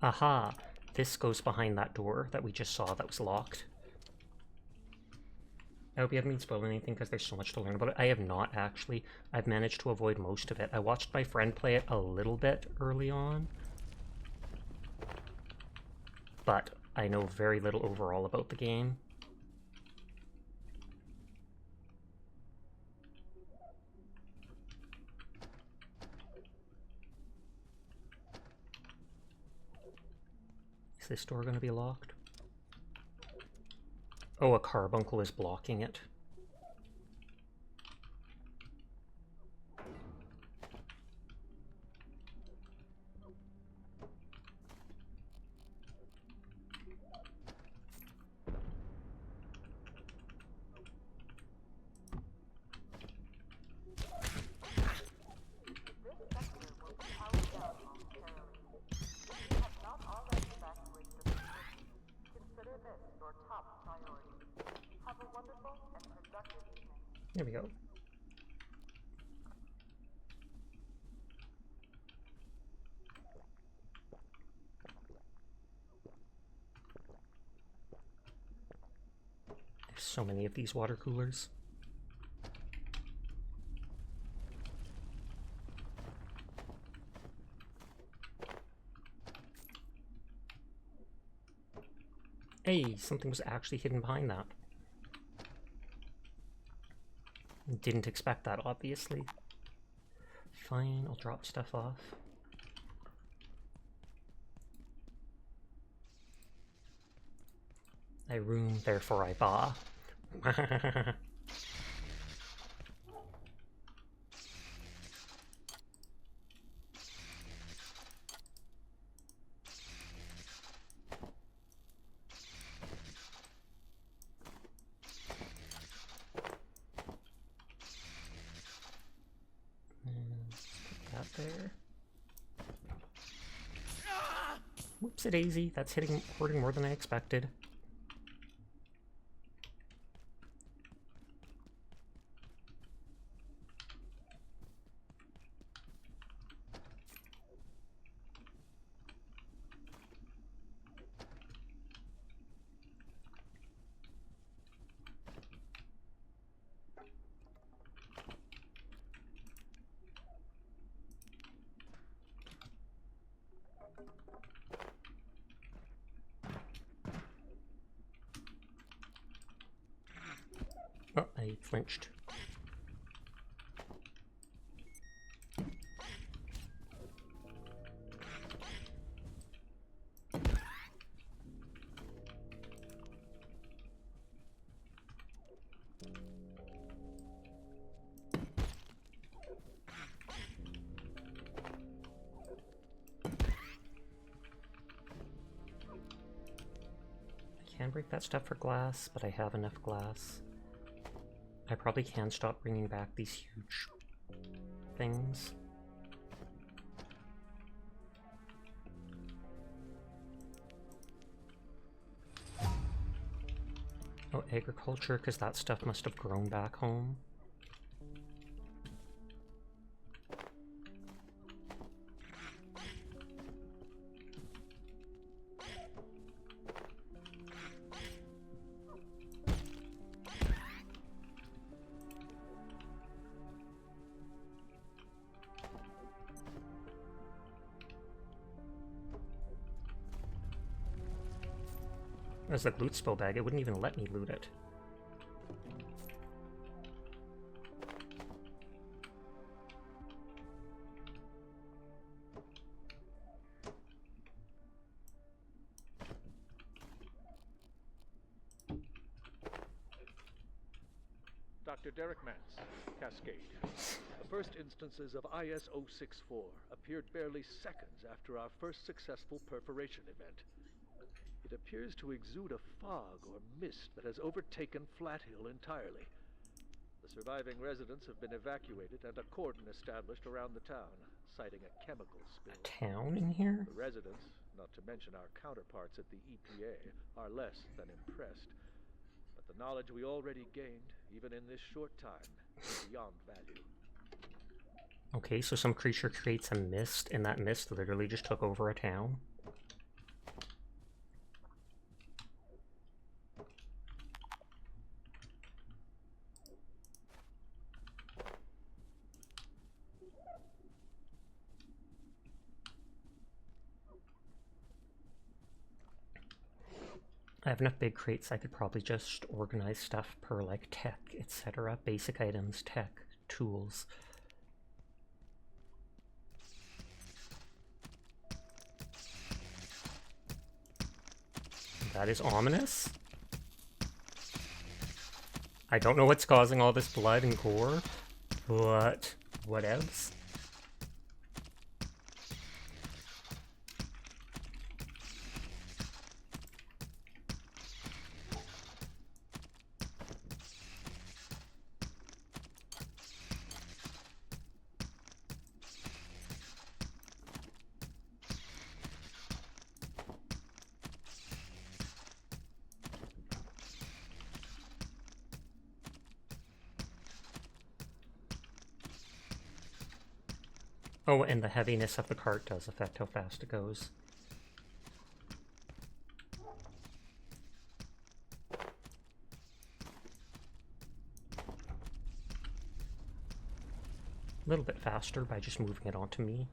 Aha! This goes behind that door that we just saw that was locked. I hope you haven't been spoiling anything because there's so much to learn about it. I have not actually. I've managed to avoid most of it. I watched my friend play it a little bit early on, but I know very little overall about the game. Is this door going to be locked? Oh, a carbuncle is blocking it. There we go. There's so many of these water coolers. Hey, something was actually hidden behind that. Didn't expect that, obviously. Fine, I'll drop stuff off. I room, therefore I ba. There. Whoopsie-daisy, that's hurting more than I expected. Oh, I flinched. I can break that stuff for glass, but I have enough glass. I probably can stop bringing back these huge things. Oh, agriculture, because that stuff must have grown back home. There's the loot spill bag, it wouldn't even let me loot it. Dr. Derek Mance, Cascade. The first instances of IS-064 appeared barely seconds after our first successful perforation event. It appears to exude a fog or mist that has overtaken Flat Hill entirely. The surviving residents have been evacuated and a cordon established around the town, citing a chemical spill. A town in here? The residents, not to mention our counterparts at the EPA, are less than impressed. But the knowledge we already gained, even in this short time, is beyond value. Okay, so some creature creates a mist, and that mist literally just took over a town? I have enough big crates, I could probably just organize stuff per, like, tech, etc. Basic items, tech, tools. That is ominous. I don't know what's causing all this blood and gore, but whatevs. Oh, and the heaviness of the cart does affect how fast it goes. A little bit faster by just moving it onto me.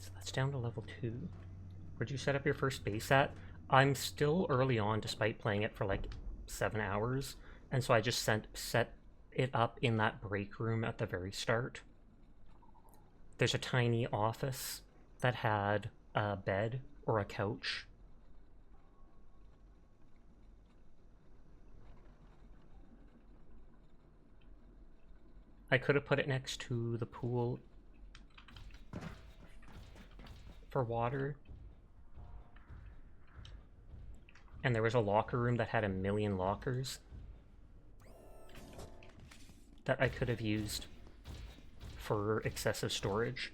So that's down to level 2. Where'd you set up your first base at? I'm still early on despite playing it for like 7 hours, and so I just set it up in that break room at the very start. There's a tiny office that had a bed or a couch. I could have put it next to the pool for water. And there was a locker room that had 1,000,000 lockers that I could have used for excessive storage.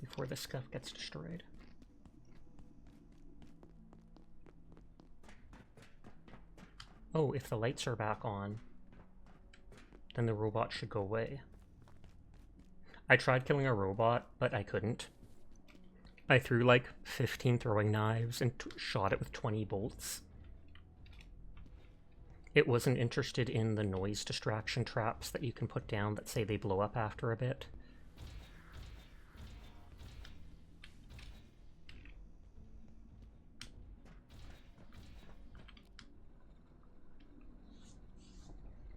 Before the stuff gets destroyed. Oh, if the lights are back on, then the robot should go away. I tried killing a robot, but I couldn't. I threw like 15 throwing knives and shot it with 20 bolts. It wasn't interested in the noise distraction traps that you can put down that say they blow up after a bit.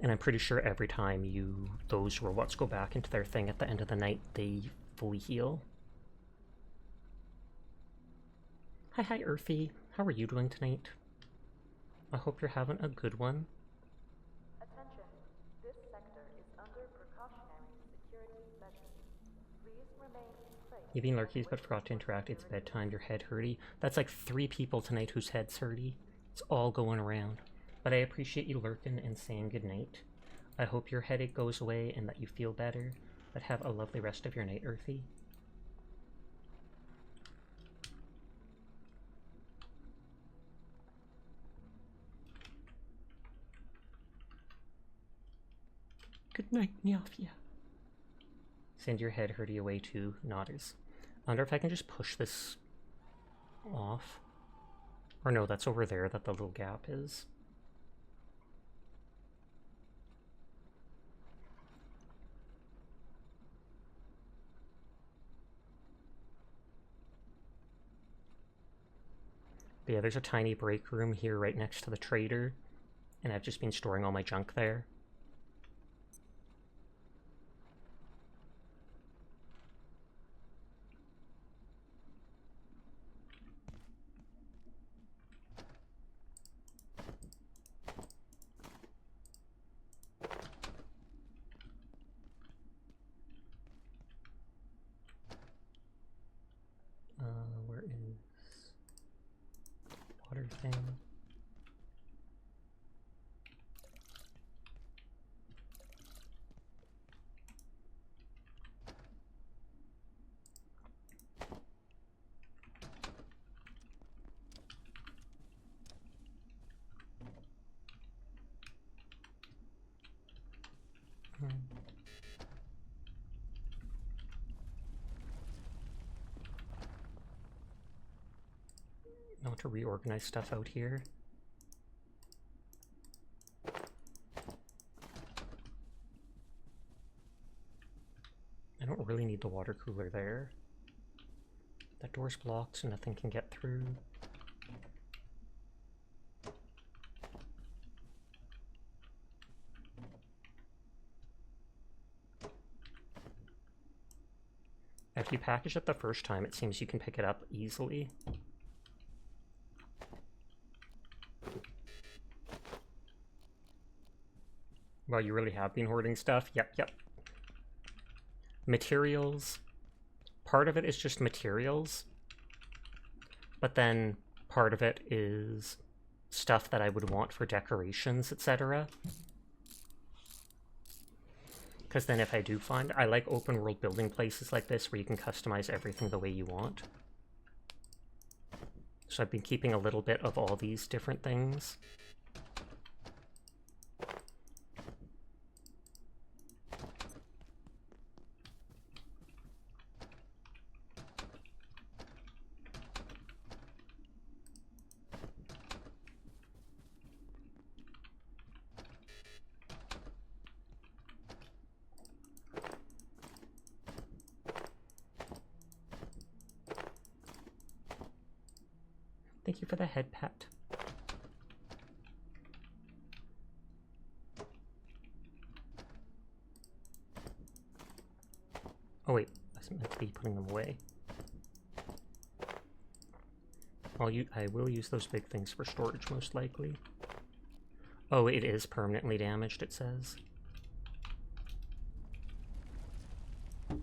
And I'm pretty sure every time those robots go back into their thing at the end of the night, they fully heal. Hi, Earthy. How are you doing tonight? I hope you're having a good one. Attention. This sector is under precautionary security measures. Please remain in place. You've been lurkies but forgot to interact. It's bedtime. Your head hurty. That's like 3 people tonight whose head's hurty. It's all going around. But I appreciate you lurking and saying goodnight. I hope your headache goes away and that you feel better. But have a lovely rest of your night, Earthy. Good night, Nyafia. Send your head hurty away to Nodders. I wonder if I can just push this off. Or no, that's over there that the little gap is. But yeah, there's a tiny break room here right next to the trader, and I've just been storing all my junk there. Where is water thing? to reorganize stuff out here. I don't really need the water cooler there. That door's blocked, so nothing can get through. If you package it the first time, it seems you can pick it up easily. Well, you really have been hoarding stuff? Yep. Materials. Part of it is just materials. But then part of it is stuff that I would want for decorations, etc. Because then if I do find... I like open world building places like this where you can customize everything the way you want. So I've been keeping a little bit of all these different things. Thank you for the head pat. Oh wait, I was meant to be putting them away. I will use those big things for storage most likely. Oh, it is permanently damaged, it says. I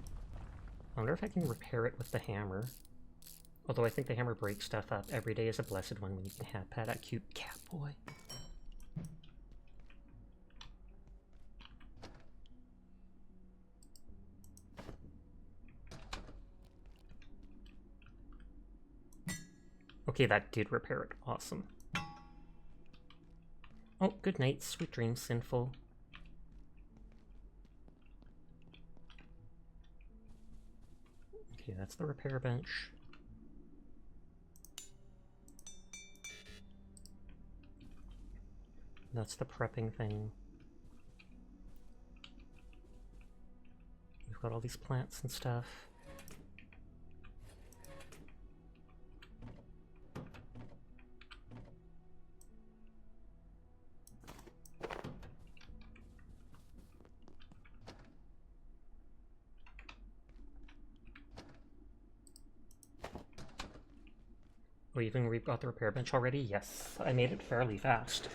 wonder if I can repair it with the hammer. Although I think the hammer breaks stuff up. Every day is a blessed one when you can have pat that cute cat boy. Okay, that did repair it. Awesome. Oh, good night. Sweet dreams, Sinful. Okay, that's the repair bench. That's the prepping thing. We've got all these plants and stuff. Oh, even we've got the repair bench already? Yes, I made it fairly fast.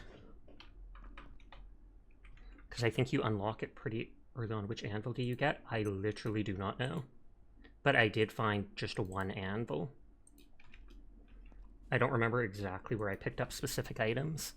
Because I think you unlock it pretty early on. Which anvil do you get? I literally do not know. But I did find just one anvil. I don't remember exactly where I picked up specific items.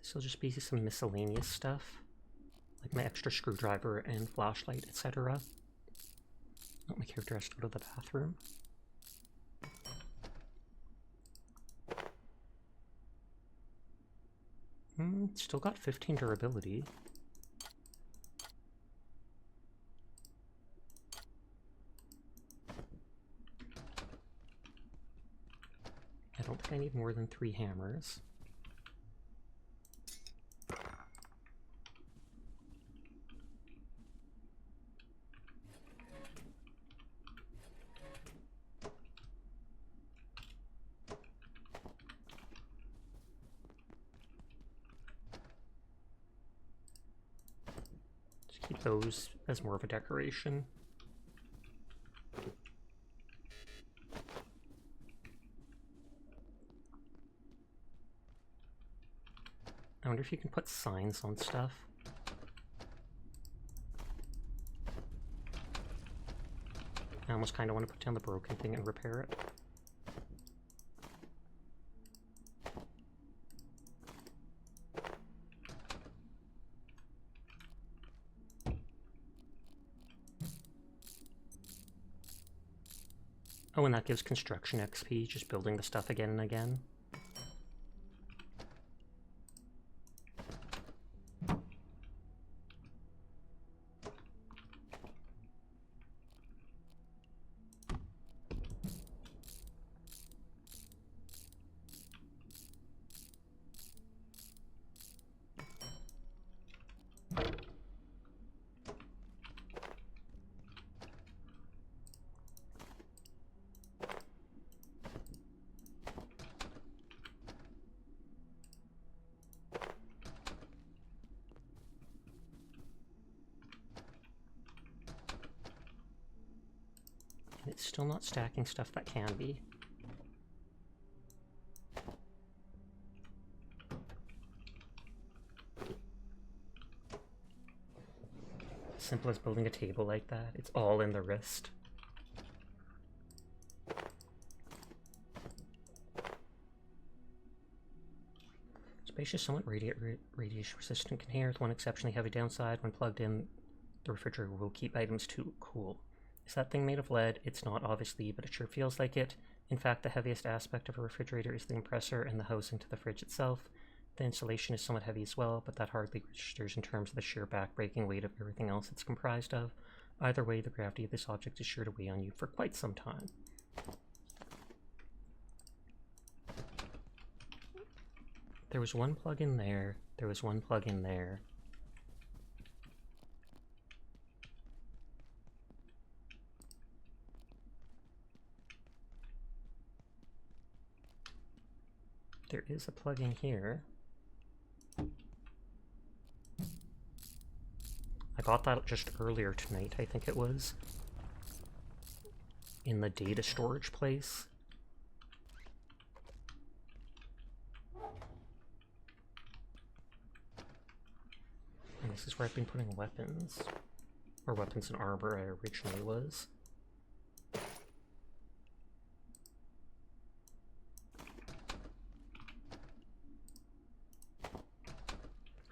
This will just be some miscellaneous stuff, like my extra screwdriver and flashlight, etc. Oh, my character has to go to the bathroom. Still got 15 durability. I don't think I need more than 3 hammers. Keep those as more of a decoration. I wonder if you can put signs on stuff. I almost kind of want to put down the broken thing and repair it. Oh, and that gives construction XP, just building the stuff again and again. It's still not stacking stuff that can be. Simple as building a table like that. It's all in the wrist. Spacious, somewhat radiation resistant container with one exceptionally heavy downside. When plugged in, the refrigerator will keep items too cool. Is that thing made of lead? It's not, obviously, but it sure feels like it. In fact, the heaviest aspect of a refrigerator is the compressor and the housing to the fridge itself. The insulation is somewhat heavy as well, but that hardly registers in terms of the sheer back-breaking weight of everything else it's comprised of. Either way, the gravity of this object is sure to weigh on you for quite some time. There was one plug in there. There was one plug in there. There is a plug in here. I got that just earlier tonight, I think it was. In the data storage place. And this is where I've been putting weapons. Or weapons and armor I originally was.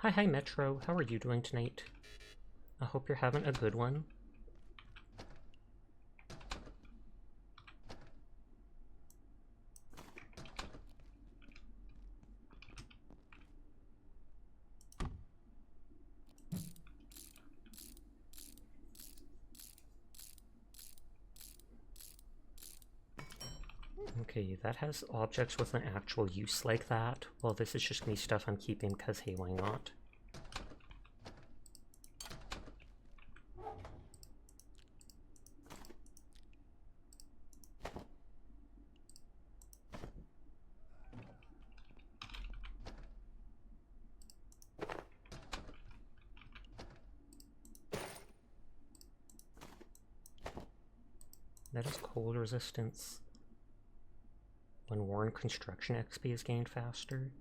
Hi Metro, how are you doing tonight? I hope you're having a good one. Okay, that has objects with an actual use like that. Well, this is just gonna be stuff I'm keeping because hey, why not? That is cold resistance. When worn, construction XP is gained faster.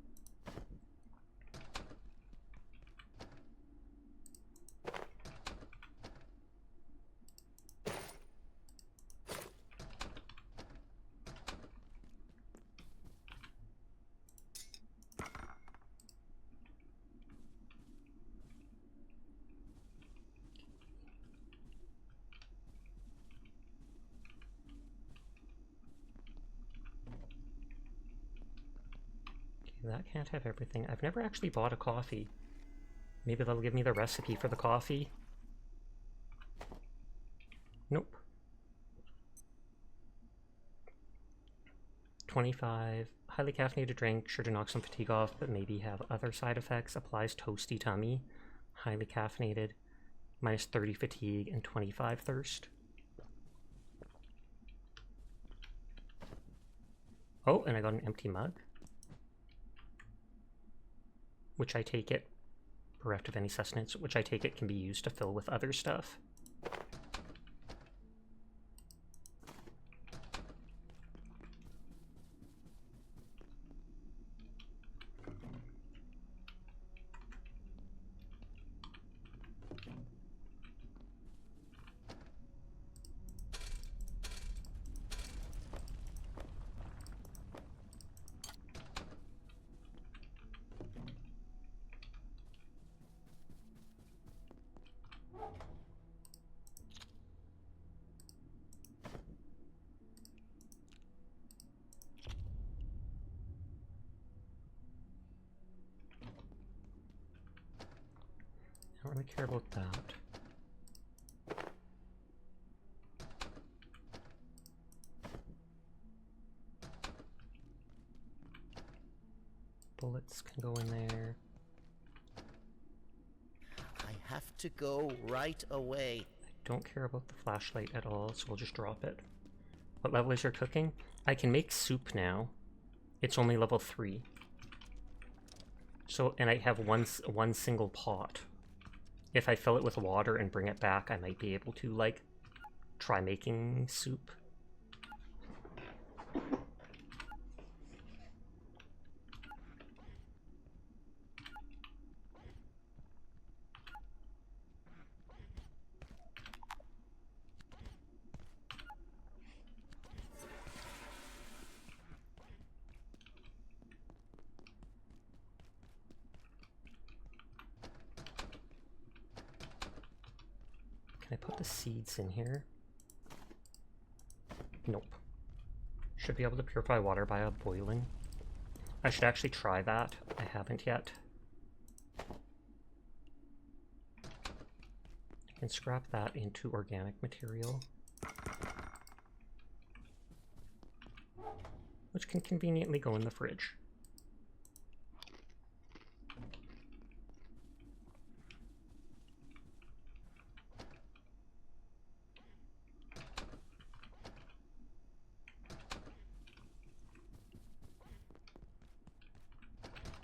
That can't have everything. I've never actually bought a coffee. Maybe they'll give me the recipe for the coffee. Nope. 25. Highly caffeinated drink, sure to knock some fatigue off, but maybe have other side effects. Applies toasty tummy. Highly caffeinated. Minus 30 fatigue and 25 thirst. Oh, and I got an empty mug. Which I take it, bereft of any sustenance, which I take it can be used to fill with other stuff. really care about that. Bullets can go in there. I have to go right away. Don't care about the flashlight at all, so we'll just drop it. What level is your cooking? I can make soup now. It's only level 3. So, and I have one single pot. If I fill it with water and bring it back, I might be able to, like, try making soup. Can I put the seeds in here? Nope. Should be able to purify water by boiling. I should actually try that. I haven't yet. I can scrap that into organic material, which can conveniently go in the fridge.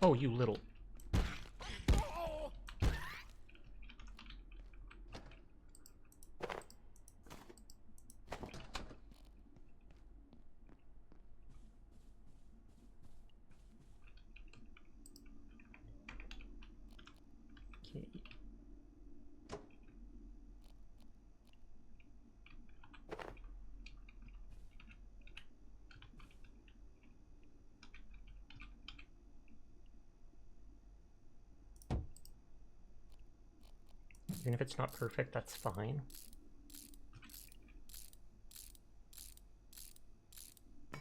Oh, you little... Okay. Even if it's not perfect, that's fine. I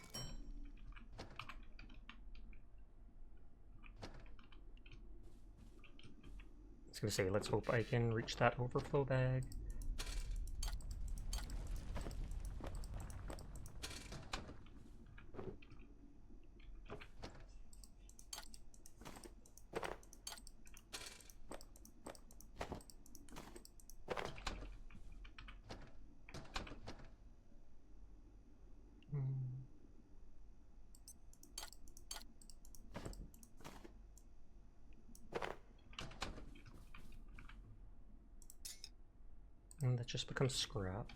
was gonna say, let's hope I can reach that overflow bag. And that just becomes scrap.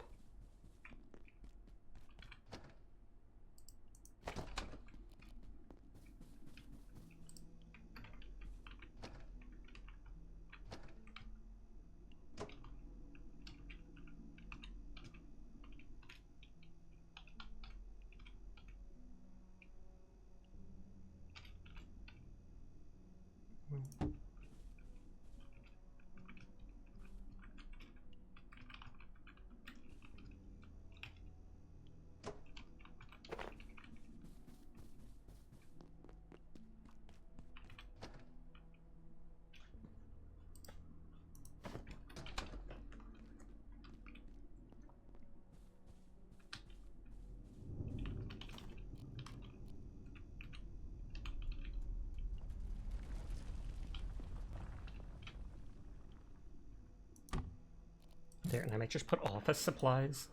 There, and I might just put office supplies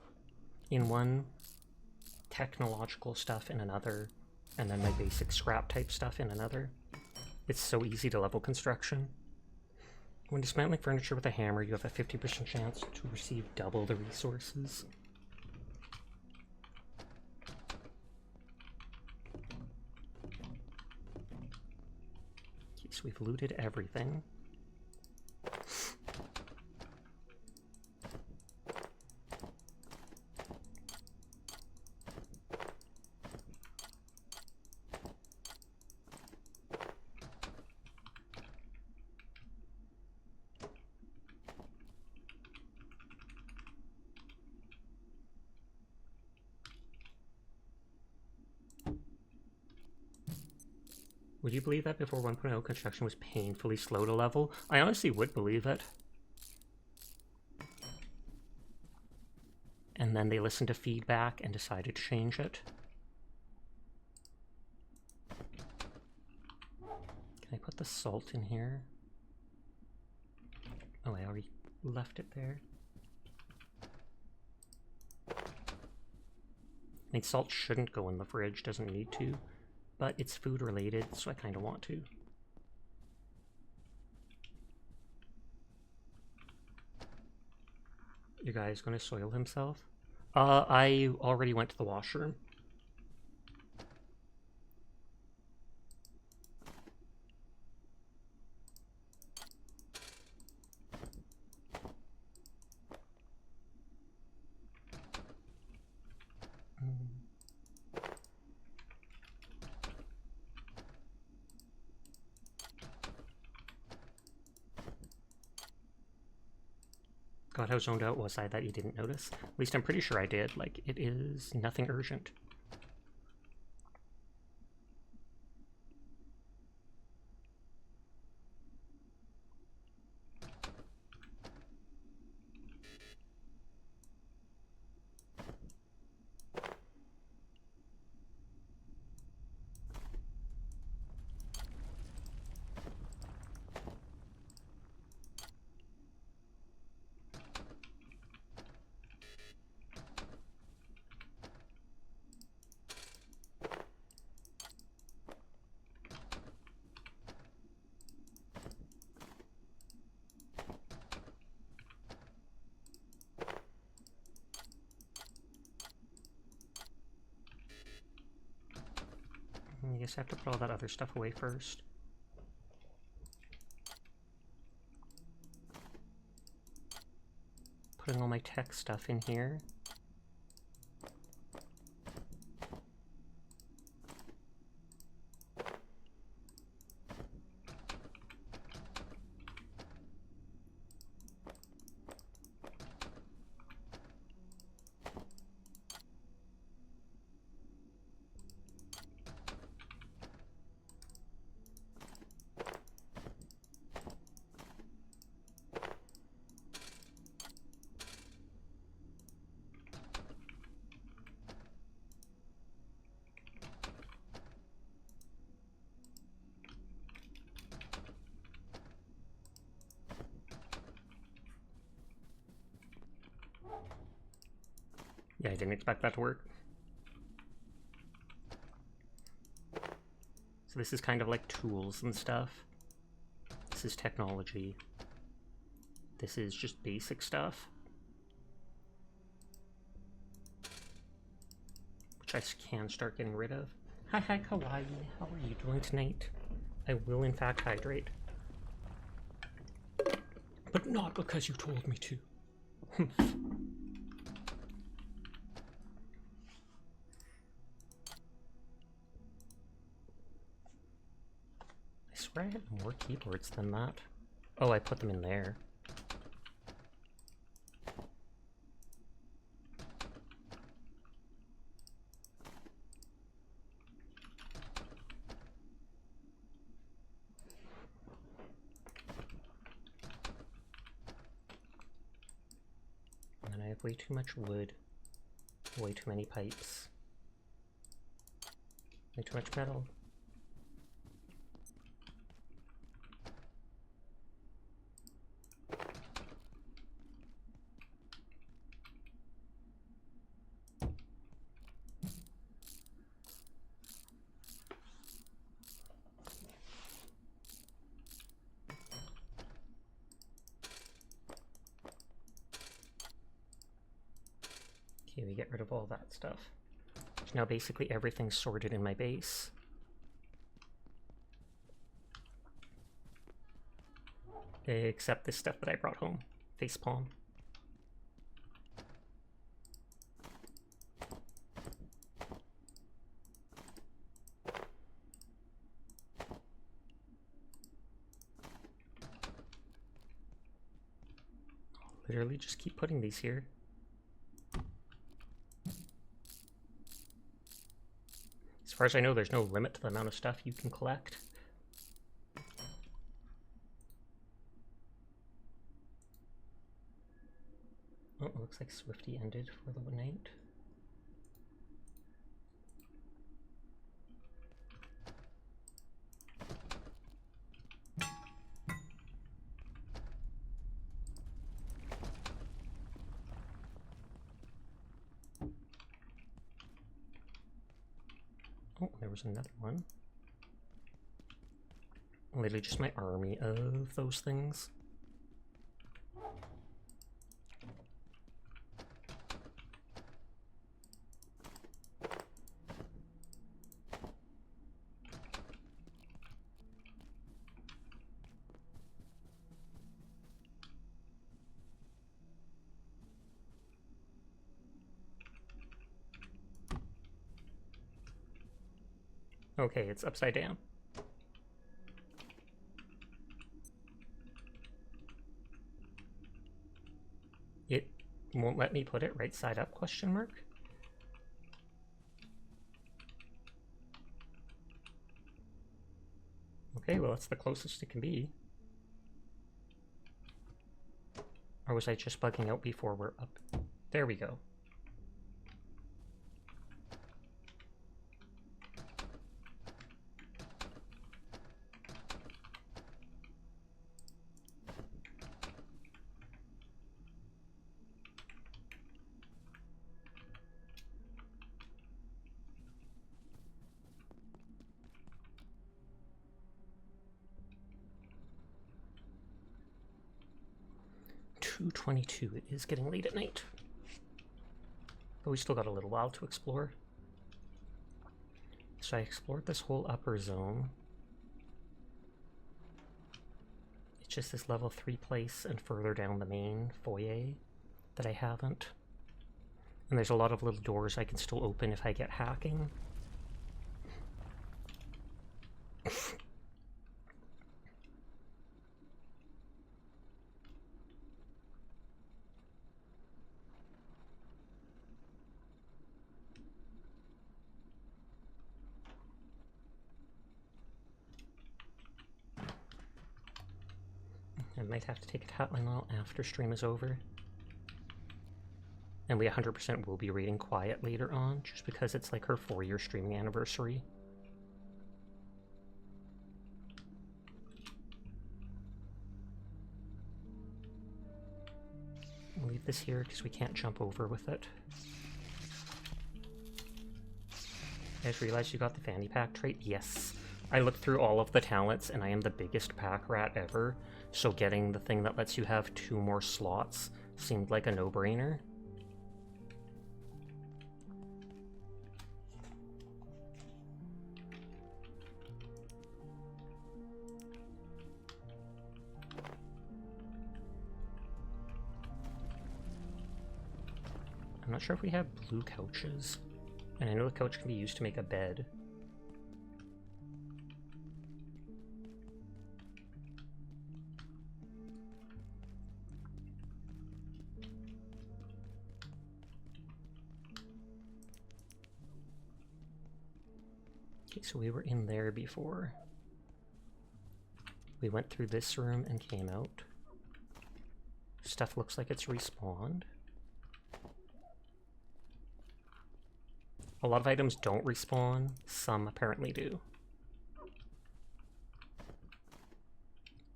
in one, technological stuff in another, and then my basic scrap type stuff in another. It's so easy to level construction. When dismantling furniture with a hammer, you have a 50% chance to receive double the resources. Okay, so we've looted everything. Would you believe that before 1.0 construction was painfully slow to level? I honestly would believe it. and then they listened to feedback and decided to change it. Can I put the salt in here? Oh, I already left it there. I mean, salt shouldn't go in the fridge, doesn't need to, but it's food related, so I kind of want to. You guys gonna soil himself? I already went to the washroom. God, how zoned out was I that you didn't notice? At least I'm pretty sure I did. Like, it is nothing urgent. I guess I have to put all that other stuff away first. Putting all my tech stuff in here. Yeah, I didn't expect that to work. So this is kind of like tools and stuff. This is technology. This is just basic stuff. Which I can start getting rid of. Hi, Kawaii. How are you doing tonight? I will in fact hydrate. But not because you told me to. I swear I had more keyboards than that. Oh, I put them in there. And then I have way too much wood. Way too many pipes. Way too much metal. Okay, we get rid of all that stuff. So now basically everything's sorted in my base. Except this stuff that I brought home. Facepalm. Literally just keep putting these here. As far as I know, there's no limit to the amount of stuff you can collect. Oh, it looks like Swifty ended for the night. Oh, there was another one. Literally just my army of those things. Okay, it's upside down. It won't let me put it right side up, question mark? Okay, well that's the closest it can be. Or was I just bugging out before we're up? There we go. .22. It is getting late at night. But we still got a little while to explore. So I explored this whole upper zone. It's just this level 3 place and further down the main foyer that I haven't. And there's a lot of little doors I can still open if I get hacking. I might have to take a Tylenol after stream is over. And we 100% will be reading Quiet later on, just because it's like her 4-year streaming anniversary. I'll leave this here because we can't jump over with it. I just realized you got the fanny pack trait? Yes. I looked through all of the talents and I am the biggest pack rat ever, so getting the thing that lets you have 2 more slots seemed like a no-brainer. I'm not sure if we have blue couches, and I know the couch can be used to make a bed. Okay, so we were in there before. We went through this room and came out. Stuff looks like it's respawned. A lot of items don't respawn, some apparently do.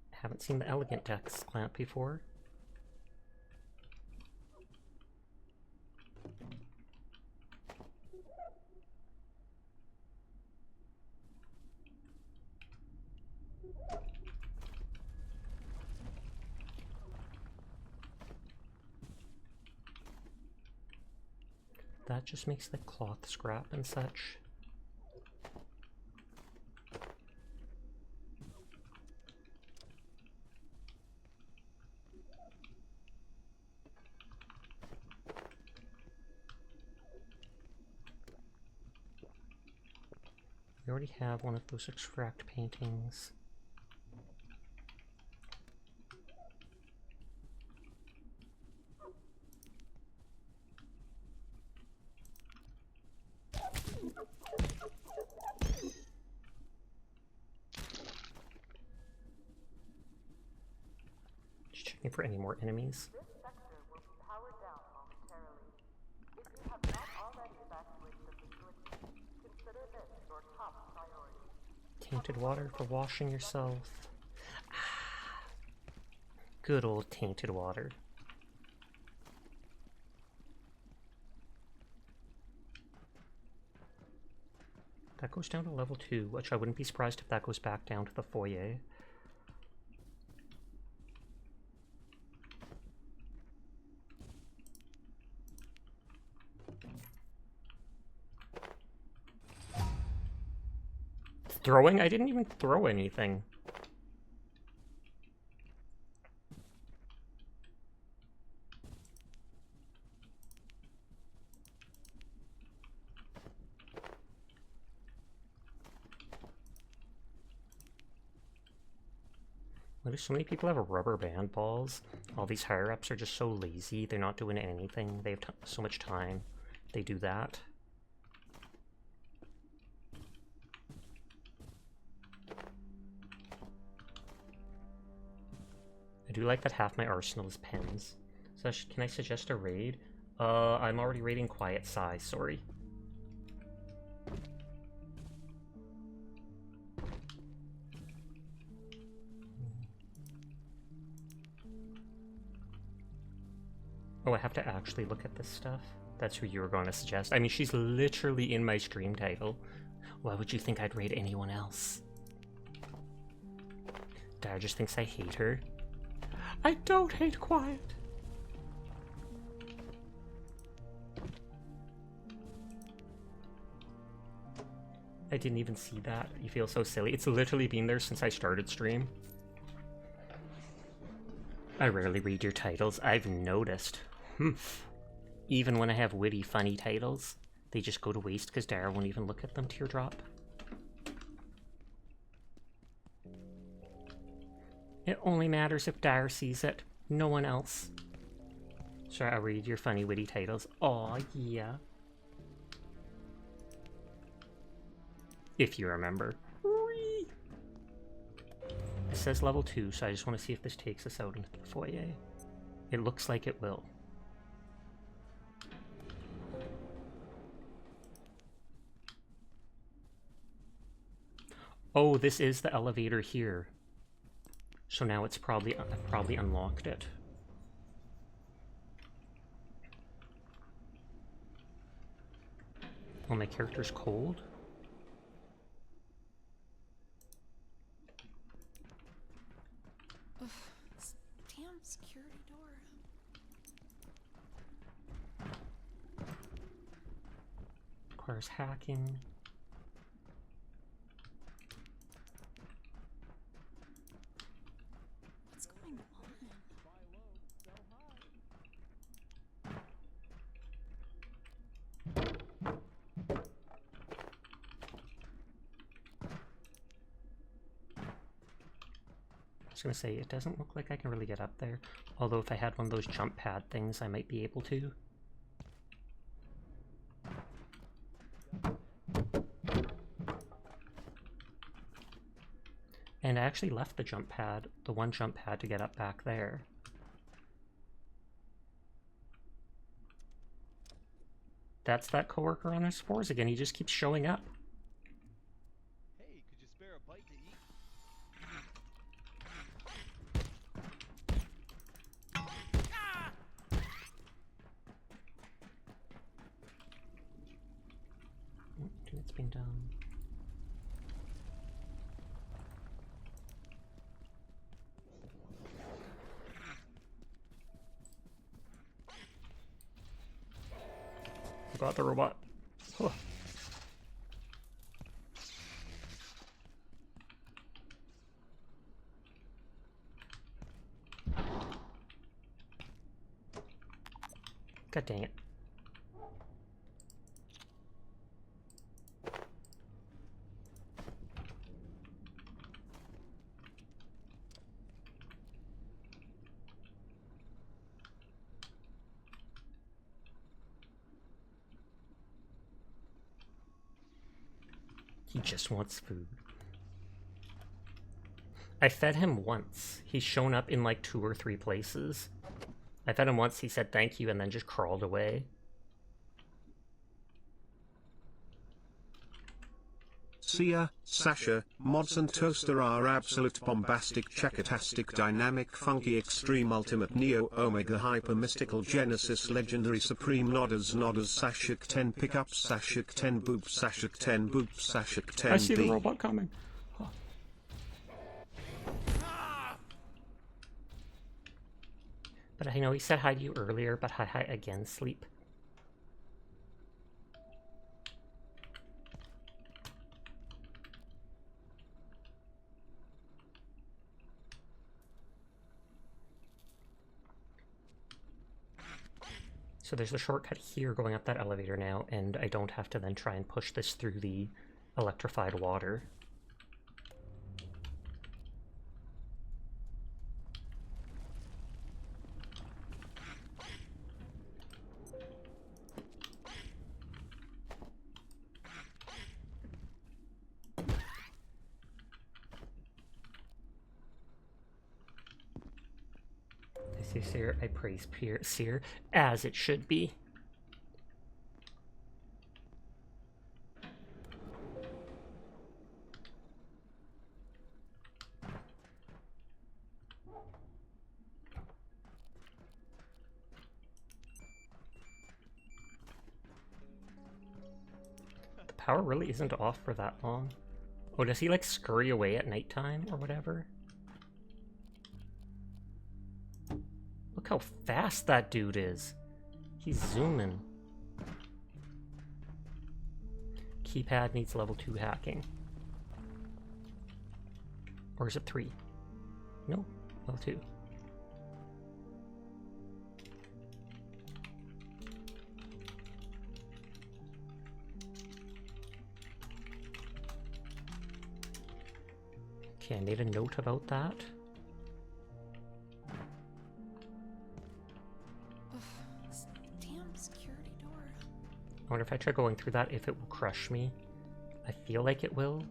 Haven't seen the elegant dex clamp before. That just makes the cloth scrap and such. We already have one of those extract paintings. Just checking for any more enemies. This sector will be powered down tainted water for washing yourself. Good old tainted water. That goes down to level 2, which I wouldn't be surprised if that goes back down to the foyer. Throwing? I didn't even throw anything. Why do so many people have rubber band balls? All these higher-ups are just so lazy. They're not doing anything. They have so much time. They do that. I do like that half my arsenal is pens. So can I suggest a raid? I'm already raiding Quiet Size, sorry. Oh, I have to actually look at this stuff? That's who you were going to suggest. I mean, she's literally in my stream title. Why would you think I'd raid anyone else? Dad just thinks I hate her. I don't hate Quiet. I didn't even see that. You feel so silly. It's literally been there since I started stream. I rarely read your titles. I've noticed. Even when I have witty, funny titles, they just go to waste because Dara won't even look at them. Teardrop. It only matters if Dara sees it. No one else. Sure, I'll read your funny, witty titles. Aw, yeah. If you remember. Whee! It says level 2, so I just want to see if this takes us out into the foyer. It looks like it will. Oh, this is the elevator here. So now it's probably unlocked it. Oh, my character's cold? Ugh, this damn security door. Requires hacking. What's going on? I was gonna say, it doesn't look like I can really get up there. Although if I had one of those jump pad things, I might be able to. And I actually left the jump pad, the one jump pad, to get up back there. That's that coworker on his spores again. He just keeps showing up. Hey, could you spare a bite to eat? It's been done. Got the robot. Huh. God dang it. He just wants food. I fed him once. He's shown up in like 2 or 3 places. I fed him once, he said thank you, and then just crawled away. See ya. Sasha, mods and toaster are absolute bombastic checkatastic dynamic funky extreme ultimate neo omega hyper mystical genesis legendary supreme nodders Sashik 10 pickups Sashik 10 boops Sashik 10 boops Sashik 10 I see the B. robot coming. But I know he said hi to you earlier, but hi again, Sleep. So there's a shortcut here going up that elevator now, and I don't have to then try and push this through the electrified water. Seer, I praise Seer, as it should be. The power really isn't off for that long. Oh, does he like scurry away at nighttime or whatever? Look how fast that dude is. He's zooming. Keypad needs level 2 hacking. Or is it 3? No, level 2. Okay, I made a note about that. I wonder if I try going through that, if it will crush me. I feel like it will.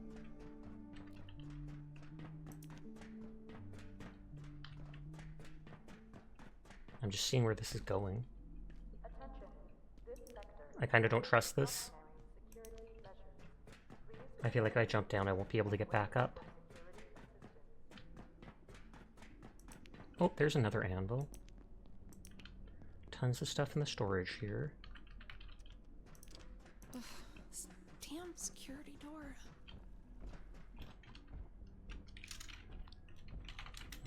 I'm just seeing where this is going. I kind of don't trust this. I feel like if I jump down, I won't be able to get back up. Oh, there's another anvil. Tons of stuff in the storage here. Damn security door.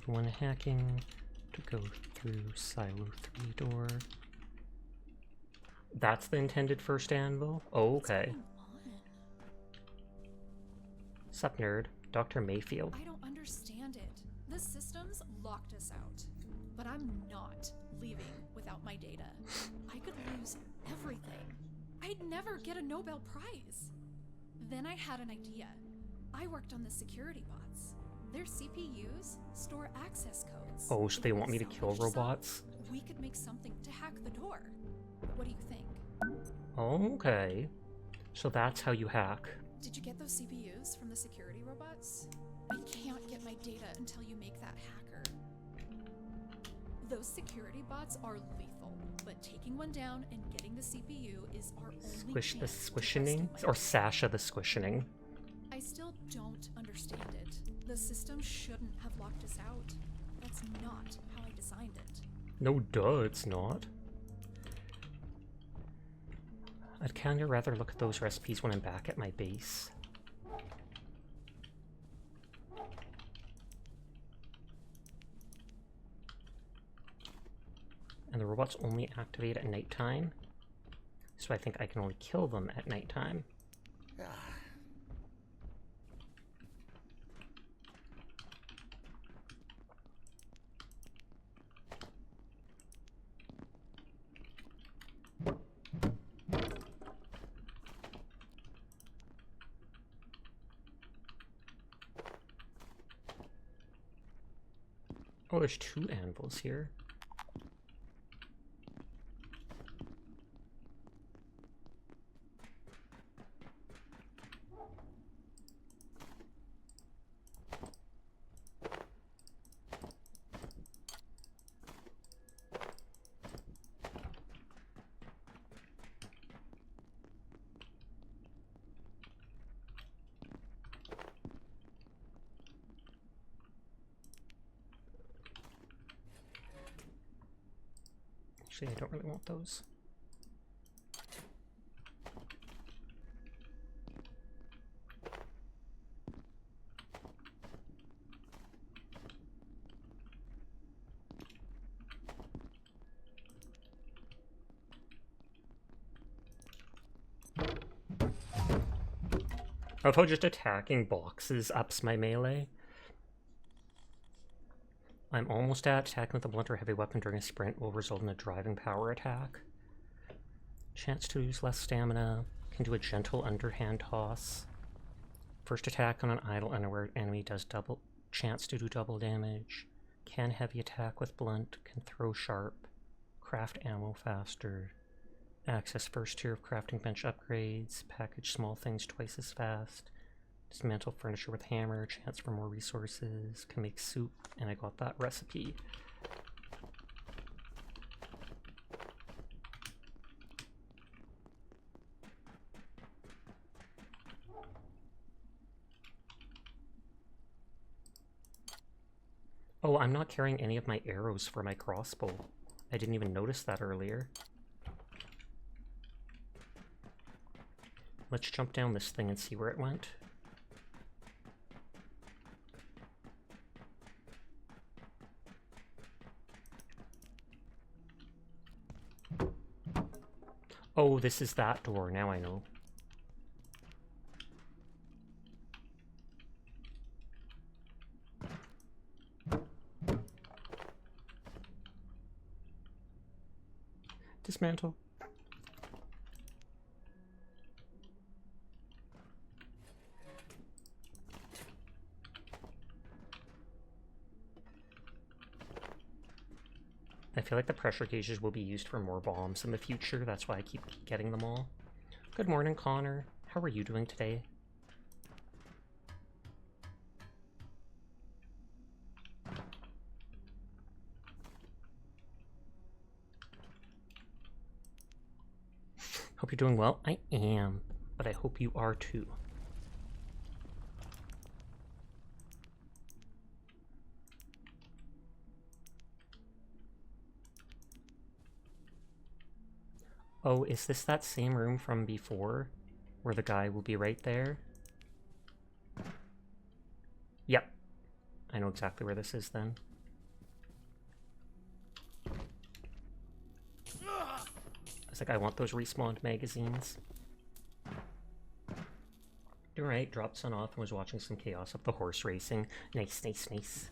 One hacking to go through silo 3 door. That's the intended first anvil? Oh, okay. Sup, nerd? Dr. Mayfield. I don't understand it. The systems locked us out. But I'm not leaving without my data. I could lose everything. I'd never get a Nobel Prize. Then I had an idea. I worked on the security bots. Their CPUs store access codes. Oh, so they want me to kill robots? We could make something to hack the door. What do you think? Okay. So that's how you hack. Did you get those CPUs from the security robots? I can't get my data until you make that hacker. Those security bots are lethal, but taking one down and getting the CPU is our only Squish the chance to squishening? rescue Or my Sasha the squishening? I still don't understand it. The system shouldn't have locked us out. That's not how I designed it. No, duh, it's not. I'd kinda rather look at those recipes when I'm back at my base. And the robots only activate at nighttime, so I think I can only kill them at nighttime. Oh, there's 2 anvils here. Actually, I don't really want those. I love how just attacking boxes ups my melee. I'm almost at attacking with a blunt or heavy weapon during a sprint will result in a driving power attack. Chance to use less stamina. Can do a gentle underhand toss. First attack on an idle unaware enemy does double. Chance to do double damage. Can heavy attack with blunt. Can throw sharp. Craft ammo faster. Access first tier of crafting bench upgrades. Package small things twice as fast. Dismantle furniture with hammer. Chance for more resources. Can make soup. And I got that recipe. Oh, I'm not carrying any of my arrows for my crossbow. I didn't even notice that earlier. Let's jump down this thing and see where it went. Oh, this is that door. Now I know. Dismantle. I feel like the pressure gauges will be used for more bombs in the future. That's why I keep getting them all. Good morning, Connor. How are you doing today? Hope you're doing well. I am, but I hope you are too. Oh, is this that same room from before? Where the guy will be right there? Yep. I know exactly where this is then. I was like, I want those respawned magazines. You're right, dropped Sun off and was watching some chaos of the horse racing. Nice, nice, nice.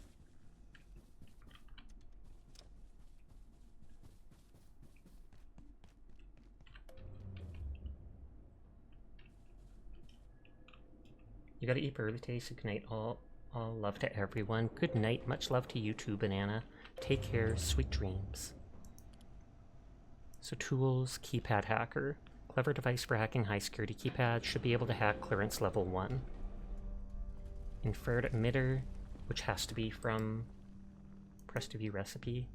You gotta eat early today, so good night. All love to everyone. Good night. Much love to you too, Banana. Take care. Sweet dreams. So tools, keypad hacker. Clever device for hacking high security keypads. Should be able to hack clearance level 1. Infrared emitter, which has to be from Press to View recipe.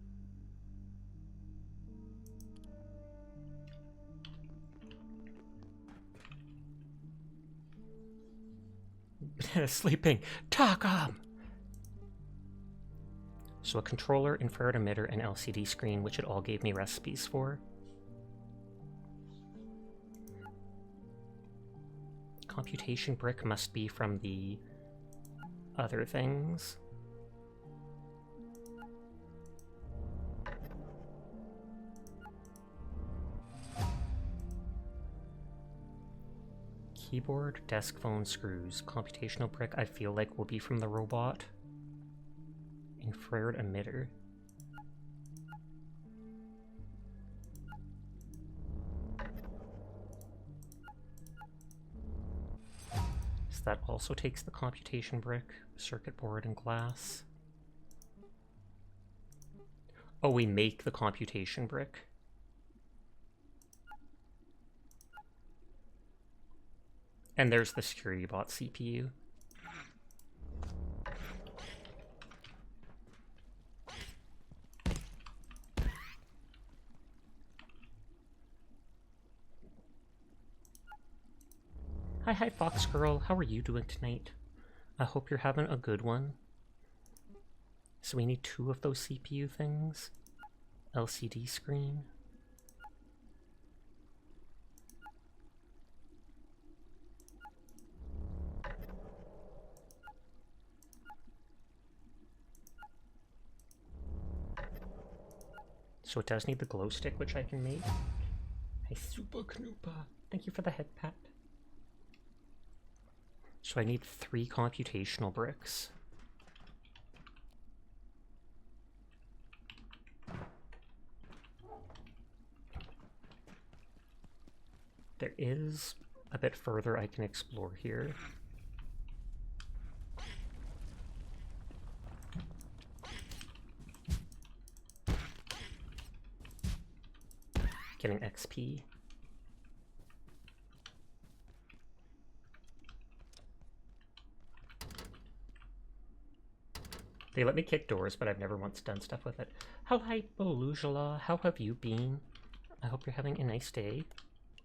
Sleeping. Talk 'em! So a controller, infrared emitter, and LCD screen, which it all gave me recipes for. Computation brick must be from the other things. Keyboard, desk phone screws. Computational brick I feel like will be from the robot. Infrared emitter. So that also takes the computation brick, circuit board, and glass. Oh, we make the computation brick. And there's the security bot CPU. Hi, Fox Girl. How are you doing tonight? I hope you're having a good one. So we need 2 of those CPU things. LCD screen. So it does need the glow stick, which I can make. Hey, Super Knoopa. Thank you for the head pat. So I need 3 computational bricks. There is a bit further I can explore here. Getting XP. They let me kick doors, but I've never once done stuff with it. Hi, Belujala. How have you been? I hope you're having a nice day.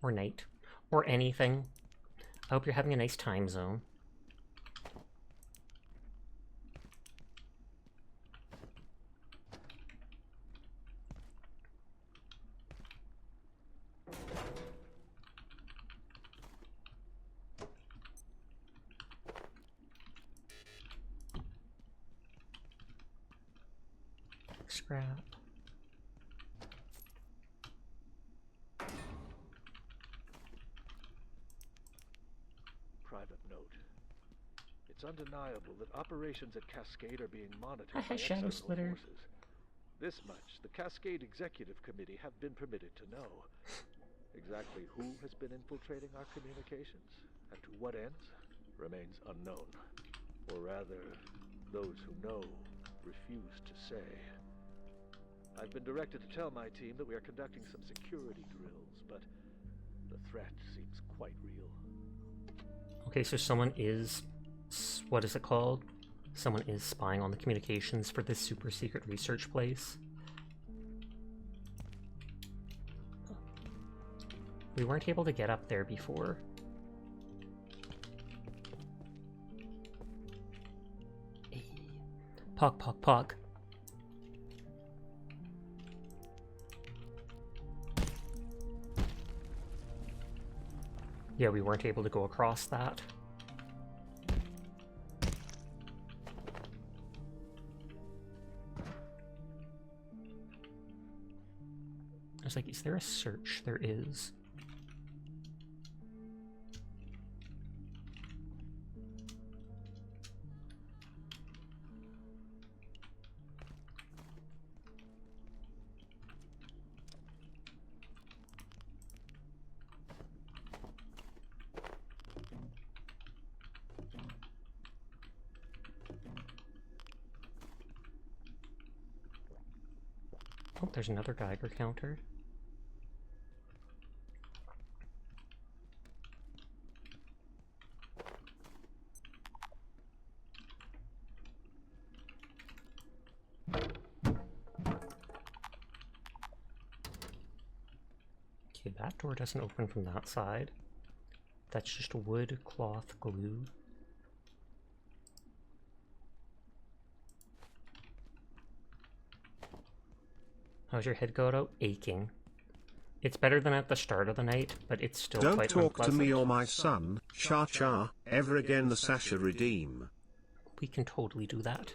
Or night. Or anything. I hope you're having a nice time zone. Scrap. Private note. It's undeniable that operations at Cascade are being monitored Hi, by Shadow external Splitter. forces. This much the Cascade Executive Committee have been permitted to know. Exactly who has been infiltrating our communications, and to what ends, remains unknown. Or rather, those who know refuse to say. I've been directed to tell my team that we are conducting some security drills, but the threat seems quite real. Okay, so someone is... what is it called? Someone is spying on the communications for this super secret research place. We weren't able to get up there before. Hey. Pog, pog, pog. Yeah, we weren't able to go across that. I was like, is there a search? There is. Oh, there's another Geiger counter. Okay, that door doesn't open from that side. That's just wood, cloth, glue. How's your head going out? Aching. It's better than at the start of the night, but it's still Don't quite talk to me unpleasant. or my son, Cha-Cha, ever again the Sasha redeem. We can totally do that.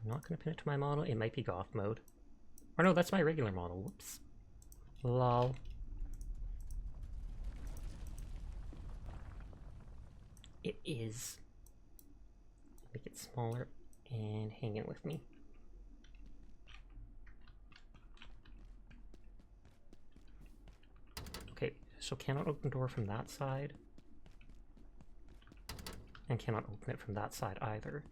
I'm not going to pin it to my model. It might be goth mode. Or no, that's my regular model. Whoops. Lol. It is. Make it smaller and hang in with me. Okay, so cannot open door from that side. And cannot open it from that side either.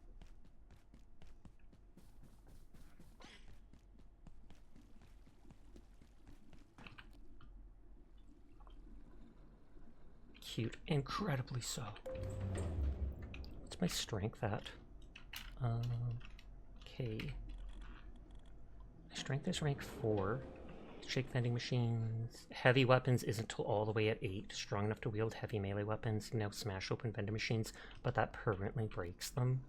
Cute. Incredibly so. What's my strength at? Okay. My strength is rank 4. Shake vending machines. Heavy weapons isn't till all the way at 8. Strong enough to wield heavy melee weapons. Now smash open vending machines, but that permanently breaks them.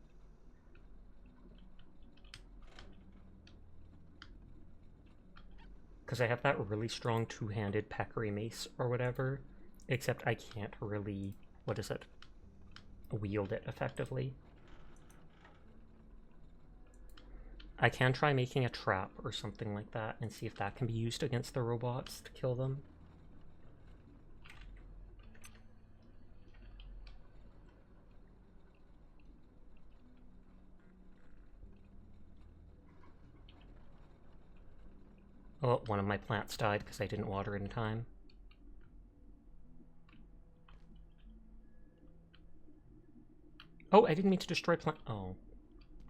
Because I have that really strong two-handed Peccary mace or whatever, except I can't really, what is it, wield it effectively. I can try making a trap or something like that and see if that can be used against the robots to kill them. Oh, one of my plants died because I didn't water it in time. Oh, I didn't mean to destroy plant. Oh,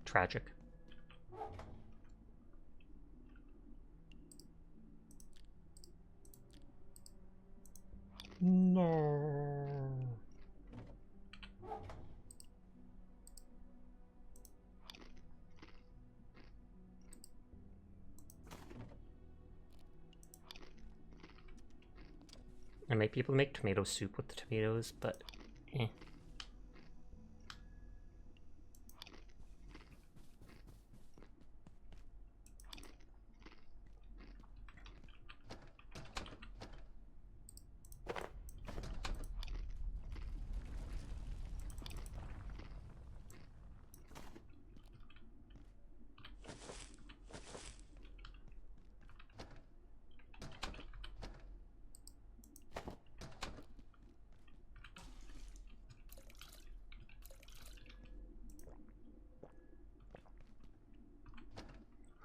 tragic. No. I might be able to make tomato soup with the tomatoes, but eh.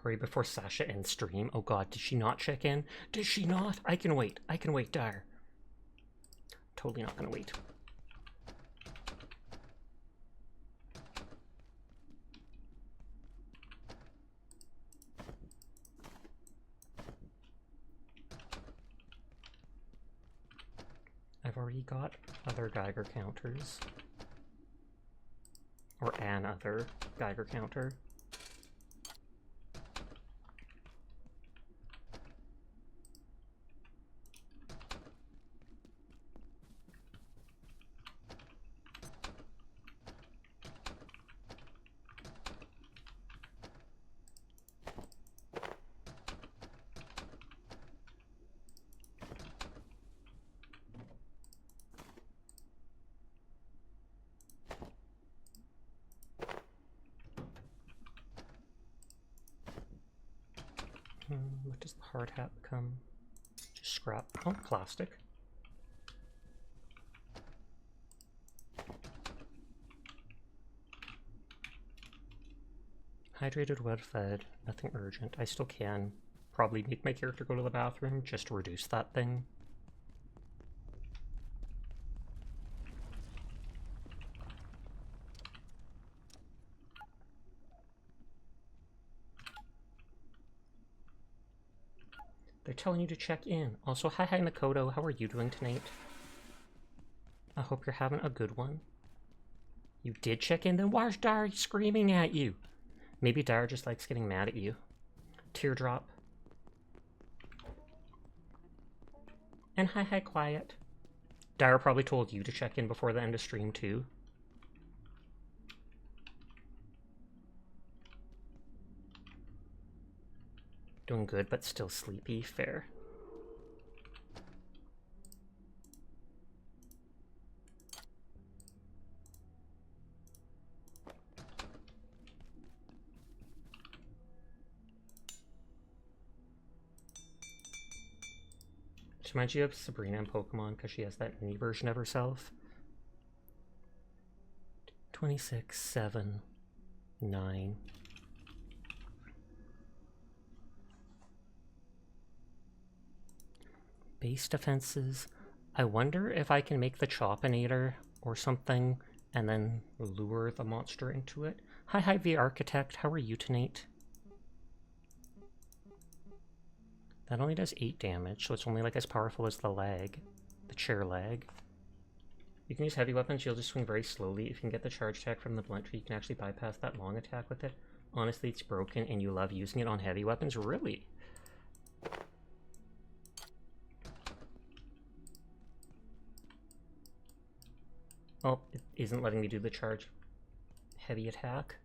Hurry before Sasha ends stream. Oh god, did she not check in? Did she not? I can wait. I can wait, Dire. Totally not gonna wait. I've already got other Geiger counters. Or an other Geiger counter. What does the hard hat become? Just scrap. Oh, plastic. Hydrated, well-fed, nothing urgent. I still can probably make my character go to the bathroom just to reduce that thing. They're telling you to check in. Also, hi Makoto, how are you doing tonight? I hope you're having a good one. You did check in, then why's Dire screaming at you? Maybe Dire just likes getting mad at you. Teardrop. And hi Quiet. Dire probably told you to check in before the end of stream too. Doing good, but still sleepy. Fair. She reminds you of Sabrina in Pokemon because she has that mini version of herself. 26, 7, 9. Base defenses. I wonder if I can make the Chopinator or something and then lure the monster into it. Hi the Architect, how are you tonight? That only does 8 damage, so it's only like as powerful as the lag. The chair lag. You can use heavy weapons, you'll just swing very slowly. If you can get the charge attack from the blunt tree, you can actually bypass that long attack with it. Honestly, it's broken and you love using it on heavy weapons? Really? Oh, it isn't letting me do the charge heavy attack.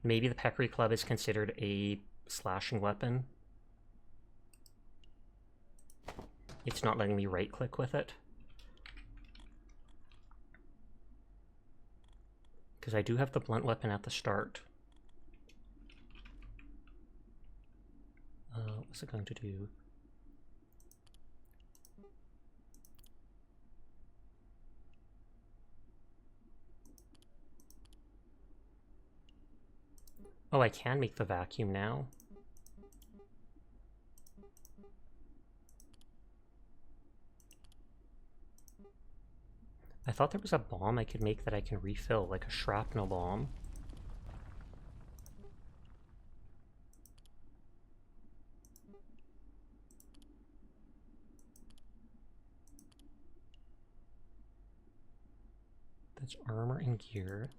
Maybe the Peccary Club is considered a slashing weapon. It's not letting me right click with it. Because I do have the blunt weapon at the start. What's it going to do? Oh, I can make the vacuum now. I thought there was a bomb I could make that I can refill, like a shrapnel bomb. That's armor and gear.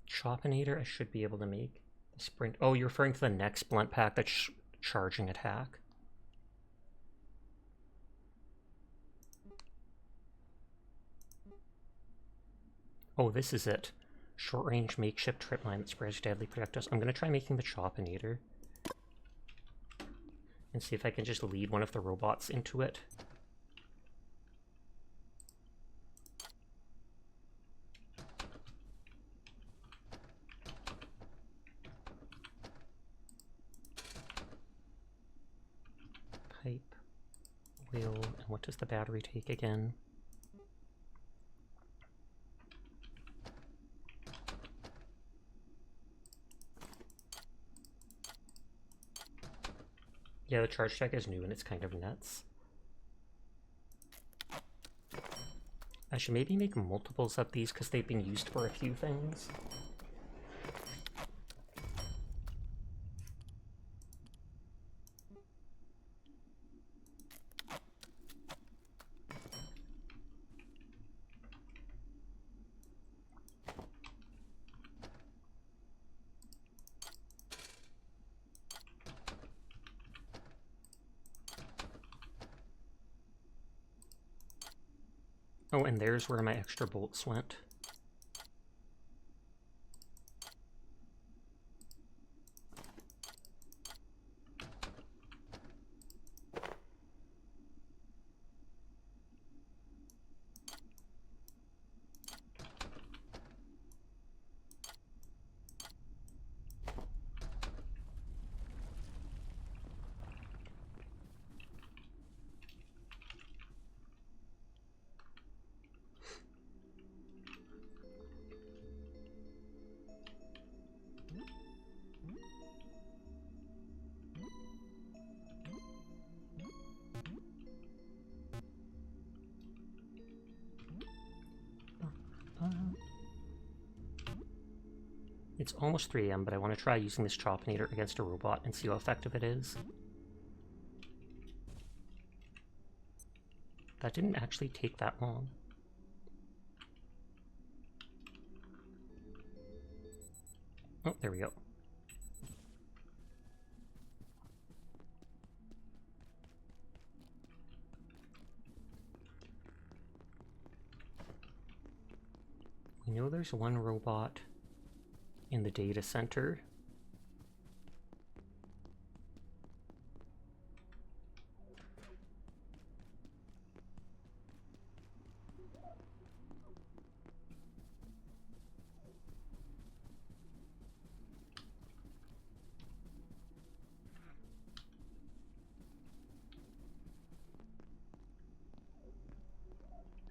Chopinator I should be able to make. The sprint. Oh, you're referring to the next blunt pack that's charging attack. Oh, this is it. Short-range makeshift trip line that sprays deadly projectiles. I'm going to try making the Chopinator. And see if I can just lead one of the robots into it. Pipe, wheel, and what does the battery take again? Yeah, the charge deck is new and it's kind of nuts. I should maybe make multiples of these because they've been used for a few things. Oh, and there's where my extra bolts went. It's almost 3 AM, but I want to try using this Chopinator against a robot and see how effective it is. That didn't actually take that long. Oh, there we go. We know there's one robot in the data center.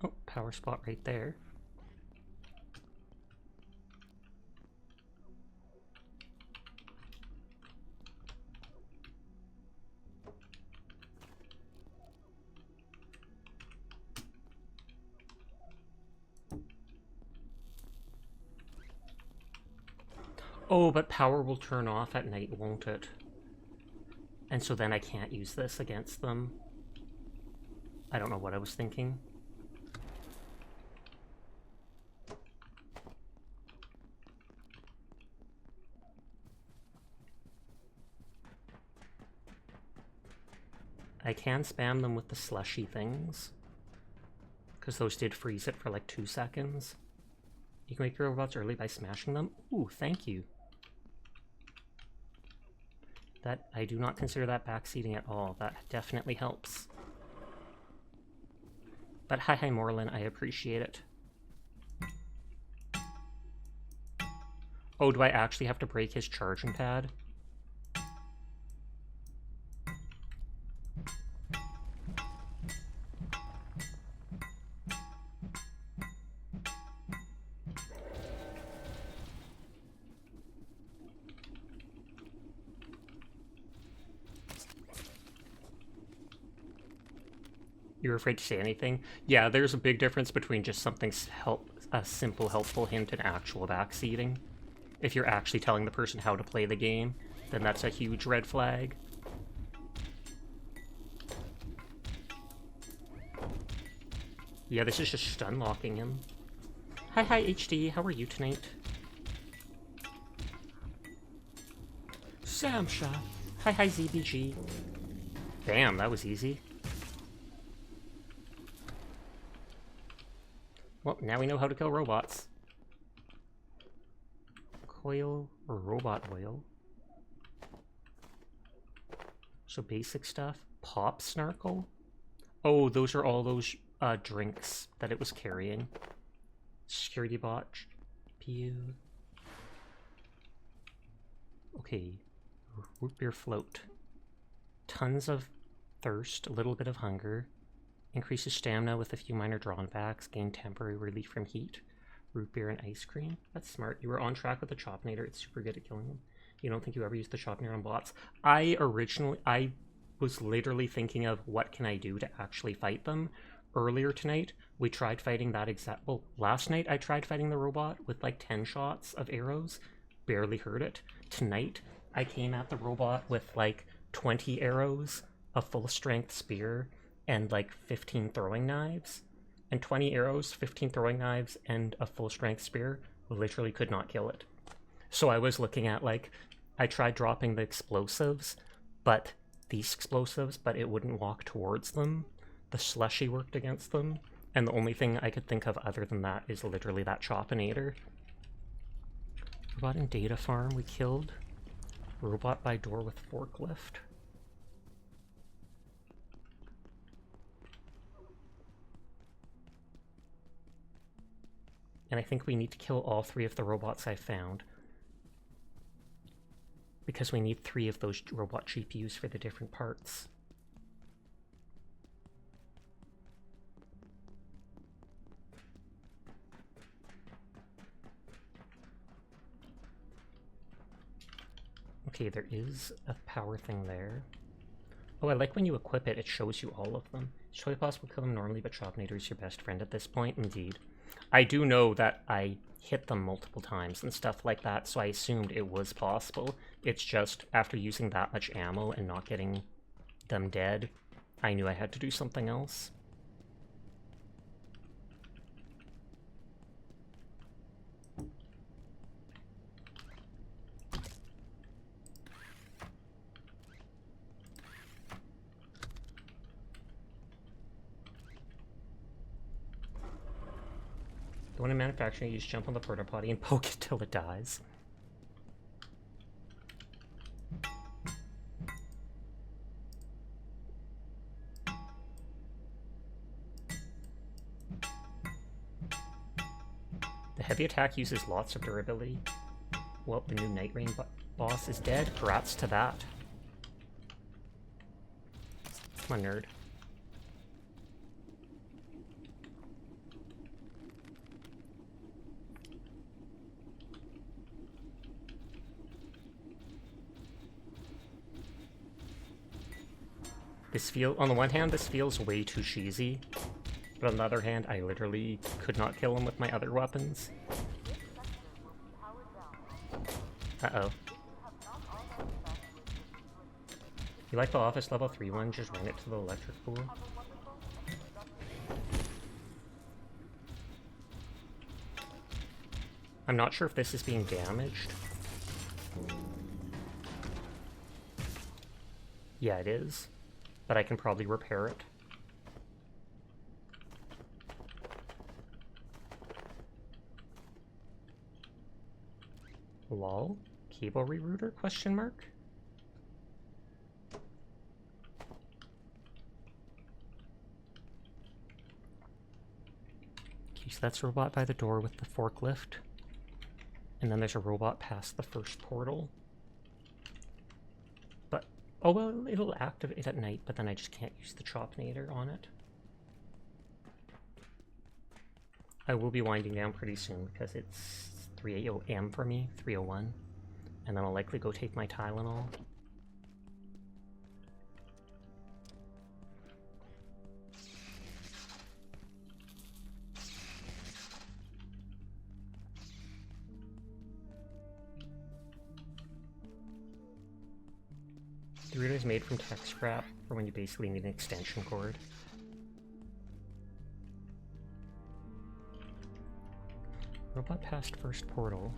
Oh, power spot right there. Oh, but power will turn off at night, won't it? And so then I can't use this against them. I don't know what I was thinking. I can spam them with the slushy things, because those did freeze it for like 2 seconds. You can make your robots early by smashing them. Ooh, thank you. That, I do not consider that backseating at all. That definitely helps. But hi Morlin, I appreciate it. Oh, do I actually have to break his charging pad? You're afraid to say anything? Yeah, there's a big difference between just something a simple helpful hint and actual backseating. If you're actually telling the person how to play the game, then that's a huge red flag. Yeah, this is just stun locking him. Hi HD, how are you tonight? Samsha. Hi ZBG. Damn, that was easy. Well, now we know how to kill robots. Coil or robot oil. So basic stuff. Pop snarkle? Oh, those are all those drinks that it was carrying. Security botch. Pew. Okay. Root beer float. Tons of thirst, a little bit of hunger. Increases stamina with a few minor drawbacks. Gain temporary relief from heat. Root beer and ice cream. That's smart. You were on track with the Chopinator. It's super good at killing them. You don't think you ever used the Chopinator on bots? I was literally thinking of what can I do to actually fight them. Earlier tonight, we tried fighting that well, last night I tried fighting the robot with like 10 shots of arrows. Barely hurt it. Tonight, I came at the robot with like 20 arrows, a full strength spear, and like 15 throwing knives. And 20 arrows, 15 throwing knives, and a full strength spear literally could not kill it. So I was looking at like, I tried dropping the explosives, but it wouldn't walk towards them. The slushy worked against them, and the only thing I could think of other than that is literally that Chopinator. Robot in data farm we killed. Robot by door with forklift. And I think we need to kill all 3 of the robots I found. Because we need 3 of those robot GPUs for the different parts. Okay, there is a power thing there. Oh, I like when you equip it, it shows you all of them. It's totally possible to kill them normally, but Chopinator is your best friend at this point. Indeed. I do know that I hit them multiple times and stuff like that, so I assumed it was possible. It's just, after using that much ammo and not getting them dead, I knew I had to do something else. The one in manufacturing, you just jump on the porta potty and poke it till it dies. The heavy attack uses lots of durability. Well, the new Night Rain boss is dead. Congrats to that. Come on, nerd. On the one hand, this feels way too cheesy, but on the other hand, I literally could not kill him with my other weapons. Uh-oh. You like the Office Level 3 one? Just run it to the electric pool. I'm not sure if this is being damaged. Yeah, it is. But I can probably repair it. Lol? Cable rerouter? Question mark? Okay, so that's robot by the door with the forklift. And then there's a robot past the first portal. But, oh well, it'll activate at night, but then I just can't use the Chopinator on it. I will be winding down pretty soon because it's 3 a.m. for me, 3:01. And then I'll likely go take my Tylenol. The reader is made from tech scrap for when you basically need an extension cord. Robot past first portal.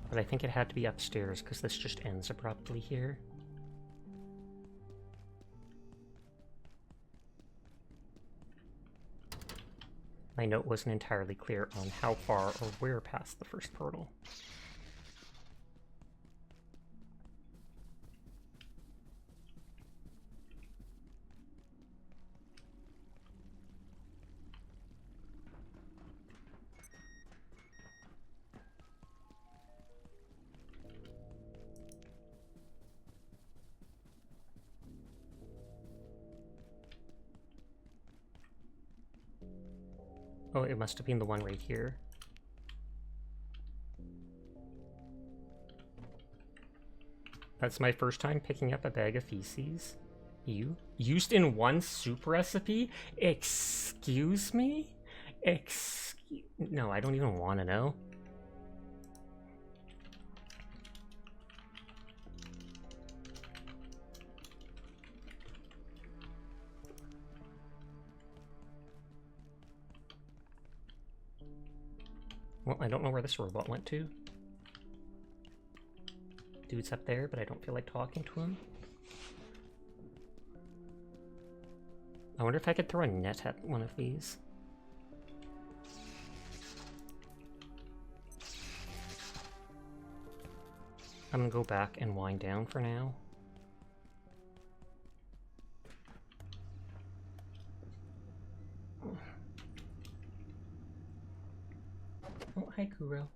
But I think it had to be upstairs because this just ends abruptly here. My note wasn't entirely clear on how far or where past the first portal. Oh, it must have been the one right here. That's my first time picking up a bag of feces. Used in one soup recipe? Excuse me? No, I don't even want to know. Well, I don't know where this robot went to. Dude's up there, but I don't feel like talking to him. I wonder if I could throw a net at one of these. I'm gonna go back and wind down for now. Oh, hi, Kuro.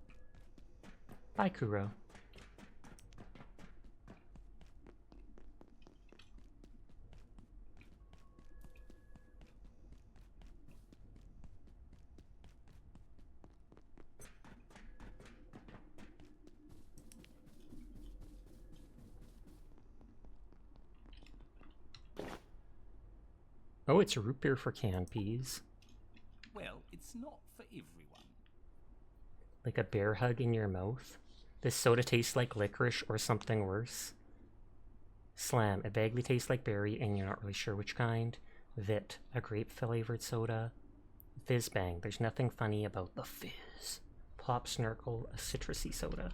Bye, Kuro. Oh, it's a root beer for canned peas. Well, it's not for everyone. Like a bear hug in your mouth. This soda tastes like licorice or something worse. Slam, it vaguely tastes like berry and you're not really sure which kind. Vit, a grape-flavored soda. Fizz Bang, there's nothing funny about the fizz. Pop Snarkle, a citrusy soda.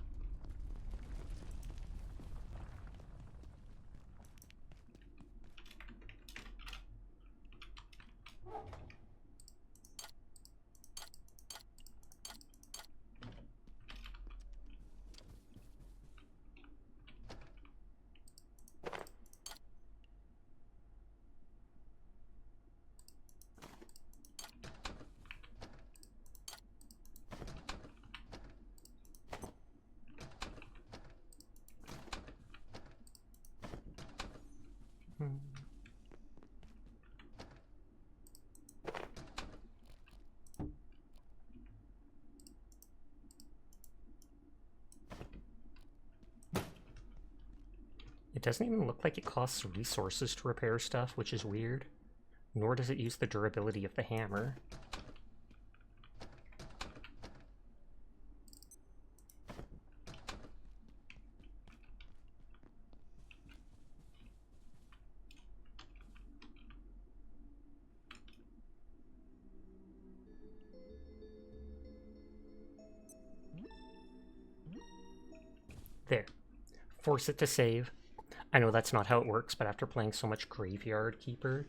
It doesn't even look like it costs resources to repair stuff, which is weird. Nor does it use the durability of the hammer. There. Force it to save. I know that's not how it works, but after playing so much Graveyard Keeper...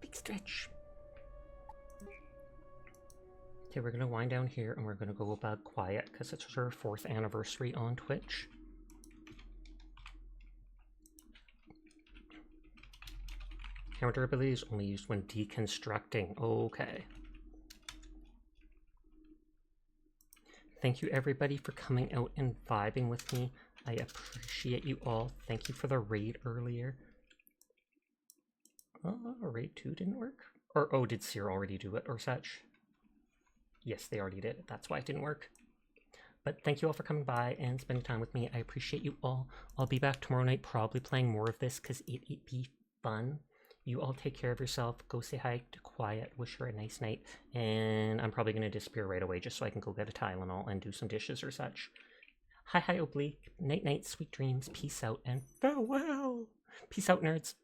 Big stretch. Okay, we're gonna wind down here and we're gonna go about quiet because it's our 4th anniversary on Twitch. Hammer durability is only used when deconstructing. Okay. Thank you everybody for coming out and vibing with me. I appreciate you all. Thank you for the raid earlier. Raid 2 didn't work? Or, oh, did Seer already do it or such? Yes, they already did. That's why it didn't work. But thank you all for coming by and spending time with me. I appreciate you all. I'll be back tomorrow night probably playing more of this because it'd be fun. You all take care of yourself. Go say hi to Quiet. Wish her a nice night. And I'm probably going to disappear right away just so I can go get a Tylenol and do some dishes or such. Hi, Oblique. Night, night, sweet dreams. Peace out and farewell. Peace out, nerds.